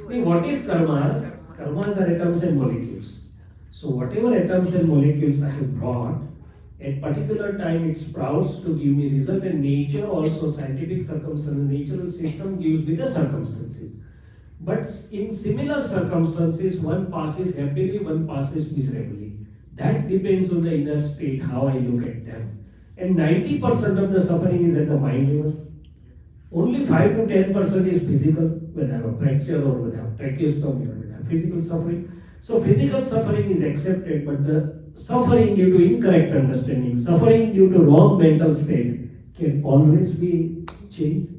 we do. What is karmas? Karmas are atoms and molecules. So whatever atoms and molecules I have brought, At particular time it sprouts to give me result, and nature also, scientific circumstances, natural system gives me the circumstances. But in similar circumstances, one passes happily, one passes miserably. That depends on the inner state, how I look at them. And 90% of the suffering is at the mind level. Only 5 to 10% is physical, when I have a fracture or when I have tracheostomy or when I have physical suffering. So physical suffering is accepted, but the suffering due to incorrect understanding, suffering due to wrong mental state can always be changed.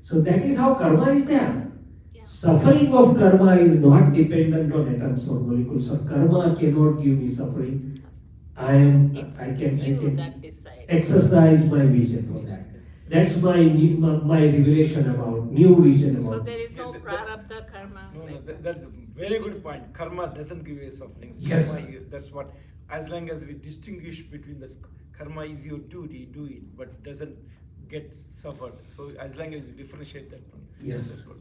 So that is how karma is there. Suffering of karma is not dependent on atoms or molecules. So karma cannot give me suffering. I can that decide. exercise my vision for that. That's my revelation about, new vision about. So there is no prarabdha karma. No, like that. that's a very good point. Karma doesn't give you sufferings. Yes. Karma, that's what, as long as we distinguish between this, karma is your duty, do it, but doesn't get suffered. So as long as you differentiate that one. Yes. That's what.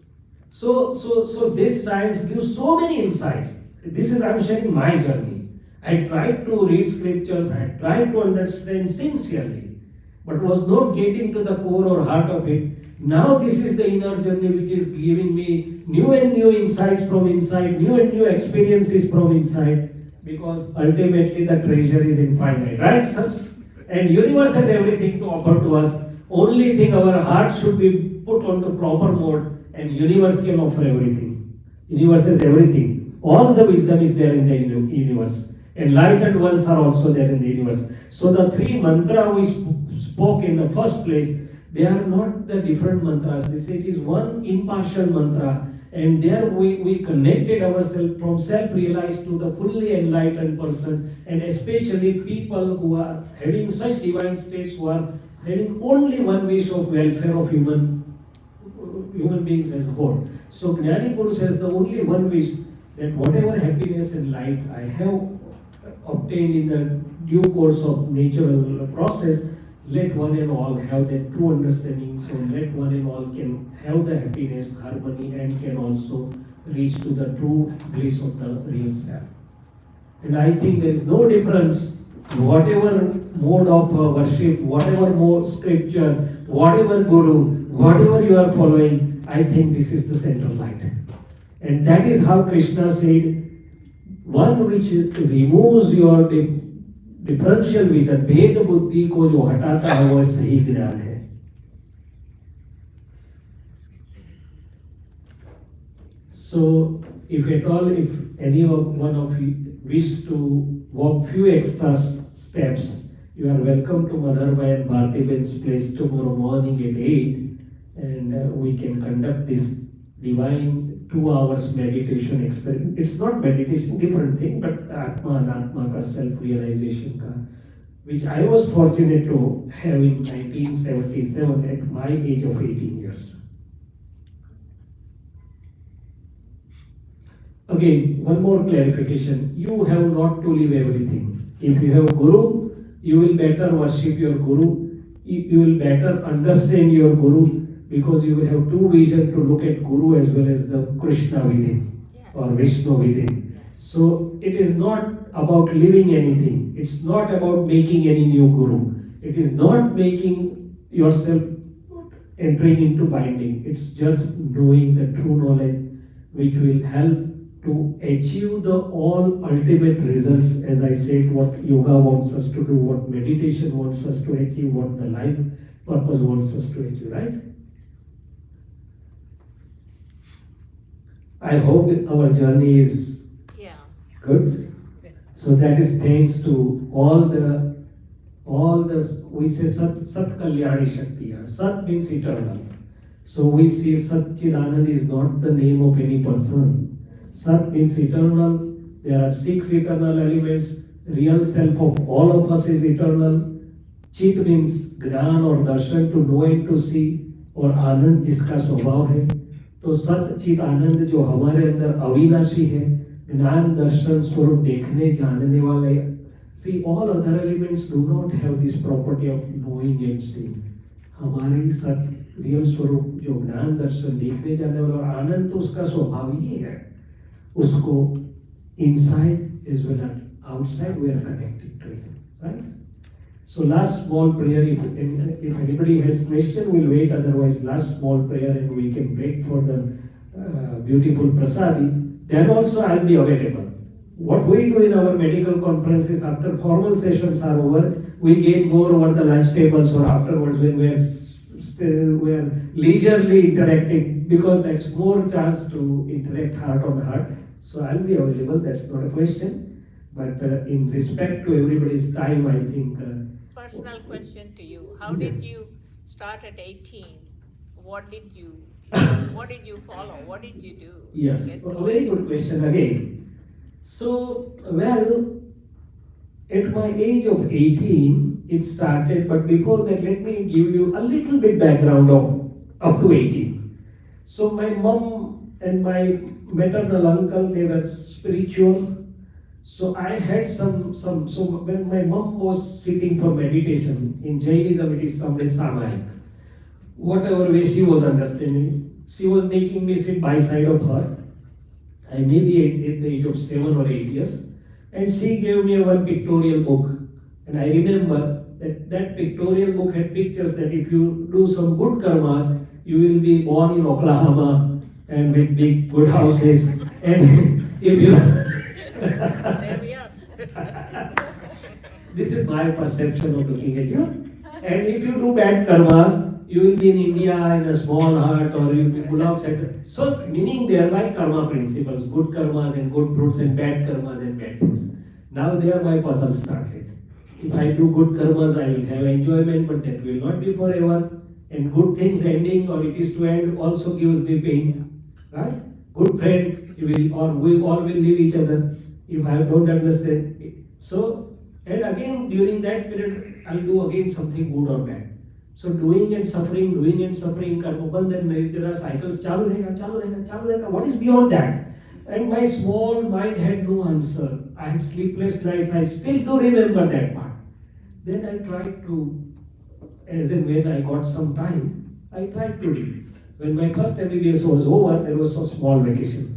So this science gives so many insights. This is, I'm sharing my journey. I tried to read scriptures, I tried to understand sincerely, but was not getting to the core or heart of it. Now this is the inner journey which is giving me new and new insights from inside, new and new experiences from inside, because ultimately the treasure is infinite, right, sir? And universe has everything to offer to us. Only thing, our heart should be put on the proper mode, and universe can offer everything. Universe has everything. All the wisdom is there in the universe. Enlightened ones are also there in the universe. So the 3 mantras we spoke in the first place, they are not the different mantras. They say it is one impartial mantra, and there we connected ourselves from self-realized to the fully enlightened person, and especially people who are having such divine states, who are having only one wish of welfare of human beings as a whole. So Jnani Purush has the only one wish, that whatever happiness and light I have obtained in the due course of natural process, let one and all have that true understanding. So let one and all can have the happiness, harmony, and can also reach to the true bliss of the real self. And I think there is no difference, whatever mode of worship, whatever mode scripture, whatever guru, whatever you are following, I think this is the central light. And that is how Krishna said, one which removes your differential vision, भेद बुद्धि को जो हटाता है वह सही ज्ञान है. So if at all, if any one of you wish to walk few extra steps, you are welcome to Madharbai and Bharti Ben's place tomorrow morning at 8, and we can conduct this divine 2 hours meditation experiment. It's not meditation, different thing, but Atma Anatma ka self-realization ka, which I was fortunate to have in 1977 at my age of 18 years. Again, one more clarification. You have not to leave everything. If you have Guru, you will better worship your Guru. You will better understand your Guru, because you will have two vision to look at Guru as well as the Krishna within or Vishnu within. So it is not about leaving anything. It's not about making any new Guru. It is not making yourself entering into binding. It's just knowing the true knowledge which will help to achieve the all ultimate results. As I said, what yoga wants us to do, what meditation wants us to achieve, what the life purpose wants us to achieve, right? I hope our journey is good. So that is thanks to all the we say Sat Kalyani Shakti. Sat means eternal. So we say Satchidanand is not the name of any person. Sat means eternal. There are 6 eternal elements. Real self of all of us is eternal. Chit means Gnan or Darshan, to know and to see, और आनंद जिसका स्वभाव है. तो सत चित आनंद जो हमारे अंदर अविनाशी है, ज्ञान दर्शन स्वरूप देखने जानने वाले. See, all other elements do not have this property of knowing and seeing. हमारे ही सत रियल स्वरूप जो ज्ञान दर्शन देखने जानने वाला, और आनंद तो उसका स्वभाव ही है. उसको inside as well as outside we are connected to it, right? So last small prayer, if anybody has question, we'll wait, otherwise last small prayer and we can break for the beautiful prasadi. Then also I'll be available. What we do in our medical conferences after formal sessions are over, we get more over the lunch tables or afterwards when we're leisurely interacting, because that's more chance to interact heart on heart. So I'll be available, that's not a question. But in respect to everybody's time, I think. Personal question to you. How did you start at 18? What did you follow? What did you do? Yes, a very good question again. So, well, at my age of 18, it started, but before that, let me give you a little bit background of up to 18. So, my mom and my maternal uncle, they were spiritual. So, I had so when my mom was sitting for meditation, in Jainism it is termed as samayik. Whatever way she was understanding, she was making me sit by side of her. I may be at the age of 7 or 8 years, and she gave me one pictorial book. And I remember that pictorial book had pictures that if you do some good karmas, you will be born in Oklahoma and with big good houses. And if you There we are. this is my perception of looking at you. And if you do bad karmas, you will be in India in a small hut, or you will be Gulab sector. So, meaning thereby karma principles, good karmas and good fruits, and bad karmas and bad fruits. Now there my puzzle started. If I do good karmas, I will have enjoyment, but that will not be forever. And good things ending, or it is to end, also gives me pain. Right? Good friend, we all will leave each other if I don't understand. So, and again during that period, I'll do again something good or bad. So doing and suffering, karma bandhan, there are cycles, chalu rahega. What is beyond that? And my small mind had no answer. I had sleepless nights. I still do remember that part. Then I tried to, as and when I got some time, I tried to read. When my first MBBS was over, there was a small vacation.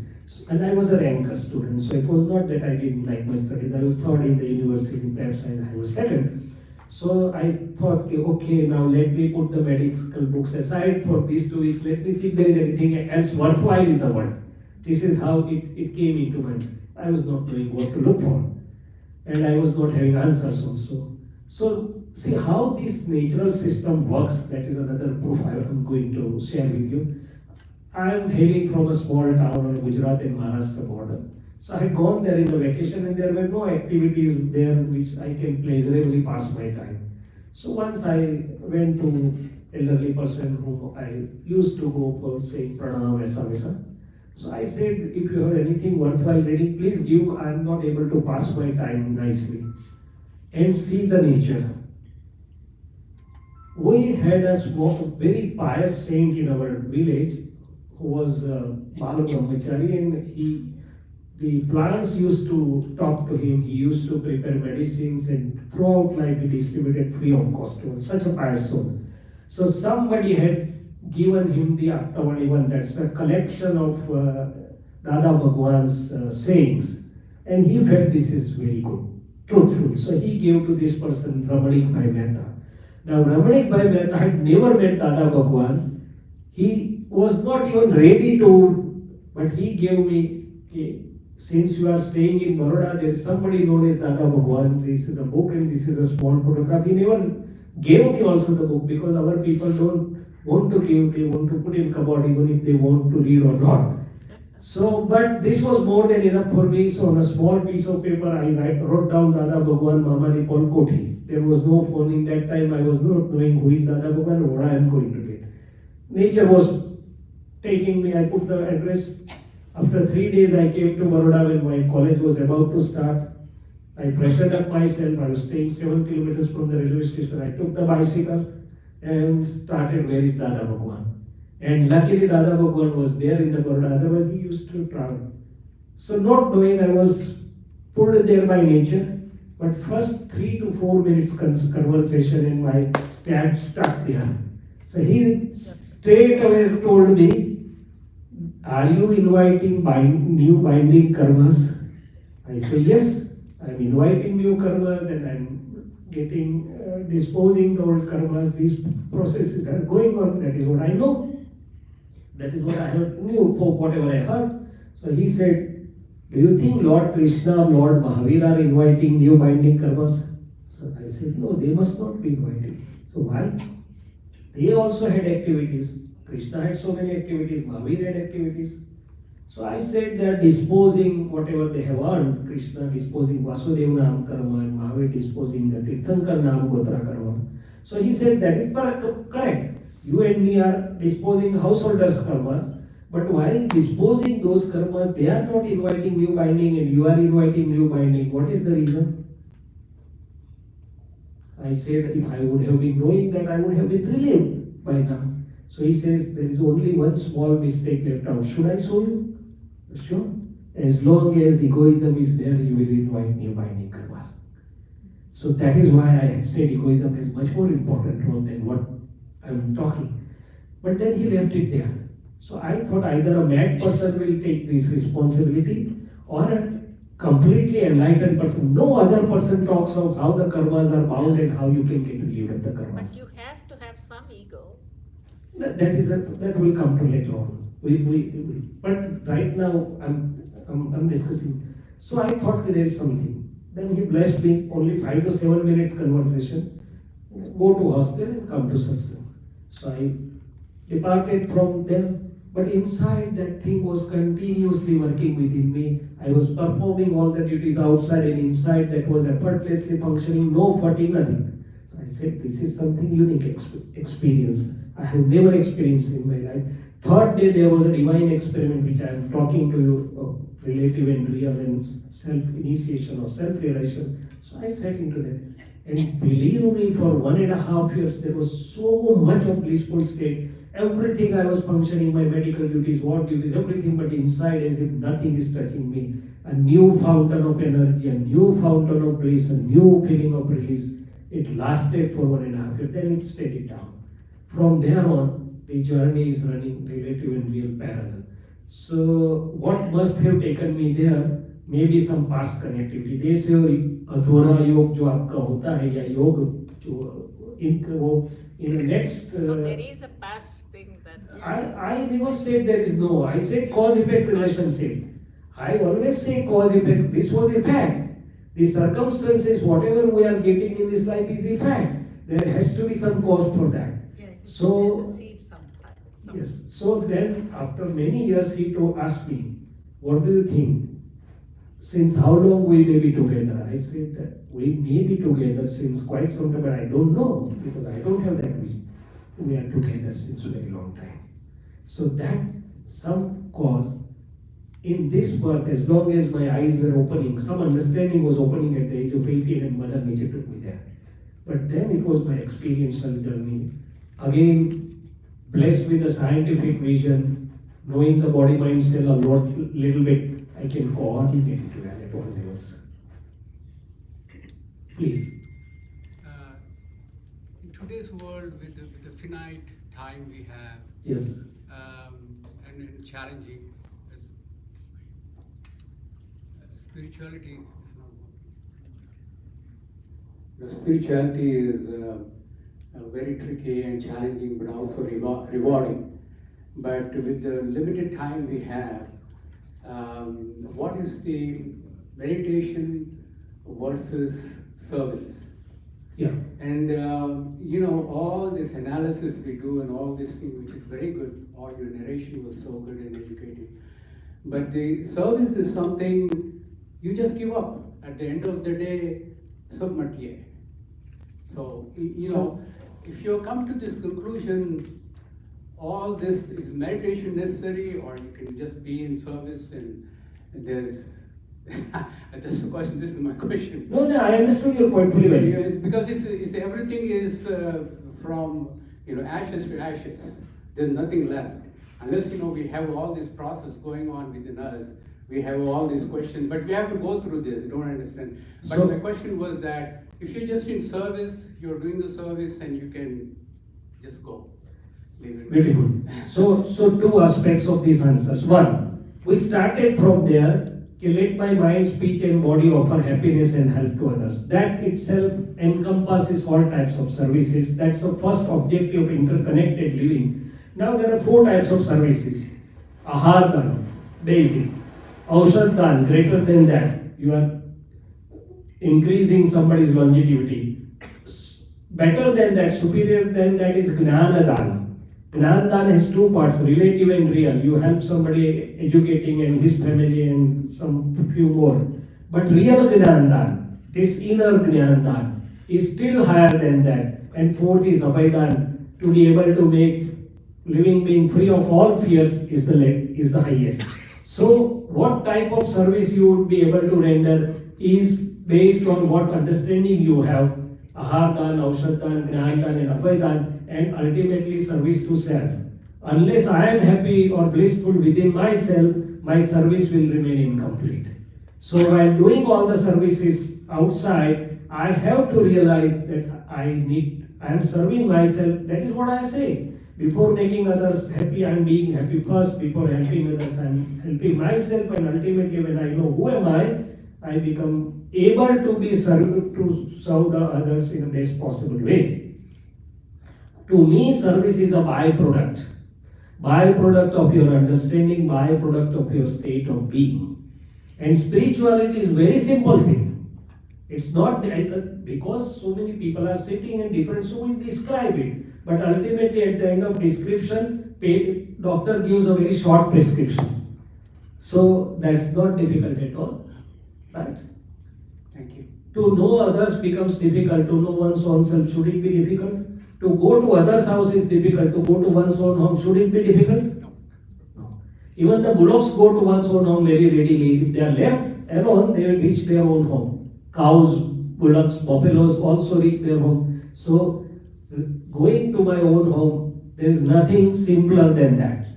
And I was a ranker student, so it was not that I didn't like my studies. I was third in the university in Apts and I was second. So I thought, okay, now let me put the medical books aside for these 2 weeks. Let me see if there is anything else worthwhile in the world. This is how it came into my mind. I was not knowing what to look for. And I was not having answers also. So see how this natural system works. That is another proof I am going to share with you. I am hailing from a small town on Gujarat and Maharashtra border. So I had gone there in the vacation, and there were no activities there which I can pleasurably pass my time. So once I went to elderly person whom I used to go for saying pranam, esa. So I said, if you have anything worthwhile reading, please give. I am not able to pass my time nicely. And see the nature. We had a small, very pious saint in our village who was Bala Brahmachari, and the plants used to talk to him. He used to prepare medicines, and throughout life he distributed free of cost. He was such a pious soul. So somebody had given him the Aptputras, that's a collection of DadaBhagwan's sayings. And he felt this is very good, truthful. So he gave to this person, Ramanik Bhai Mehta. Now Ramanik Bhai Mehta had never met DadaBhagwan. He was not even ready to, but he gave me, since you are staying in Baroda, there is somebody known as DadaBhagwan. This is a book and this is a small photograph. He never gave me also the book, because our people don't want to give, they want to put in cupboard even if they want to read or not. So, but this was more than enough for me. So on a small piece of paper, I wrote down DadaBhagwan Mamani Paul Koti. There was no phone in that time. I was not knowing who is DadaBhagwan or what I am going to get. Nature was taking me. I put the address. After 3 days, I came to Baroda when my college was about to start. I freshened up myself. I was staying 7 kilometers from the railway station. I took the bicycle and started, where is DadaBhagwan? And luckily DadaBhagwan was there in the Baroda, otherwise he used to travel. So not knowing, I was pulled there by nature, but first 3 to 4 minutes conversation and my stand stuck there. So he straight away told me, are you inviting new binding karmas? I say, yes, I'm inviting new karmas and I'm disposing the old karmas, these processes are going on. That is what I know. That is what I knew for whatever I heard. So he said, do you think Lord Krishna, Lord Mahavir are inviting new binding karmas? So I said, no, they must not be invited. So why? They also had activities. Krishna had so many activities, Mahavir had activities. So I said they are disposing whatever they have earned. Krishna disposing Vasudeva Nam Karma and Mahavir disposing the Tirthankar Nam Gotra Karma. So he said that is correct. You and me are disposing householders' karmas, but while disposing those karmas, they are not inviting new binding and you are inviting new binding. What is the reason? I said if I would have been knowing that, I would have been relieved by now. So he says there is only one small mistake left out. Should I show you? Sure. As long as egoism is there, you will invite new binding karmas. So that is why I said egoism has much more important role than what I'm talking. But then he left it there. So I thought either a mad person will take this responsibility or a completely enlightened person. No other person talks of how the karmas are bound and how you can get relieved of the karmas. But you have to have some ego. That will come to later on. But right now I'm discussing. So I thought there is something. Then he blessed me, only 5 to 7 minutes conversation. Go to hostel and come to Satsang. So I departed from them, but inside that thing was continuously working within me. I was performing all the duties outside and inside that was effortlessly functioning, no fatigue, nothing. So I said, this is something unique experience. I have never experienced in my life. Third day there was a divine experiment which I am talking to you of relative and real and self-initiation or self-realization. So I sat into that. And believe me, for 1.5 years, there was so much of blissful state. Everything I was functioning, my medical duties, ward duties, everything, but inside as if nothing is touching me. A new fountain of energy, a new fountain of bliss, a new feeling of release. It lasted for 1.5 years, then it steadied down. From there on, the journey is running relative and real parallel. So what must have taken me there? Maybe some past connectivity. They say अधूरा योग जो आपका होता है या योग जो in the next. So there is a past thing that. I never said there is no. I said cause-effect relationship. I always say cause-effect. This was a fact. The circumstances, whatever we are getting in this life is a fact. There has to be some cause for that. Yes. So There's a seed sometime. yes. So then, after many years, he asked me, "What do you think? Since how long we may be together?" I said that we may be together since quite some time, but I don't know because I don't have that vision. We are together since a very long time. So that some cause in this birth, as long as my eyes were opening, some understanding was opening at the age of 18 and Mother Nature took me there. But then it was my experiential journey. Again, blessed with a scientific vision, knowing the body-mind cell a little bit, I can coordinate it well at all levels. Please. In today's world, with the finite time we have, Yes. and challenging, spirituality is not working. The spirituality is very tricky and challenging, but also rewarding. But with the limited time we have, what is the meditation versus service? Yeah. And all this analysis we do and all this thing, which is very good, all your narration was so good and educating. But the service is something you just give up. At the end of the day, submatiye. So, if you come to this conclusion, all this is meditation necessary, or you can just be in service and there's that's the question. This is my question. No, I understood your point fully well. Yeah, because it's everything is from ashes to ashes. There's nothing left unless we have all this process going on within us. We have all these questions, but we have to go through this. You don't understand. But So, my question was that if you're just in service, you're doing the service, and you can just go. Leave it. beautiful. So two aspects of these answers. One, we started from there. let my mind, speech and body offer happiness and help to others. That itself encompasses all types of services. That's the first objective of interconnected living. Now there are 4 types of services. Ahar Dan, basic. Aushad Dan, greater than that. You are increasing somebody's longevity. Better than that, superior than that is Gnana Dan. Gnana Dan has 2 parts, relative and real. You help somebody educating and his family and some few more. But real Gnana Dan, this inner Gnana Dan, is still higher than that. And 4th is Abhay Dan, to be able to make living being free of all fears is the highest. So what type of service you would be able to render is based on what understanding you have. Ahar Dan, Aushad Dan, Gnan Dan and Abhay Dan, and ultimately service to self. Unless I am happy or blissful within myself, my service will remain incomplete. So while doing all the services outside, I have to realize that I am serving myself. That is what I say. Before making others happy, I am being happy first. Before helping others, I am helping myself. And ultimately, when I know who am I become able to serve the others in the best possible way. To me, service is a byproduct of your understanding, byproduct of your state of being. And spirituality is very simple thing. It's not because so many people are sitting and different, so we describe it. But ultimately, at the end of description, doctor gives a very short prescription. So that's not difficult at all, right? Thank you. To know others becomes difficult. To know one's own self, should it be difficult? To go to others' house is difficult. To go to one's own home, should it be difficult? No. Even the bullocks go to one's own home very readily. If they are left alone, they will reach their own home. Cows, bullocks, buffaloes also reach their home. So, going to my own home, there is nothing simpler than that.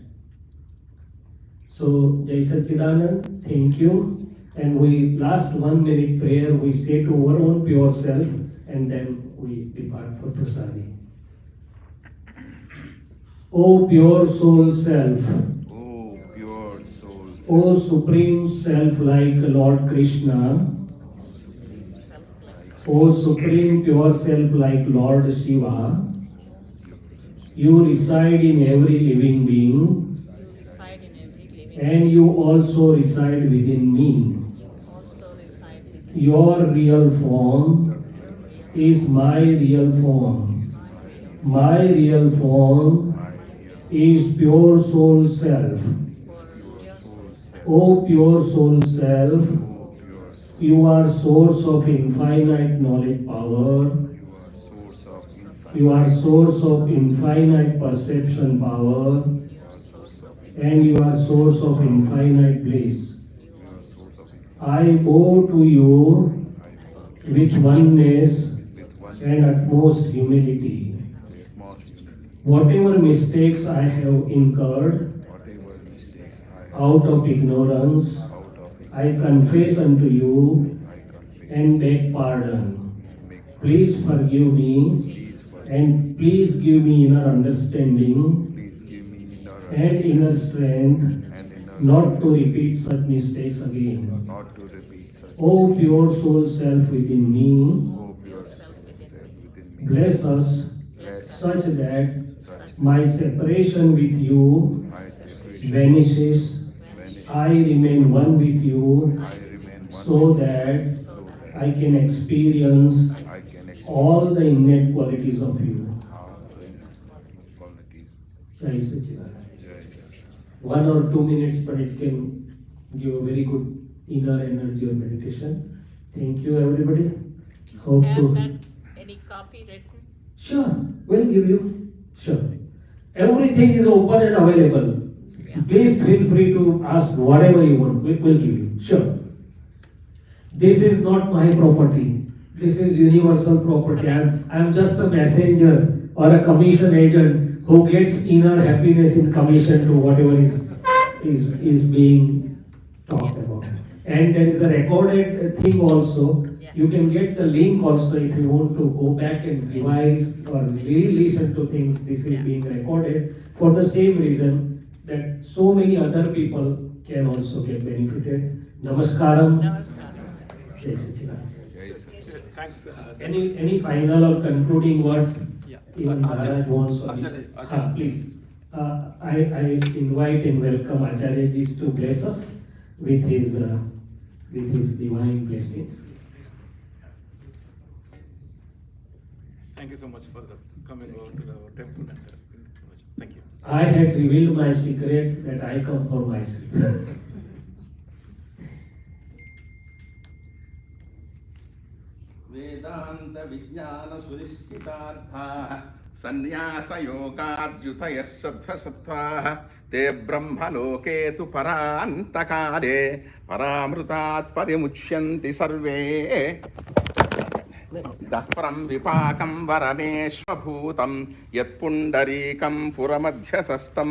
So, Jai Satchidanand, thank you. And we last 1 minute prayer, we say to our own pure self, and then we depart for prasadi. O pure soul self, O pure soul, O supreme self like Lord Krishna, O supreme pure self like Lord Shiva, you reside in every living being, and you also reside within me. Your real form is my real form. My real form is pure soul self. O pure soul self, you are source of infinite knowledge power. You are source of infinite perception power. And you are source of infinite bliss. I bow to you with oneness and utmost humility. Whatever mistakes I have incurred out of ignorance, I confess unto you and beg pardon. Please forgive me and please give me inner understanding and inner strength not to repeat such mistakes again. O pure soul self within me, bless us such that my separation with you vanishes. I remain one with you so that I can experience all the innate qualities of you. Jai Satchidanand. 1 or 2 minutes, but it can give a very good inner energy of meditation. Thank you, everybody. Hope Have to. that any copy written? Sure, we'll give you. Sure. Everything is open and available. Please feel free to ask whatever you want. We'll give you. Sure. This is not my property. This is universal property. I'm just a messenger or a commission agent who gets inner happiness in commission to whatever is being talked about. And there is a recorded thing also. You can get the link also if you want to go back and revise or re-listen to things. This is being recorded for the same reason that so many other people can also get benefited. Namaskaram. Namaskaram. Jai Sachidanand. Thanks. Any final or concluding words? Yeah. Even Maharaj wants or Acharya. please. I invite and welcome Acharya ji to bless us with his divine blessings. Thank you so much for the coming over to the temple. And, thank you. I had revealed my secret that I come for myself. वेदांत विज्ञान सुनिश्चितार्थाः संन्यास योगाद्युतयः सत्त्वसत्त्वाः ते ब्रह्मलोके तु परान्तकाले परामृतात् परिमुच्यन्ति सर्वे दह्परं विपाकं वरमेश्वभूतं यत्पुण्डरीकं पुरमध्यसस्तं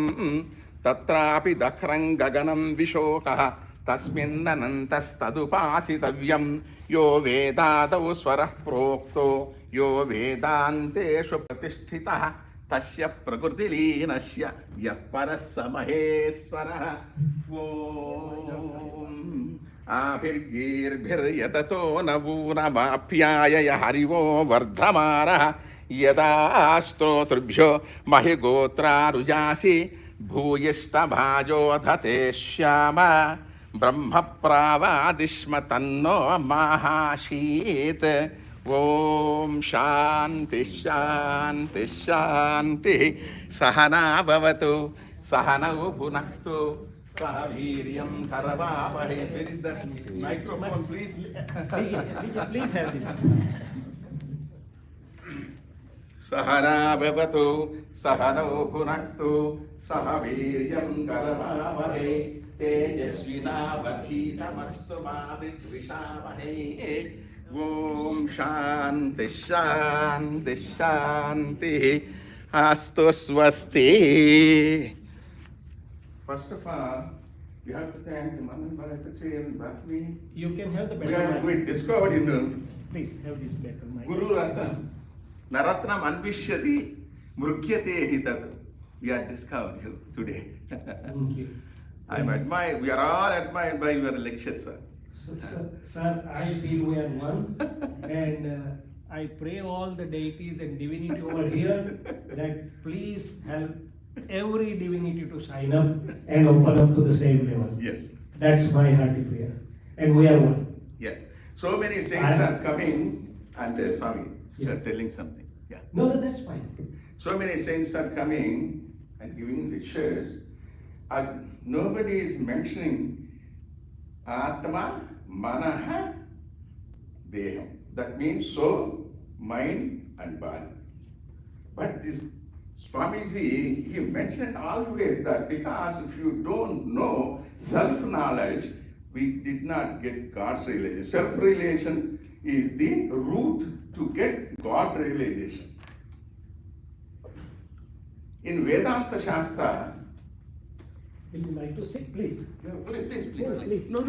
तत्रापि दह्रं गगनं विशोकः तस्मिन्ननन्तस्तदुपासितव्यं यो वेदादौ स्वरः प्रोक्तो यो वेदान्तेषु प्रतिष्ठितः तस्य प्रकृतिलीनस्य यः परः स महेश्वरः ॐ आभिर्गीर्भिर्यततो नवूनमाप्यायय हरिवो वर्धमानः यदा स्तोतृभ्यो महिगोत्रारुजासि भूयिष्ठभाजो धते श्याम ब्रह्मप्रावादिष्म तन्नो माहाशीत् ॐ शान्ति शान्ति शान्तिः सहना भवतु सहनौ भुनक्तु सह वीर्यं करवावहै microphone please Please have this. सहना भवतु सहनौ भुनक्तु सह वीर्यं करवावहै तेजस्विनावधीतमस्तु मा विद्विषावहै ॐ शान्ति शान्ति शान्तिः अस्तु स्वस्ति. First of all, you have to thank Manan Bhai Patel and Bhakti. You can have the We better mic. discovered in Please have this better mic. Guru Ratnam. Naratnam anvishyati mrugyate hitat. We are discovered you today. Thank you. We are all admired by your lectures, sir. Sir, I feel we are one, and I pray all the deities and divinity over here that please help every divinity to sign up and open up to the same level. Yes. That's my hearty prayer, and we are one. Yeah. So many saints are coming and Swami, you are telling something. Yeah. No, that's fine. So many saints are coming and giving lectures. Nobody is mentioning Atma, Manaha, Deham. That means soul, mind and body. But this Swamiji, he mentioned always that because if you don't know self-knowledge, we did not get God's realization. Self-realization is the route to get God realization. In Vedanta Shastra, Would you like to sit, please? no, please. Please. No.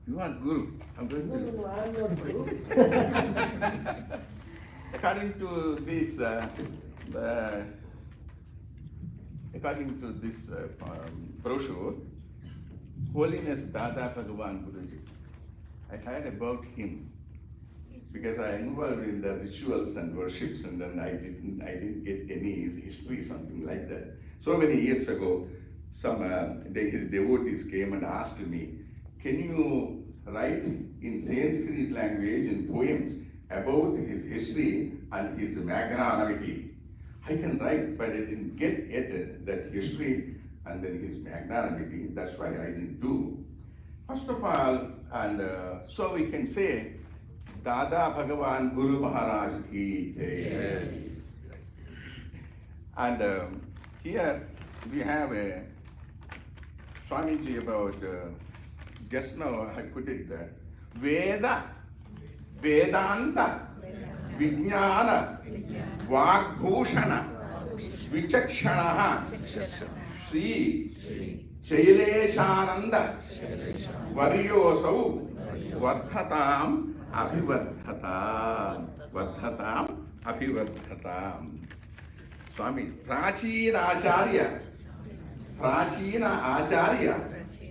You are Guru. I'm going to. No, I'm not Guru. According to this, brochure, Holiness DadaBhagwan Guruji. I heard about him because I involved in the rituals and worships, and then I didn't get any history, something like that. So many years ago, some his devotees came and asked me, can you write in Sanskrit language in poems about his history and his magnanimity? I can write, but I didn't get that history and then his magnanimity. That's why I didn't do. First of all, and so we can say, DadaBhagwan Guru Maharaj ki jai. And here we have a Swamiji about, just now I put it there, Vedanta, Vijnana, Vagbhushana, Vichakshana, Sri, Shaileshanandji, Varyosau, Vardhatam, Abhivardhatam. Swami, Prachina Acharya,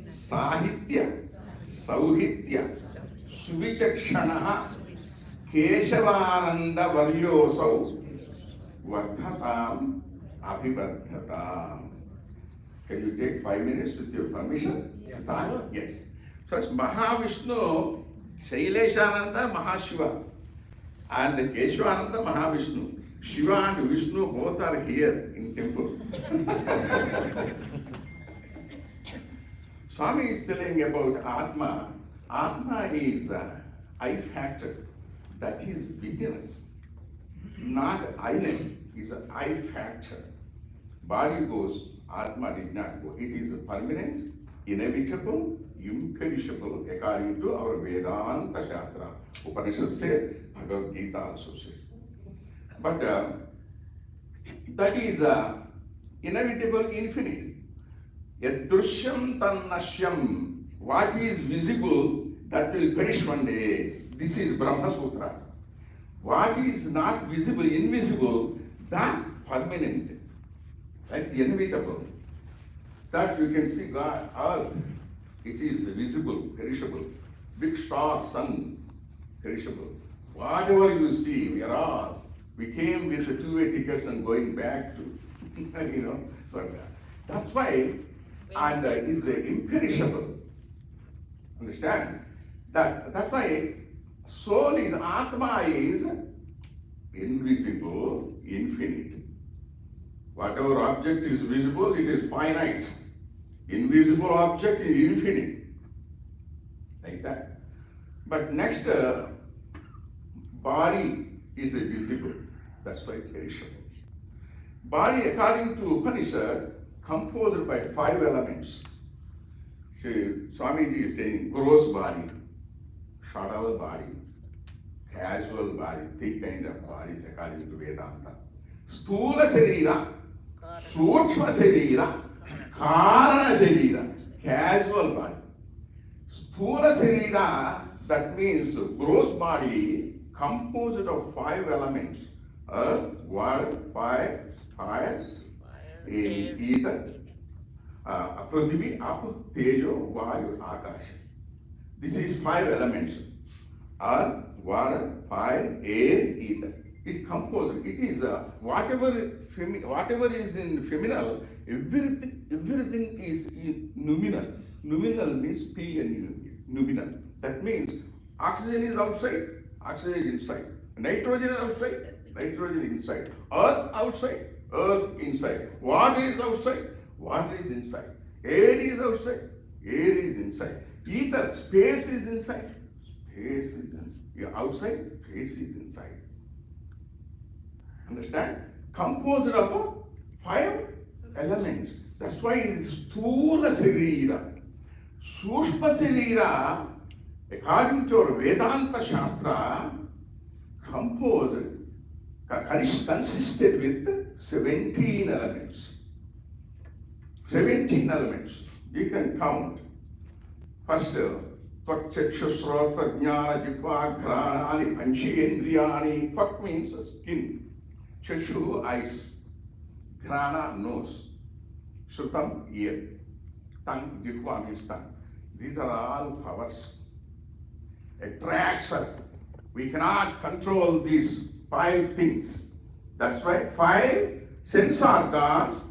Sahitya, Sauhitya, Suvichakshana, Keshavananda Varyosau, Vardhatam, Abhivardhatam. Can you take 5 minutes with your permission? Yeah. Yes. So it's Mahavishnu, Shaileshananda, Mahashiva, and Keshavananda, Mahavishnu. Shiva and Vishnu both are here in temple. Swami is telling about Atma. Atma is I factor. That is bigness. Not I-ness, is an I factor. Body goes, Atma did not go. It is permanent, inevitable, imperishable, according to our Vedanta Shastra. Upanishad says, Bhagavad Gita also says. But that is inevitable, infinite. Yadrishyam tannashyam. What is visible, that will perish one day. This is Brahma Sutras. What is not visible, invisible, that permanent. That's inevitable. That you can see God, earth, it is visible, perishable. Big star, sun, perishable. Whatever you see, we are all. We came with the two-way tickets and going back to, so that's why, and it is imperishable. Understand? That's why soul is, Atma is invisible, infinite. Whatever object is visible, it is finite. Invisible object is infinite. Like that. But next, body is visible. That's why perishable. Body, according to Upanishad, composed by 5 elements. See, Swamiji is saying gross body, subtle body, casual body, 3 kinds of bodies according to Vedanta. Stula Sharira, Sukshma Sharira, Karana Sharira, casual body. Stula Sharira, that means gross body composed of 5 elements. Earth, water, fire, ether, Prithvi, Apu, Tejo, Vayu, Akash. This is 5 elements. Earth, water, fire, air, ether. It composed. It is whatever is in feminine, everything is nominal. Nominal means P and U. Nominal. That means oxygen is outside, oxygen is inside. Nitrogen is outside, nitrogen is inside. Earth outside, earth inside. Water is outside, water is inside. Air is outside, air is inside. Ether, space is inside, space is inside. You're outside, space is inside. Understand? Composed of 5 elements. That's why it is Stula Sharira. Sushma Sharira, according to our Vedanta Shastra, consisted with 17 elements. 17 elements. You can count. First, Tvakchakshusrota Jnana Jitva Granani Panchendriyani. Tvak means skin. Chashu, eyes. Grana, nose. Shrutam, ear. Tongue, Jitva means tongue. These are all powers. Attracts us. We cannot control these 5 things. That's why 5 sense organs